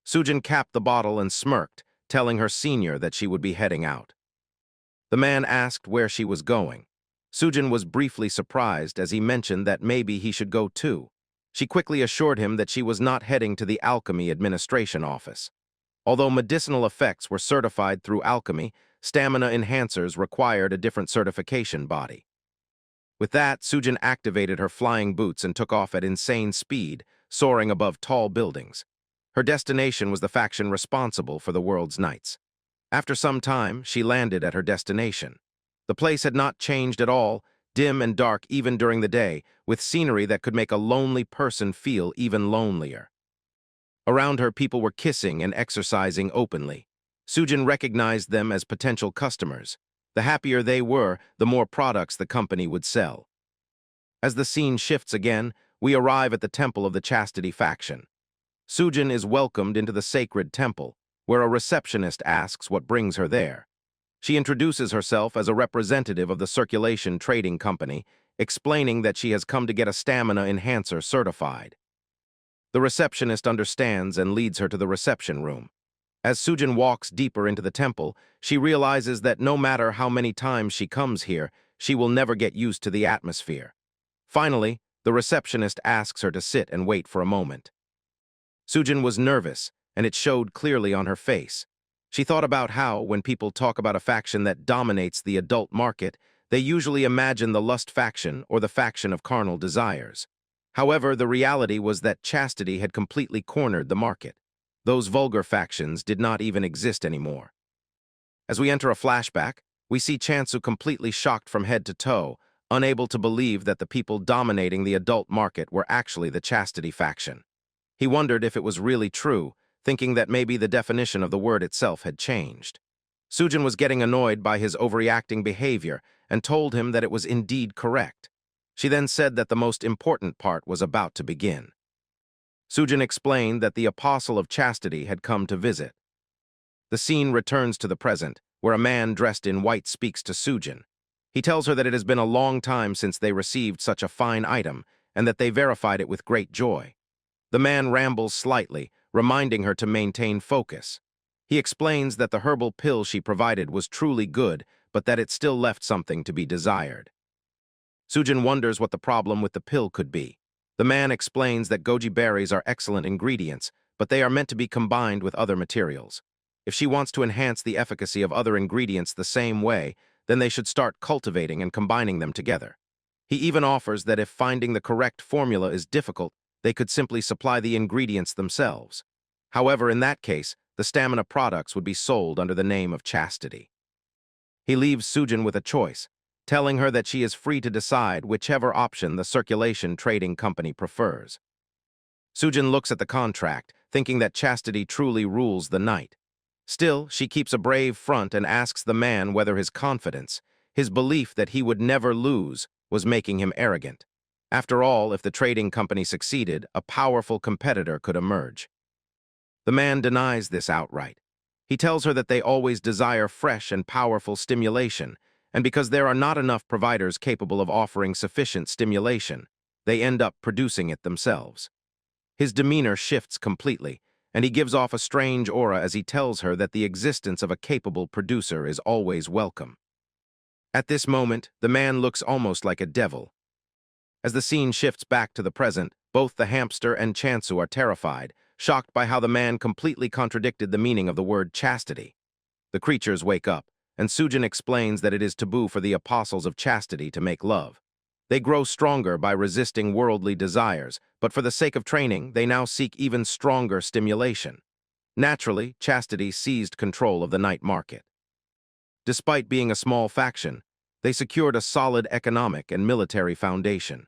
Sujin capped the bottle and smirked, telling her senior that she would be heading out. The man asked where she was going. Sujin was briefly surprised as he mentioned that maybe he should go too. She quickly assured him that she was not heading to the Alchemy Administration Office. Although medicinal effects were certified through alchemy, stamina enhancers required a different certification body. With that, Sujin activated her flying boots and took off at insane speed, soaring above tall buildings. Her destination was the faction responsible for the world's nights. After some time, she landed at her destination. The place had not changed at all, dim and dark even during the day, with scenery that could make a lonely person feel even lonelier. Around her, people were kissing and exercising openly. Sujin recognized them as potential customers. The happier they were, the more products the company would sell. As the scene shifts again, we arrive at the temple of the Chastity faction. Sujin is welcomed into the sacred temple, where a receptionist asks what brings her there. She introduces herself as a representative of the Circulation Trading Company, explaining that she has come to get a stamina enhancer certified. The receptionist understands and leads her to the reception room. As Sujin walks deeper into the temple, she realizes that no matter how many times she comes here, she will never get used to the atmosphere. Finally, the receptionist asks her to sit and wait for a moment. Sujin was nervous, and it showed clearly on her face. She thought about how, when people talk about a faction that dominates the adult market, they usually imagine the lust faction or the faction of carnal desires. However, the reality was that chastity had completely cornered the market. Those vulgar factions did not even exist anymore. As we enter a flashback, we see Chansu completely shocked from head to toe, unable to believe that the people dominating the adult market were actually the chastity faction. He wondered if it was really true, thinking that maybe the definition of the word itself had changed. Sujin was getting annoyed by his overreacting behavior and told him that it was indeed correct. She then said that the most important part was about to begin. Sujin explained that the apostle of chastity had come to visit. The scene returns to the present, where a man dressed in white speaks to Sujin. He tells her that it has been a long time since they received such a fine item, and that they verified it with great joy. The man rambles slightly, reminding her to maintain focus. He explains that the herbal pill she provided was truly good, but that it still left something to be desired. Sujin wonders what the problem with the pill could be. The man explains that goji berries are excellent ingredients, but they are meant to be combined with other materials. If she wants to enhance the efficacy of other ingredients the same way, then they should start cultivating and combining them together. He even offers that if finding the correct formula is difficult, they could simply supply the ingredients themselves. However, in that case, the stamina products would be sold under the name of chastity. He leaves Sujin with a choice, telling her that she is free to decide whichever option the circulation trading company prefers. Sujin looks at the contract, thinking that chastity truly rules the night. Still, she keeps a brave front and asks the man whether his confidence, his belief that he would never lose, was making him arrogant. After all, if the trading company succeeded, a powerful competitor could emerge. The man denies this outright. He tells her that they always desire fresh and powerful stimulation, and because there are not enough providers capable of offering sufficient stimulation, they end up producing it themselves. His demeanor shifts completely, and he gives off a strange aura as he tells her that the existence of a capable producer is always welcome. At this moment, the man looks almost like a devil. As the scene shifts back to the present, both the hamster and Chansu are terrified, shocked by how the man completely contradicted the meaning of the word chastity. The creatures wake up, and Sujin explains that it is taboo for the apostles of chastity to make love. They grow stronger by resisting worldly desires, but for the sake of training, they now seek even stronger stimulation. Naturally, chastity seized control of the night market. Despite being a small faction, they secured a solid economic and military foundation.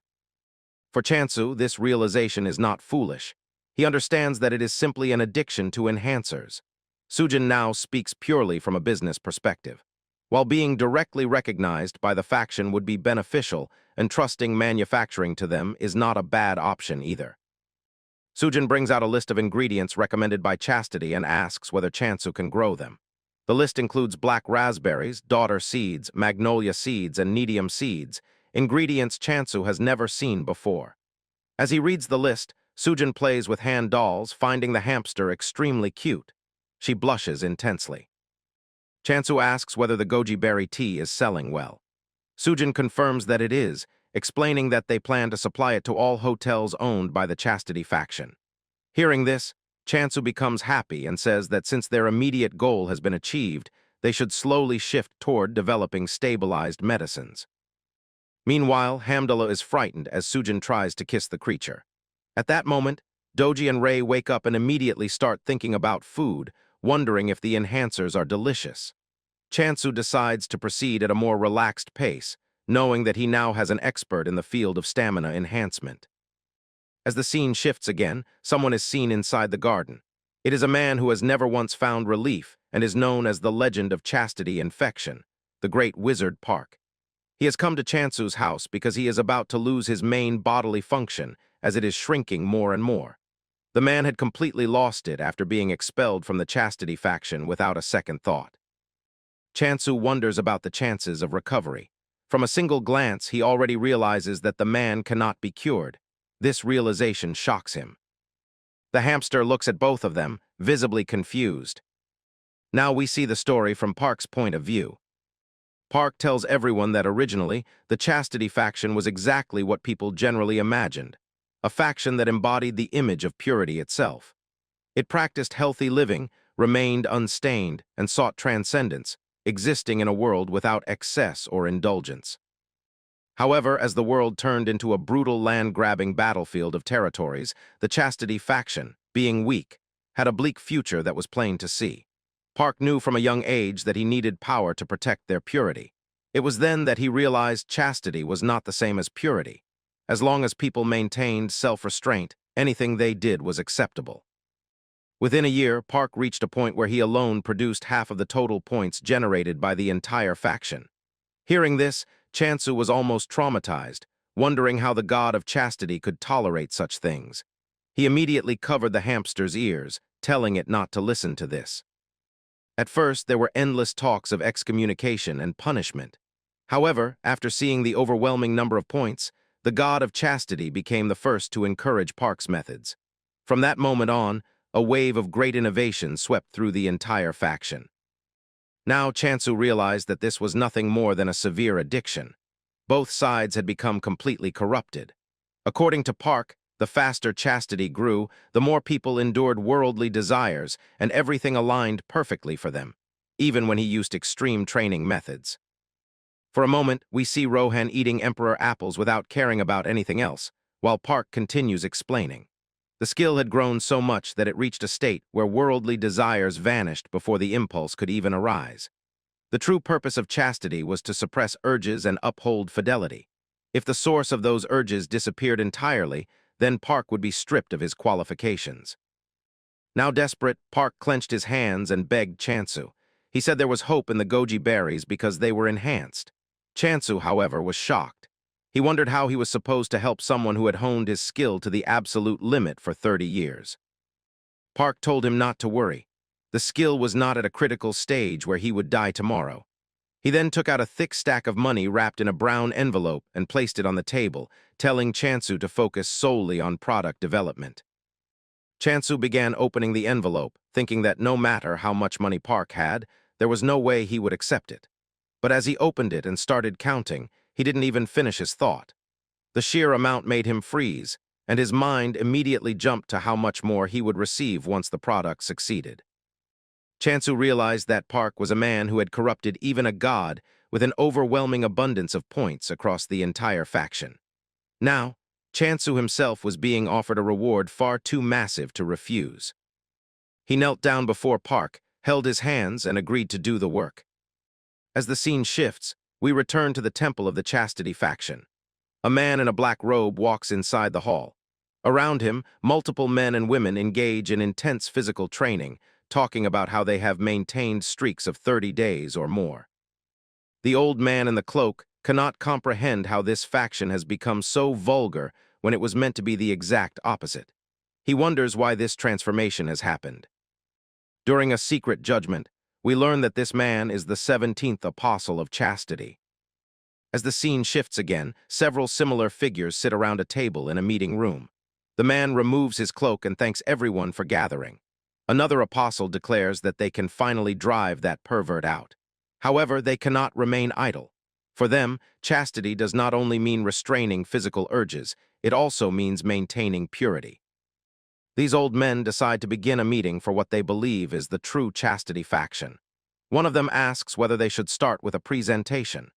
For Chansu, this realization is not foolish. He understands that it is simply an addiction to enhancers. Sujin now speaks purely from a business perspective. While being directly recognized by the faction would be beneficial, entrusting manufacturing to them is not a bad option either. Sujin brings out a list of ingredients recommended by Chastity and asks whether Chansu can grow them. The list includes black raspberries, daughter seeds, magnolia seeds, and nedium seeds, ingredients Chansu has never seen before. As he reads the list, Sujin plays with hand dolls, finding the hamster extremely cute. She blushes intensely. Chansu asks whether the goji berry tea is selling well. Sujin confirms that it is, explaining that they plan to supply it to all hotels owned by the Chastity faction. Hearing this, Chansu becomes happy and says that since their immediate goal has been achieved, they should slowly shift toward developing stabilized medicines. Meanwhile, Hamdallah is frightened as Sujin tries to kiss the creature. At that moment, Doji and Ray wake up and immediately start thinking about food, wondering if the enhancers are delicious. Chansu decides to proceed at a more relaxed pace, knowing that he now has an expert in the field of stamina enhancement. As the scene shifts again, someone is seen inside the garden. It is a man who has never once found relief and is known as the legend of chastity infection, the Great Wizard Park. He has come to Chansu's house because he is about to lose his main bodily function as it is shrinking more and more. The man had completely lost it after being expelled from the chastity faction without a second thought. Chansu wonders about the chances of recovery. From a single glance, he already realizes that the man cannot be cured. This realization shocks him. The hamster looks at both of them, visibly confused. Now we see the story from Park's point of view. Park tells everyone that originally, the chastity faction was exactly what people generally imagined, a faction that embodied the image of purity itself. It practiced healthy living, remained unstained, and sought transcendence, existing in a world without excess or indulgence. However, as the world turned into a brutal land-grabbing battlefield of territories, the chastity faction, being weak, had a bleak future that was plain to see. Park knew from a young age that he needed power to protect their purity. It was then that he realized chastity was not the same as purity. As long as people maintained self-restraint, anything they did was acceptable. Within a year, Park reached a point where he alone produced half of the total points generated by the entire faction. Hearing this, Chansu was almost traumatized, wondering how the god of chastity could tolerate such things. He immediately covered the hamster's ears, telling it not to listen to this. At first, there were endless talks of excommunication and punishment. However, after seeing the overwhelming number of points, the god of chastity became the first to encourage Park's methods. From that moment on, a wave of great innovation swept through the entire faction. Now Chansu realized that this was nothing more than a severe addiction. Both sides had become completely corrupted. According to Park, the faster chastity grew, the more people endured worldly desires, and everything aligned perfectly for them, even when he used extreme training methods. For a moment, we see Rohan eating emperor apples without caring about anything else, while Park continues explaining. The skill had grown so much that it reached a state where worldly desires vanished before the impulse could even arise. The true purpose of chastity was to suppress urges and uphold fidelity. If the source of those urges disappeared entirely, then Park would be stripped of his qualifications. Now desperate, Park clenched his hands and begged Chansu. He said there was hope in the goji berries because they were enhanced. Chansu, however, was shocked. He wondered how he was supposed to help someone who had honed his skill to the absolute limit for 30 years. Park told him not to worry. The skill was not at a critical stage where he would die tomorrow. He then took out a thick stack of money wrapped in a brown envelope and placed it on the table, telling Chansu to focus solely on product development. Chansu began opening the envelope, thinking that no matter how much money Park had, there was no way he would accept it. But as he opened it and started counting, he didn't even finish his thought. The sheer amount made him freeze, and his mind immediately jumped to how much more he would receive once the product succeeded. Chansu realized that Park was a man who had corrupted even a god with an overwhelming abundance of points across the entire faction. Now, Chansu himself was being offered a reward far too massive to refuse. He knelt down before Park, held his hands, and agreed to do the work. As the scene shifts, we return to the temple of the chastity faction. A man in a black robe walks inside the hall. Around him, multiple men and women engage in intense physical training, talking about how they have maintained streaks of 30 days or more. The old man in the cloak cannot comprehend how this faction has become so vulgar when it was meant to be the exact opposite. He wonders why this transformation has happened. During a secret judgment, we learn that this man is the 17th apostle of chastity. As the scene shifts again, several similar figures sit around a table in a meeting room. The man removes his cloak and thanks everyone for gathering. Another apostle declares that they can finally drive that pervert out. However, they cannot remain idle. For them, chastity does not only mean restraining physical urges, it also means maintaining purity. These old men decide to begin a meeting for what they believe is the true chastity faction. One of them asks whether they should start with a presentation.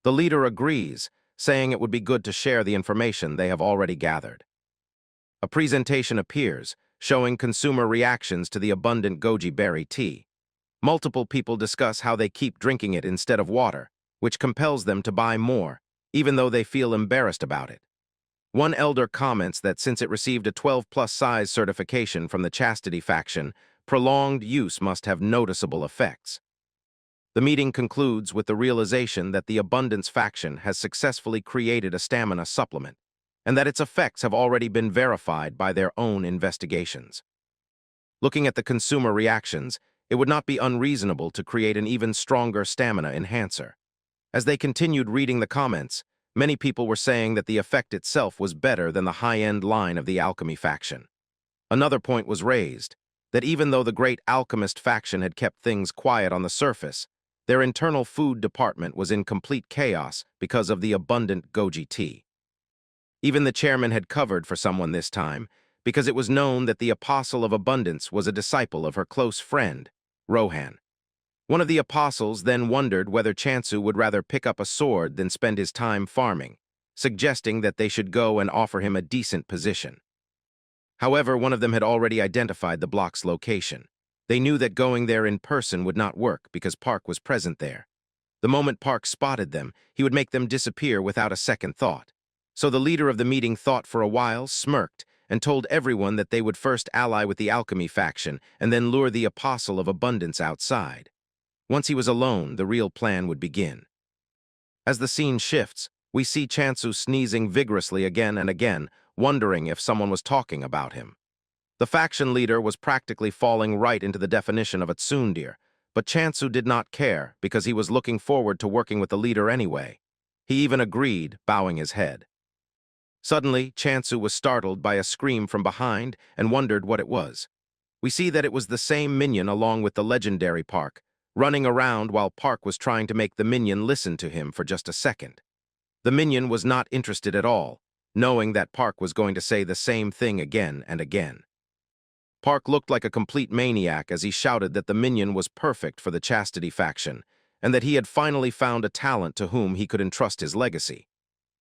The leader agrees, saying it would be good to share the information they have already gathered. A presentation appears, showing consumer reactions to the abundant goji berry tea. Multiple people discuss how they keep drinking it instead of water, which compels them to buy more, even though they feel embarrassed about it. One elder comments that since it received a 12+ size certification from the chastity faction, prolonged use must have noticeable effects. The meeting concludes with the realization that the abundance faction has successfully created a stamina supplement, and that its effects have already been verified by their own investigations. Looking at the consumer reactions, it would not be unreasonable to create an even stronger stamina enhancer. As they continued reading the comments, many people were saying that the effect itself was better than the high-end line of the alchemy faction. Another point was raised, that even though the great alchemist faction had kept things quiet on the surface, their internal food department was in complete chaos because of the abundant goji tea. Even the chairman had covered for someone this time, because it was known that the Apostle of Abundance was a disciple of her close friend, Rohan. One of the apostles then wondered whether Chansu would rather pick up a sword than spend his time farming, suggesting that they should go and offer him a decent position. However, one of them had already identified the block's location. They knew that going there in person would not work because Park was present there. The moment Park spotted them, he would make them disappear without a second thought. So the leader of the meeting thought for a while, smirked, and told everyone that they would first ally with the alchemy faction and then lure the Apostle of Abundance outside. Once he was alone, the real plan would begin. As the scene shifts, we see Chansu sneezing vigorously again and again, wondering if someone was talking about him. The faction leader was practically falling right into the definition of a tsundere, but Chansu did not care because he was looking forward to working with the leader anyway. He even agreed, bowing his head. Suddenly, Chansu was startled by a scream from behind and wondered what it was. We see that it was the same minion along with the legendary Park, running around while Park was trying to make the minion listen to him for just a second. The minion was not interested at all, knowing that Park was going to say the same thing again and again. Park looked like a complete maniac as he shouted that the minion was perfect for the chastity faction, and that he had finally found a talent to whom he could entrust his legacy.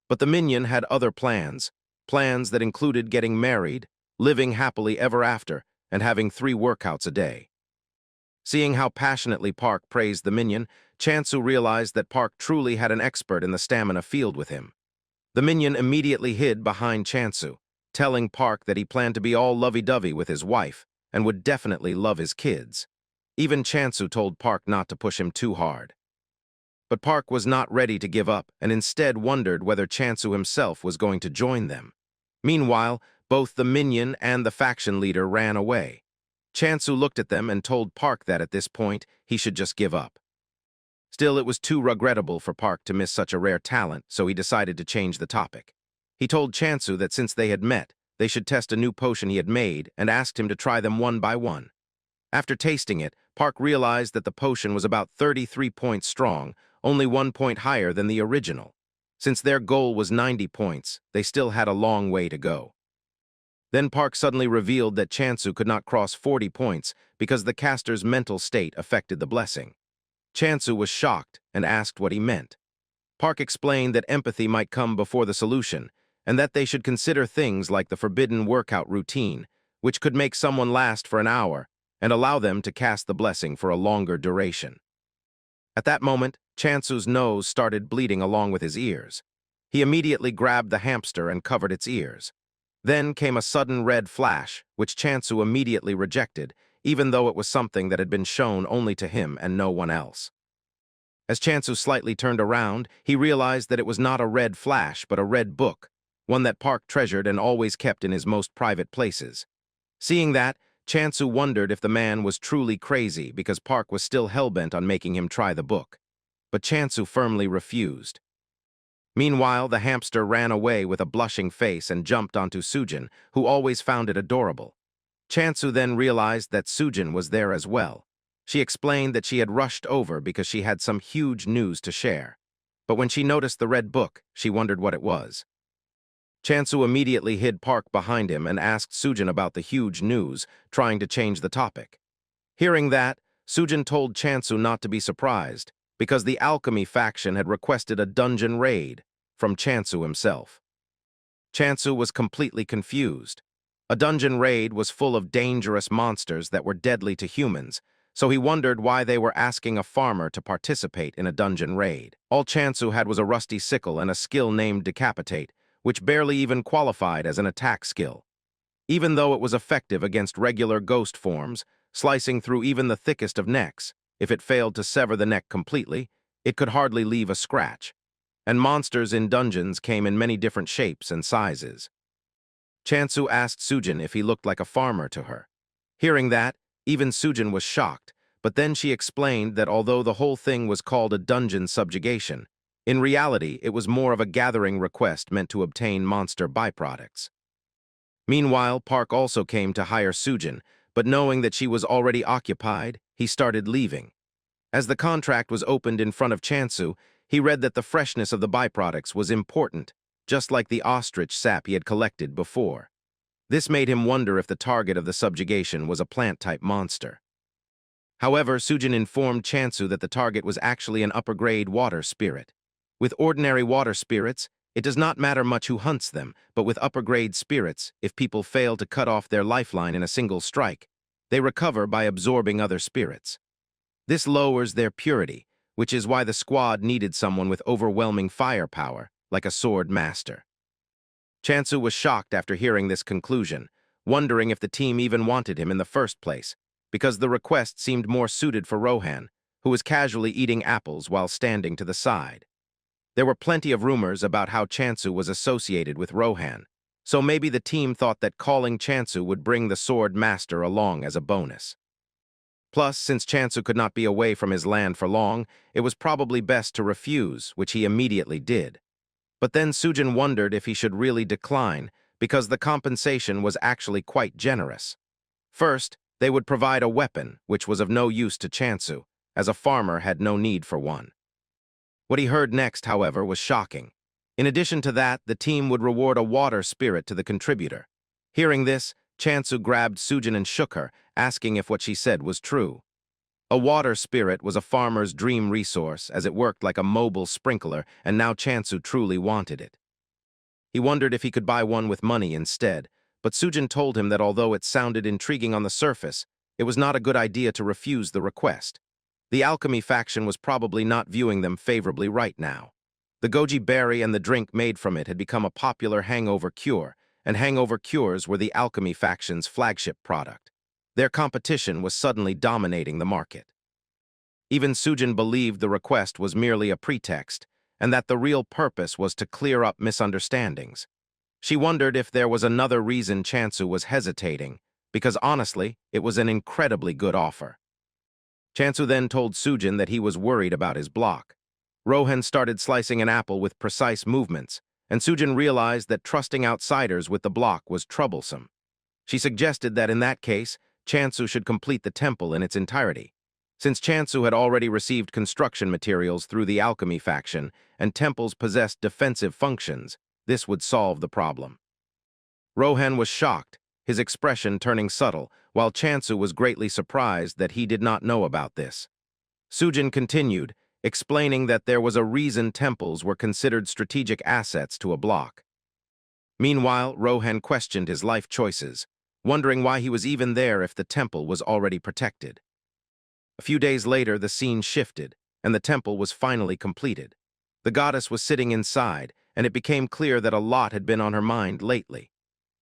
But the minion had other plans that included getting married, living happily ever after, and having 3 workouts a day. Seeing how passionately Park praised the minion, Chansu realized that Park truly had an expert in the stamina field with him. The minion immediately hid behind Chansu, telling Park that he planned to be all lovey-dovey with his wife and would definitely love his kids. Even Chansu told Park not to push him too hard. But Park was not ready to give up and instead wondered whether Chansu himself was going to join them. Meanwhile, both the minion and the faction leader ran away. Chansu looked at them and told Park that at this point he should just give up. Still, it was too regrettable for Park to miss such a rare talent, so he decided to change the topic. He told Chansu that since they had met, they should test a new potion he had made and asked him to try them one by one. After tasting it, Park realized that the potion was about 33 points strong, only 1 point higher than the original. Since their goal was 90 points, they still had a long way to go. Then Park suddenly revealed that Chansu could not cross 40 points because the caster's mental state affected the blessing. Chansu was shocked and asked what he meant. Park explained that empathy might come before the solution, and that they should consider things like the forbidden workout routine, which could make someone last for an hour and allow them to cast the blessing for a longer duration. At that moment, Chansu's nose started bleeding along with his ears. He immediately grabbed the hamster and covered its ears. Then came a sudden red flash, which Chansu immediately rejected, even though it was something that had been shown only to him and no one else. As Chansu slightly turned around, he realized that it was not a red flash but a red book, one that Park treasured and always kept in his most private places. Seeing that, Chansu wondered if the man was truly crazy because Park was still hell-bent on making him try the book. But Chansu firmly refused. Meanwhile, the hamster ran away with a blushing face and jumped onto Sujin, who always found it adorable. Chansu then realized that Sujin was there as well. She explained that she had rushed over because she had some huge news to share. But when she noticed the red book, she wondered what it was. Chansu immediately hid Park behind him and asked Sujin about the huge news, trying to change the topic. Hearing that, Sujin told Chansu not to be surprised, because the alchemy faction had requested a dungeon raid from Chansu himself. Chansu was completely confused. A dungeon raid was full of dangerous monsters that were deadly to humans, so he wondered why they were asking a farmer to participate in a dungeon raid. All Chansu had was a rusty sickle and a skill named Decapitate, which barely even qualified as an attack skill. Even though it was effective against regular ghost forms, slicing through even the thickest of necks, if it failed to sever the neck completely, it could hardly leave a scratch. And monsters in dungeons came in many different shapes and sizes. Chansu asked Sujin if he looked like a farmer to her. Hearing that, even Sujin was shocked, but then she explained that although the whole thing was called a dungeon subjugation, In reality, it was more of a gathering request meant to obtain monster byproducts. Meanwhile, Park also came to hire Sujin, but knowing that she was already occupied, he started leaving. As the contract was opened in front of Chansu, he read that the freshness of the byproducts was important, just like the ostrich sap he had collected before. This made him wonder if the target of the subjugation was a plant-type monster. However, Sujin informed Chansu that the target was actually an upper-grade water spirit. With ordinary water spirits, it does not matter much who hunts them, but with upper-grade spirits, if people fail to cut off their lifeline in a single strike, they recover by absorbing other spirits. This lowers their purity, which is why the squad needed someone with overwhelming firepower, like a sword master. Chansu was shocked after hearing this conclusion, wondering if the team even wanted him in the first place, because the request seemed more suited for Rohan, who was casually eating apples while standing to the side. There were plenty of rumors about how Chansu was associated with Rohan, so maybe the team thought that calling Chansu would bring the sword master along as a bonus. Plus, since Chansu could not be away from his land for long, it was probably best to refuse, which he immediately did. But then Sujin wondered if he should really decline, because the compensation was actually quite generous. First, they would provide a weapon, which was of no use to Chansu, as a farmer had no need for one. What he heard next, however, was shocking. In addition to that, the team would reward a water spirit to the contributor. Hearing this, Chansu grabbed Sujin and shook her, asking if what she said was true. A water spirit was a farmer's dream resource, as it worked like a mobile sprinkler, and now Chansu truly wanted it. He wondered if he could buy one with money instead, but Sujin told him that although it sounded intriguing on the surface, it was not a good idea to refuse the request. The alchemy faction was probably not viewing them favorably right now. The goji berry and the drink made from it had become a popular hangover cure, and hangover cures were the alchemy faction's flagship product. Their competition was suddenly dominating the market. Even Sujin believed the request was merely a pretext, and that the real purpose was to clear up misunderstandings. She wondered if there was another reason Chansu was hesitating, because honestly, it was an incredibly good offer. Chansu then told Sujin that he was worried about his block. Rohan started slicing an apple with precise movements, and Sujin realized that trusting outsiders with the block was troublesome. She suggested that in that case, Chansu should complete the temple in its entirety. Since Chansu had already received construction materials through the alchemy faction, and temples possessed defensive functions, this would solve the problem. Rohan was shocked, his expression turning subtle, while Chansu was greatly surprised that he did not know about this. Sujin continued, explaining that there was a reason temples were considered strategic assets to a block. Meanwhile, Rohan questioned his life choices, wondering why he was even there if the temple was already protected. A few days later, the scene shifted, and the temple was finally completed. The goddess was sitting inside, and it became clear that a lot had been on her mind lately.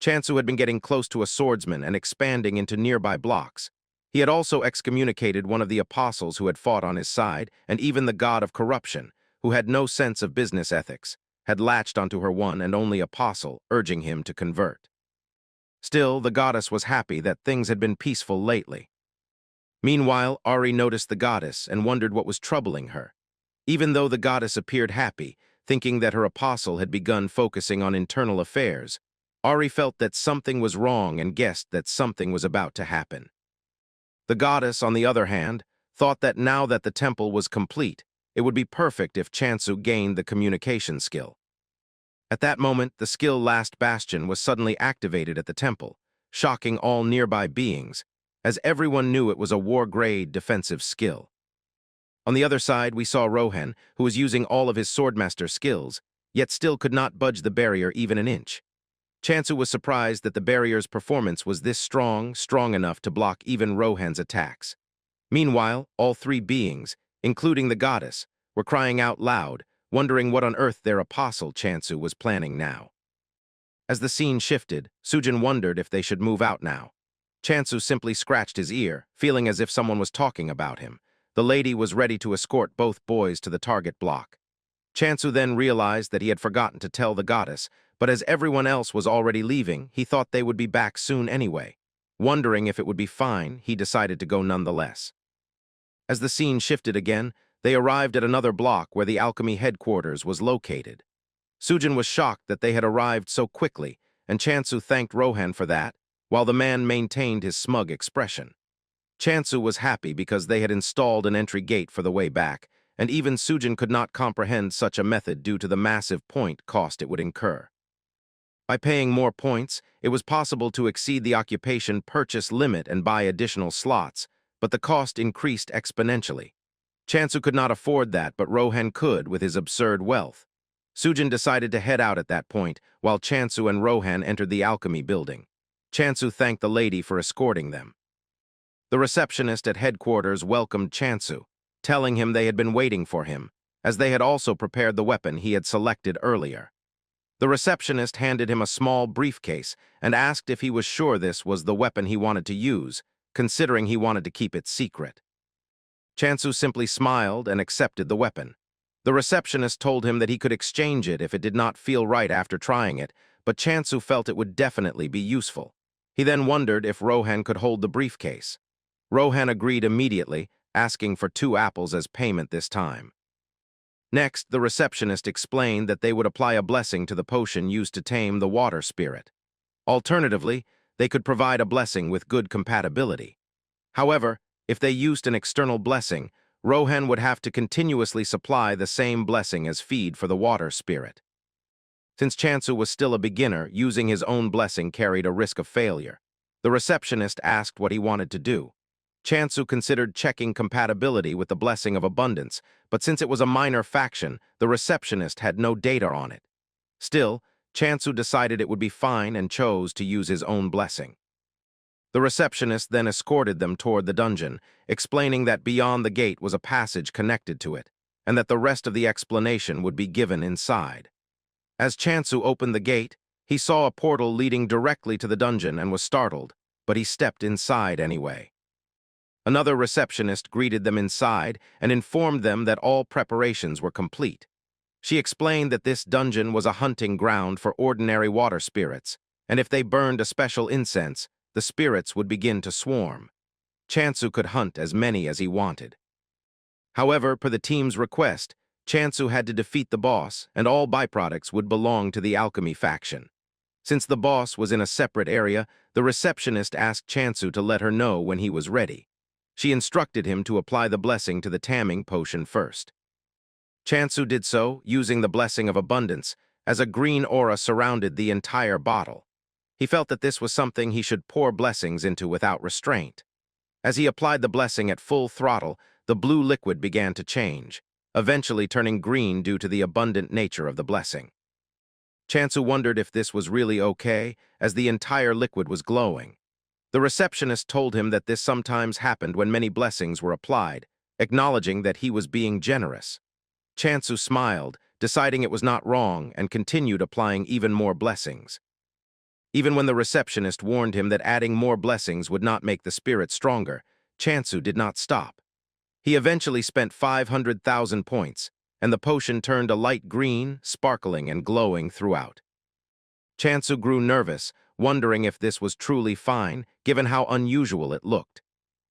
Chansu had been getting close to a swordsman and expanding into nearby blocks. He had also excommunicated one of the apostles who had fought on his side, and even the god of corruption, who had no sense of business ethics, had latched onto her one and only apostle, urging him to convert. Still, the goddess was happy that things had been peaceful lately. Meanwhile, Ari noticed the goddess and wondered what was troubling her. Even though the goddess appeared happy, thinking that her apostle had begun focusing on internal affairs, Ari felt that something was wrong and guessed that something was about to happen. The goddess, on the other hand, thought that now that the temple was complete, it would be perfect if Chansu gained the communication skill. At that moment, the skill Last Bastion was suddenly activated at the temple, shocking all nearby beings, as everyone knew it was a war-grade defensive skill. On the other side, we saw Rohan, who was using all of his swordmaster skills, yet still could not budge the barrier even an inch. Chansu was surprised that the barrier's performance was this strong enough to block even Rohan's attacks. Meanwhile, all three beings, including the goddess, were crying out loud, wondering what on earth their apostle Chansu was planning now. As the scene shifted, Sujin wondered if they should move out now. Chansu simply scratched his ear, feeling as if someone was talking about him. The lady was ready to escort both boys to the target block. Chansu then realized that he had forgotten to tell the goddess, but as everyone else was already leaving, he thought they would be back soon anyway. Wondering if it would be fine, he decided to go nonetheless. As the scene shifted again, They arrived at another block where the alchemy headquarters was located. Sujin was shocked that they had arrived so quickly, and Chansu thanked Rohan for that, while the man maintained his smug expression. Chansu was happy because they had installed an entry gate for the way back, and even Sujin could not comprehend such a method due to the massive point cost it would incur. By paying more points, it was possible to exceed the occupation purchase limit and buy additional slots, but the cost increased exponentially. Chansu could not afford that, but Rohan could with his absurd wealth. Sujin decided to head out at that point, while Chansu and Rohan entered the alchemy building. Chansu thanked the lady for escorting them. The receptionist at headquarters welcomed Chansu, telling him they had been waiting for him, as they had also prepared the weapon he had selected earlier. The receptionist handed him a small briefcase and asked if he was sure this was the weapon he wanted to use, considering he wanted to keep it secret. Chansu simply smiled and accepted the weapon. The receptionist told him that he could exchange it if it did not feel right after trying it, but Chansu felt it would definitely be useful. He then wondered if Rohan could hold the briefcase. Rohan agreed immediately, asking for 2 apples as payment this time. Next, the receptionist explained that they would apply a blessing to the potion used to tame the water spirit. Alternatively, they could provide a blessing with good compatibility. However, if they used an external blessing, Rohan would have to continuously supply the same blessing as feed for the water spirit. Since Chansu was still a beginner, using his own blessing carried a risk of failure. The receptionist asked what he wanted to do. Chansu considered checking compatibility with the blessing of abundance, but since it was a minor faction, the receptionist had no data on it. Still, Chansu decided it would be fine and chose to use his own blessing. The receptionist then escorted them toward the dungeon, explaining that beyond the gate was a passage connected to it, and that the rest of the explanation would be given inside. As Chansu opened the gate, he saw a portal leading directly to the dungeon and was startled, but he stepped inside anyway. Another receptionist greeted them inside and informed them that all preparations were complete. She explained that this dungeon was a hunting ground for ordinary water spirits, and if they burned a special incense, the spirits would begin to swarm. Chansu could hunt as many as he wanted. However, per the team's request, Chansu had to defeat the boss, and all byproducts would belong to the alchemy faction. Since the boss was in a separate area, the receptionist asked Chansu to let her know when he was ready. She instructed him to apply the blessing to the taming potion first. Chansu did so, using the blessing of abundance, as a green aura surrounded the entire bottle. He felt that this was something he should pour blessings into without restraint. As he applied the blessing at full throttle, the blue liquid began to change, eventually turning green due to the abundant nature of the blessing. Chansu wondered if this was really okay, as the entire liquid was glowing. The receptionist told him that this sometimes happened when many blessings were applied, acknowledging that he was being generous. Chansu smiled, deciding it was not wrong, and continued applying even more blessings. Even when the receptionist warned him that adding more blessings would not make the spirit stronger, Chansu did not stop. He eventually spent 500,000 points, and the potion turned a light green, sparkling and glowing throughout. Chansu grew nervous, wondering if this was truly fine, given how unusual it looked.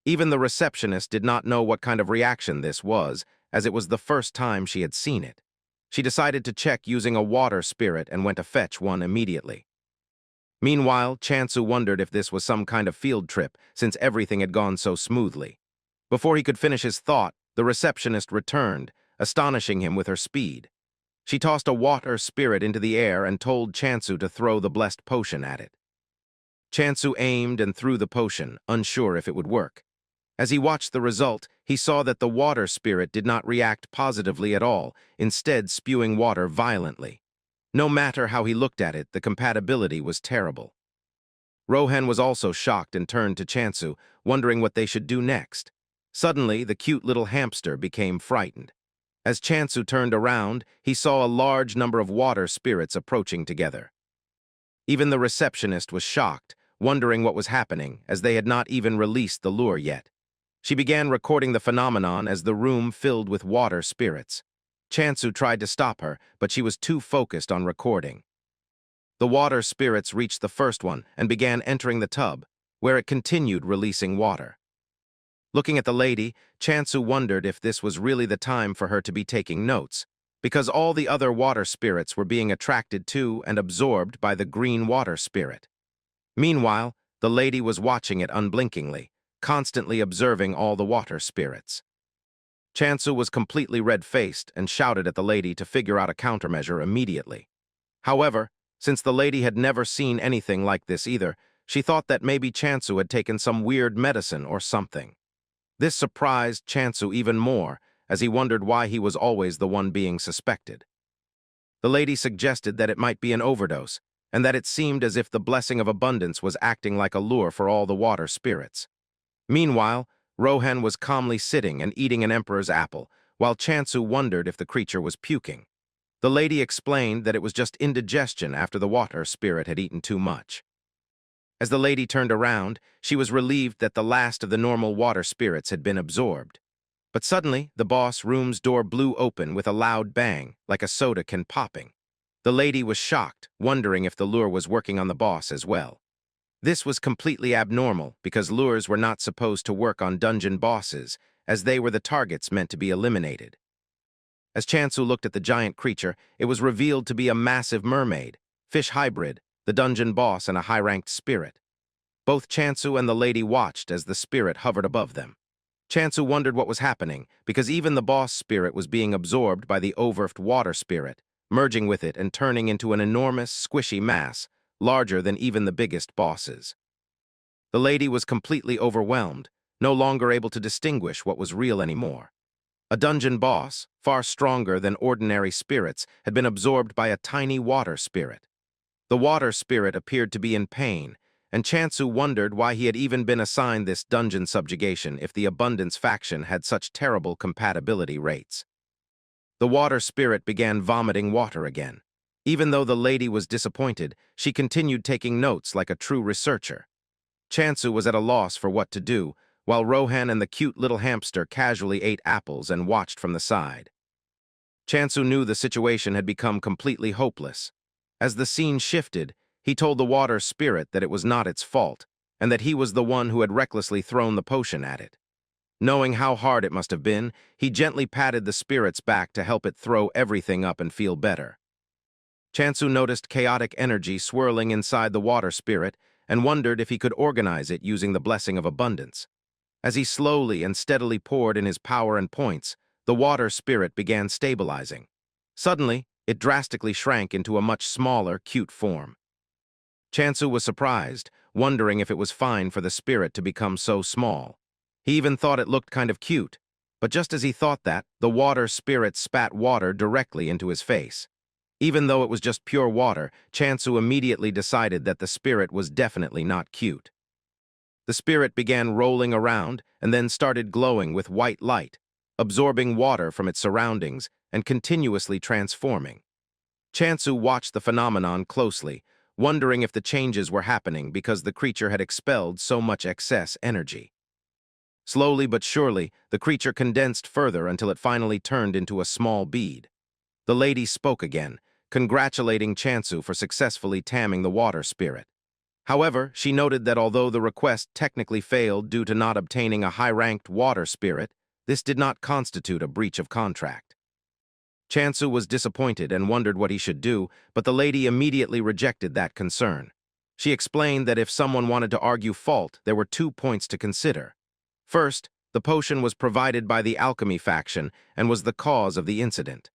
Even the receptionist did not know what kind of reaction this was, as it was the first time she had seen it. She decided to check using a water spirit and went to fetch one immediately. Meanwhile, Chansu wondered if this was some kind of field trip, since everything had gone so smoothly. Before he could finish his thought, the receptionist returned, astonishing him with her speed. She tossed a water spirit into the air and told Chansu to throw the blessed potion at it. Chansu aimed and threw the potion, unsure if it would work. As he watched the result, he saw that the water spirit did not react positively at all, instead spewing water violently. No matter how he looked at it, the compatibility was terrible. Rohan was also shocked and turned to Chansu, wondering what they should do next. Suddenly, the cute little hamster became frightened. As Chansu turned around, he saw a large number of water spirits approaching together. Even the receptionist was shocked, wondering what was happening, as they had not even released the lure yet. She began recording the phenomenon as the room filled with water spirits. Chansu tried to stop her, but she was too focused on recording. The water spirits reached the first one and began entering the tub, where it continued releasing water. Looking at the lady, Chansu wondered if this was really the time for her to be taking notes, because all the other water spirits were being attracted to and absorbed by the green water spirit. Meanwhile, the lady was watching it unblinkingly, constantly observing all the water spirits. Chansu was completely red-faced and shouted at the lady to figure out a countermeasure immediately. However, since the lady had never seen anything like this either, she thought that maybe Chansu had taken some weird medicine or something. This surprised Chansu even more, as he wondered why he was always the one being suspected. The lady suggested that it might be an overdose, and that it seemed as if the blessing of abundance was acting like a lure for all the water spirits. Meanwhile, Rohan was calmly sitting and eating an emperor's apple, while Chansu wondered if the creature was puking. The lady explained that it was just indigestion after the water spirit had eaten too much. As the lady turned around, she was relieved that the last of the normal water spirits had been absorbed. But suddenly, the boss room's door blew open with a loud bang, like a soda can popping. The lady was shocked, wondering if the lure was working on the boss as well. This was completely abnormal because lures were not supposed to work on dungeon bosses, as they were the targets meant to be eliminated. As Chansu looked at the giant creature, it was revealed to be a massive mermaid, fish hybrid, the dungeon boss, and a high-ranked spirit. Both Chansu and the lady watched as the spirit hovered above them. Chansu wondered what was happening, because even the boss spirit was being absorbed by the overfed water spirit, merging with it and turning into an enormous, squishy mass, larger than even the biggest bosses. The lady was completely overwhelmed, no longer able to distinguish what was real anymore. A dungeon boss, far stronger than ordinary spirits, had been absorbed by a tiny water spirit. The water spirit appeared to be in pain, and Chansu wondered why he had even been assigned this dungeon subjugation if the Abundance faction had such terrible compatibility rates. The water spirit began vomiting water again. Even though the lady was disappointed, she continued taking notes like a true researcher. Chansu was at a loss for what to do, while Rohan and the cute little hamster casually ate apples and watched from the side. Chansu knew the situation had become completely hopeless. As the scene shifted, he told the water spirit that it was not its fault, and that he was the one who had recklessly thrown the potion at it. Knowing how hard it must have been, he gently patted the spirit's back to help it throw everything up and feel better. Chansu noticed chaotic energy swirling inside the water spirit and wondered if he could organize it using the blessing of abundance. As he slowly and steadily poured in his power and points, the water spirit began stabilizing. Suddenly, it drastically shrank into a much smaller, cute form. Chansu was surprised, wondering if it was fine for the spirit to become so small. He even thought it looked kind of cute, but just as he thought that, the water spirit spat water directly into his face. Even though it was just pure water, Chansu immediately decided that the spirit was definitely not cute. The spirit began rolling around and then started glowing with white light, absorbing water from its surroundings and continuously transforming. Chansu watched the phenomenon closely, wondering if the changes were happening because the creature had expelled so much excess energy. Slowly but surely, the creature condensed further until it finally turned into a small bead. The lady spoke again, congratulating Chansu for successfully taming the water spirit. However, she noted that although the request technically failed due to not obtaining a high-ranked water spirit, this did not constitute a breach of contract. Chansu was disappointed and wondered what he should do, but the lady immediately rejected that concern. She explained that if someone wanted to argue fault, there were 2 points to consider. First, the potion was provided by the alchemy faction and was the cause of the incident.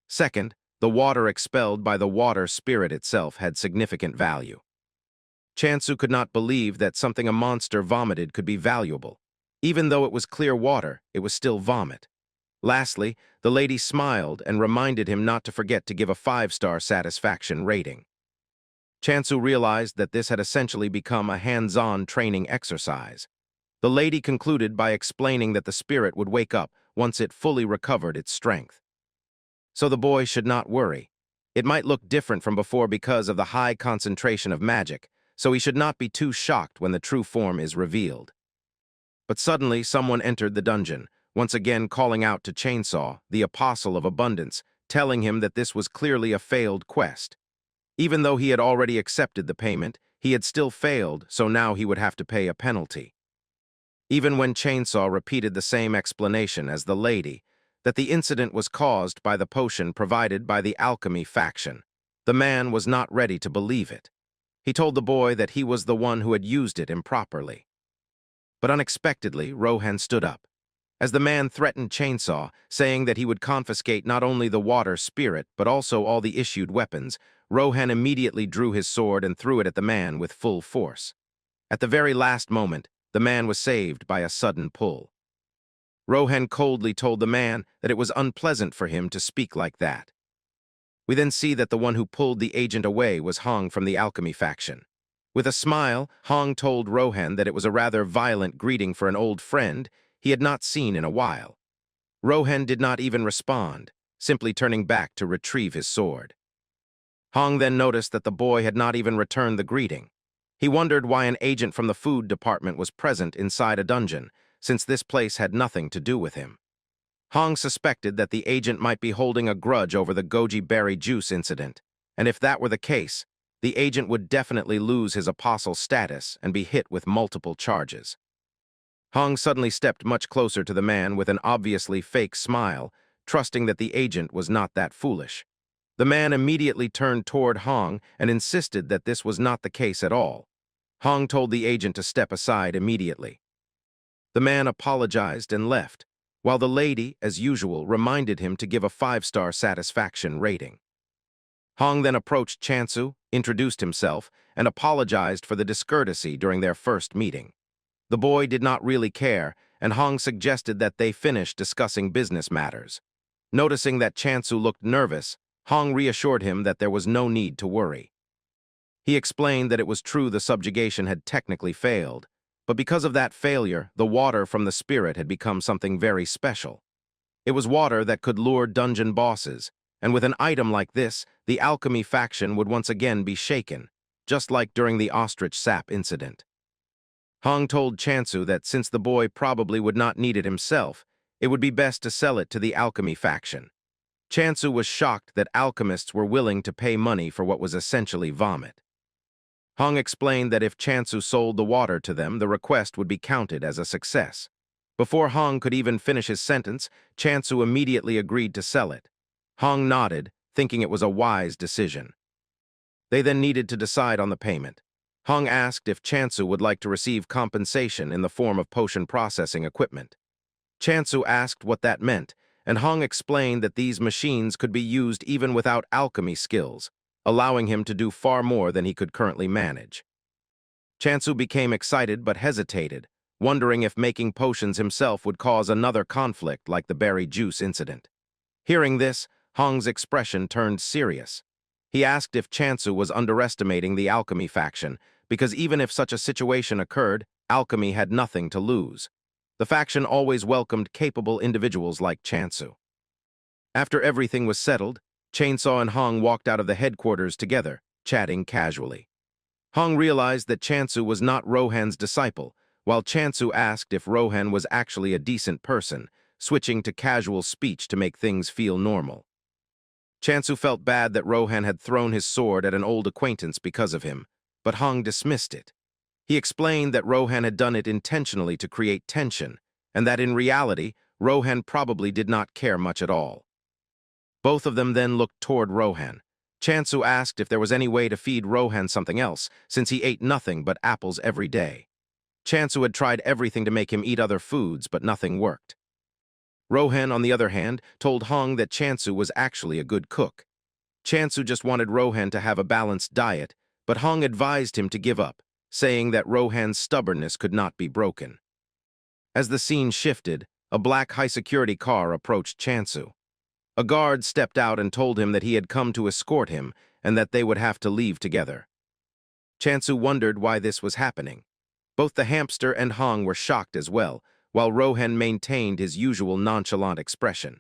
Second, the water expelled by the water spirit itself had significant value. Chansu could not believe that something a monster vomited could be valuable. Even though it was clear water, it was still vomit. Lastly, the lady smiled and reminded him not to forget to give a 5-star satisfaction rating. Chansu realized that this had essentially become a hands-on training exercise. The lady concluded by explaining that the spirit would wake up once it fully recovered its strength. So the boy should not worry. It might look different from before because of the high concentration of magic, so he should not be too shocked when the true form is revealed. But suddenly someone entered the dungeon, once again calling out to Chainsaw, the apostle of abundance, telling him that this was clearly a failed quest. Even though he had already accepted the payment, he had still failed, so now he would have to pay a penalty. even when Chainsaw repeated the same explanation as the lady, that the incident was caused by the potion provided by the alchemy faction. The man was not ready to believe it. He told the boy that he was the one who had used it improperly. But unexpectedly, Rohan stood up. As the man threatened Chainsaw, saying that he would confiscate not only the water spirit but also all the issued weapons, Rohan immediately drew his sword and threw it at the man with full force. At the very last moment, the man was saved by a sudden pull. Rohan coldly told the man that it was unpleasant for him to speak like that. We then see that the one who pulled the agent away was Hong from the alchemy faction. With a smile, Hong told Rohan that it was a rather violent greeting for an old friend he had not seen in a while. Rohan did not even respond, simply turning back to retrieve his sword. Hong then noticed that the boy had not even returned the greeting. He wondered why an agent from the food department was present inside a dungeon, since this place had nothing to do with him. Hong suspected that the agent might be holding a grudge over the goji berry juice incident, and if that were the case, the agent would definitely lose his apostle status and be hit with multiple charges. Hong suddenly stepped much closer to the man with an obviously fake smile, trusting that the agent was not that foolish. The man immediately turned toward Hong and insisted that this was not the case at all. Hong told the agent to step aside immediately. The man apologized and left, while the lady, as usual, reminded him to give a 5-star satisfaction rating. Hong then approached Chansu, introduced himself, and apologized for the discourtesy during their first meeting. The boy did not really care, and Hong suggested that they finish discussing business matters. Noticing that Chansu looked nervous, Hong reassured him that there was no need to worry. He explained that it was true the subjugation had technically failed, but because of that failure, the water from the spirit had become something very special. It was water that could lure dungeon bosses, and with an item like this, the alchemy faction would once again be shaken, just like during the ostrich sap incident. Hong told Chansu that since the boy probably would not need it himself, it would be best to sell it to the alchemy faction. Chansu was shocked that alchemists were willing to pay money for what was essentially vomit. Hong explained that if Chansu sold the water to them, the request would be counted as a success. Before Hong could even finish his sentence, Chansu immediately agreed to sell it. Hong nodded, thinking it was a wise decision. They then needed to decide on the payment. Hong asked if Chansu would like to receive compensation in the form of potion processing equipment. Chansu asked what that meant, and Hong explained that these machines could be used even without alchemy skills, allowing him to do far more than he could currently manage. Chansu became excited but hesitated, wondering if making potions himself would cause another conflict like the berry juice incident. Hearing this, Hong's expression turned serious. He asked if Chansu was underestimating the alchemy faction, because even if such a situation occurred, alchemy had nothing to lose. The faction always welcomed capable individuals like Chansu. After everything was settled, Chainsaw and Hong walked out of the headquarters together, chatting casually. Hong realized that Chansu was not Rohan's disciple, while Chansu asked if Rohan was actually a decent person, switching to casual speech to make things feel normal. Chansu felt bad that Rohan had thrown his sword at an old acquaintance because of him, but Hong dismissed it. He explained that Rohan had done it intentionally to create tension, and that in reality, Rohan probably did not care much at all. Both of them then looked toward Rohan. Chansu asked if there was any way to feed Rohan something else, since he ate nothing but apples every day. Chansu had tried everything to make him eat other foods, but nothing worked. Rohan, on the other hand, told Hong that Chansu was actually a good cook. Chansu just wanted Rohan to have a balanced diet, but Hong advised him to give up, saying that Rohan's stubbornness could not be broken. As the scene shifted, a black high-security car approached Chansu. A guard stepped out and told him that he had come to escort him and that they would have to leave together. Chansu wondered why this was happening. Both the hamster and Hong were shocked as well, while Rohan maintained his usual nonchalant expression.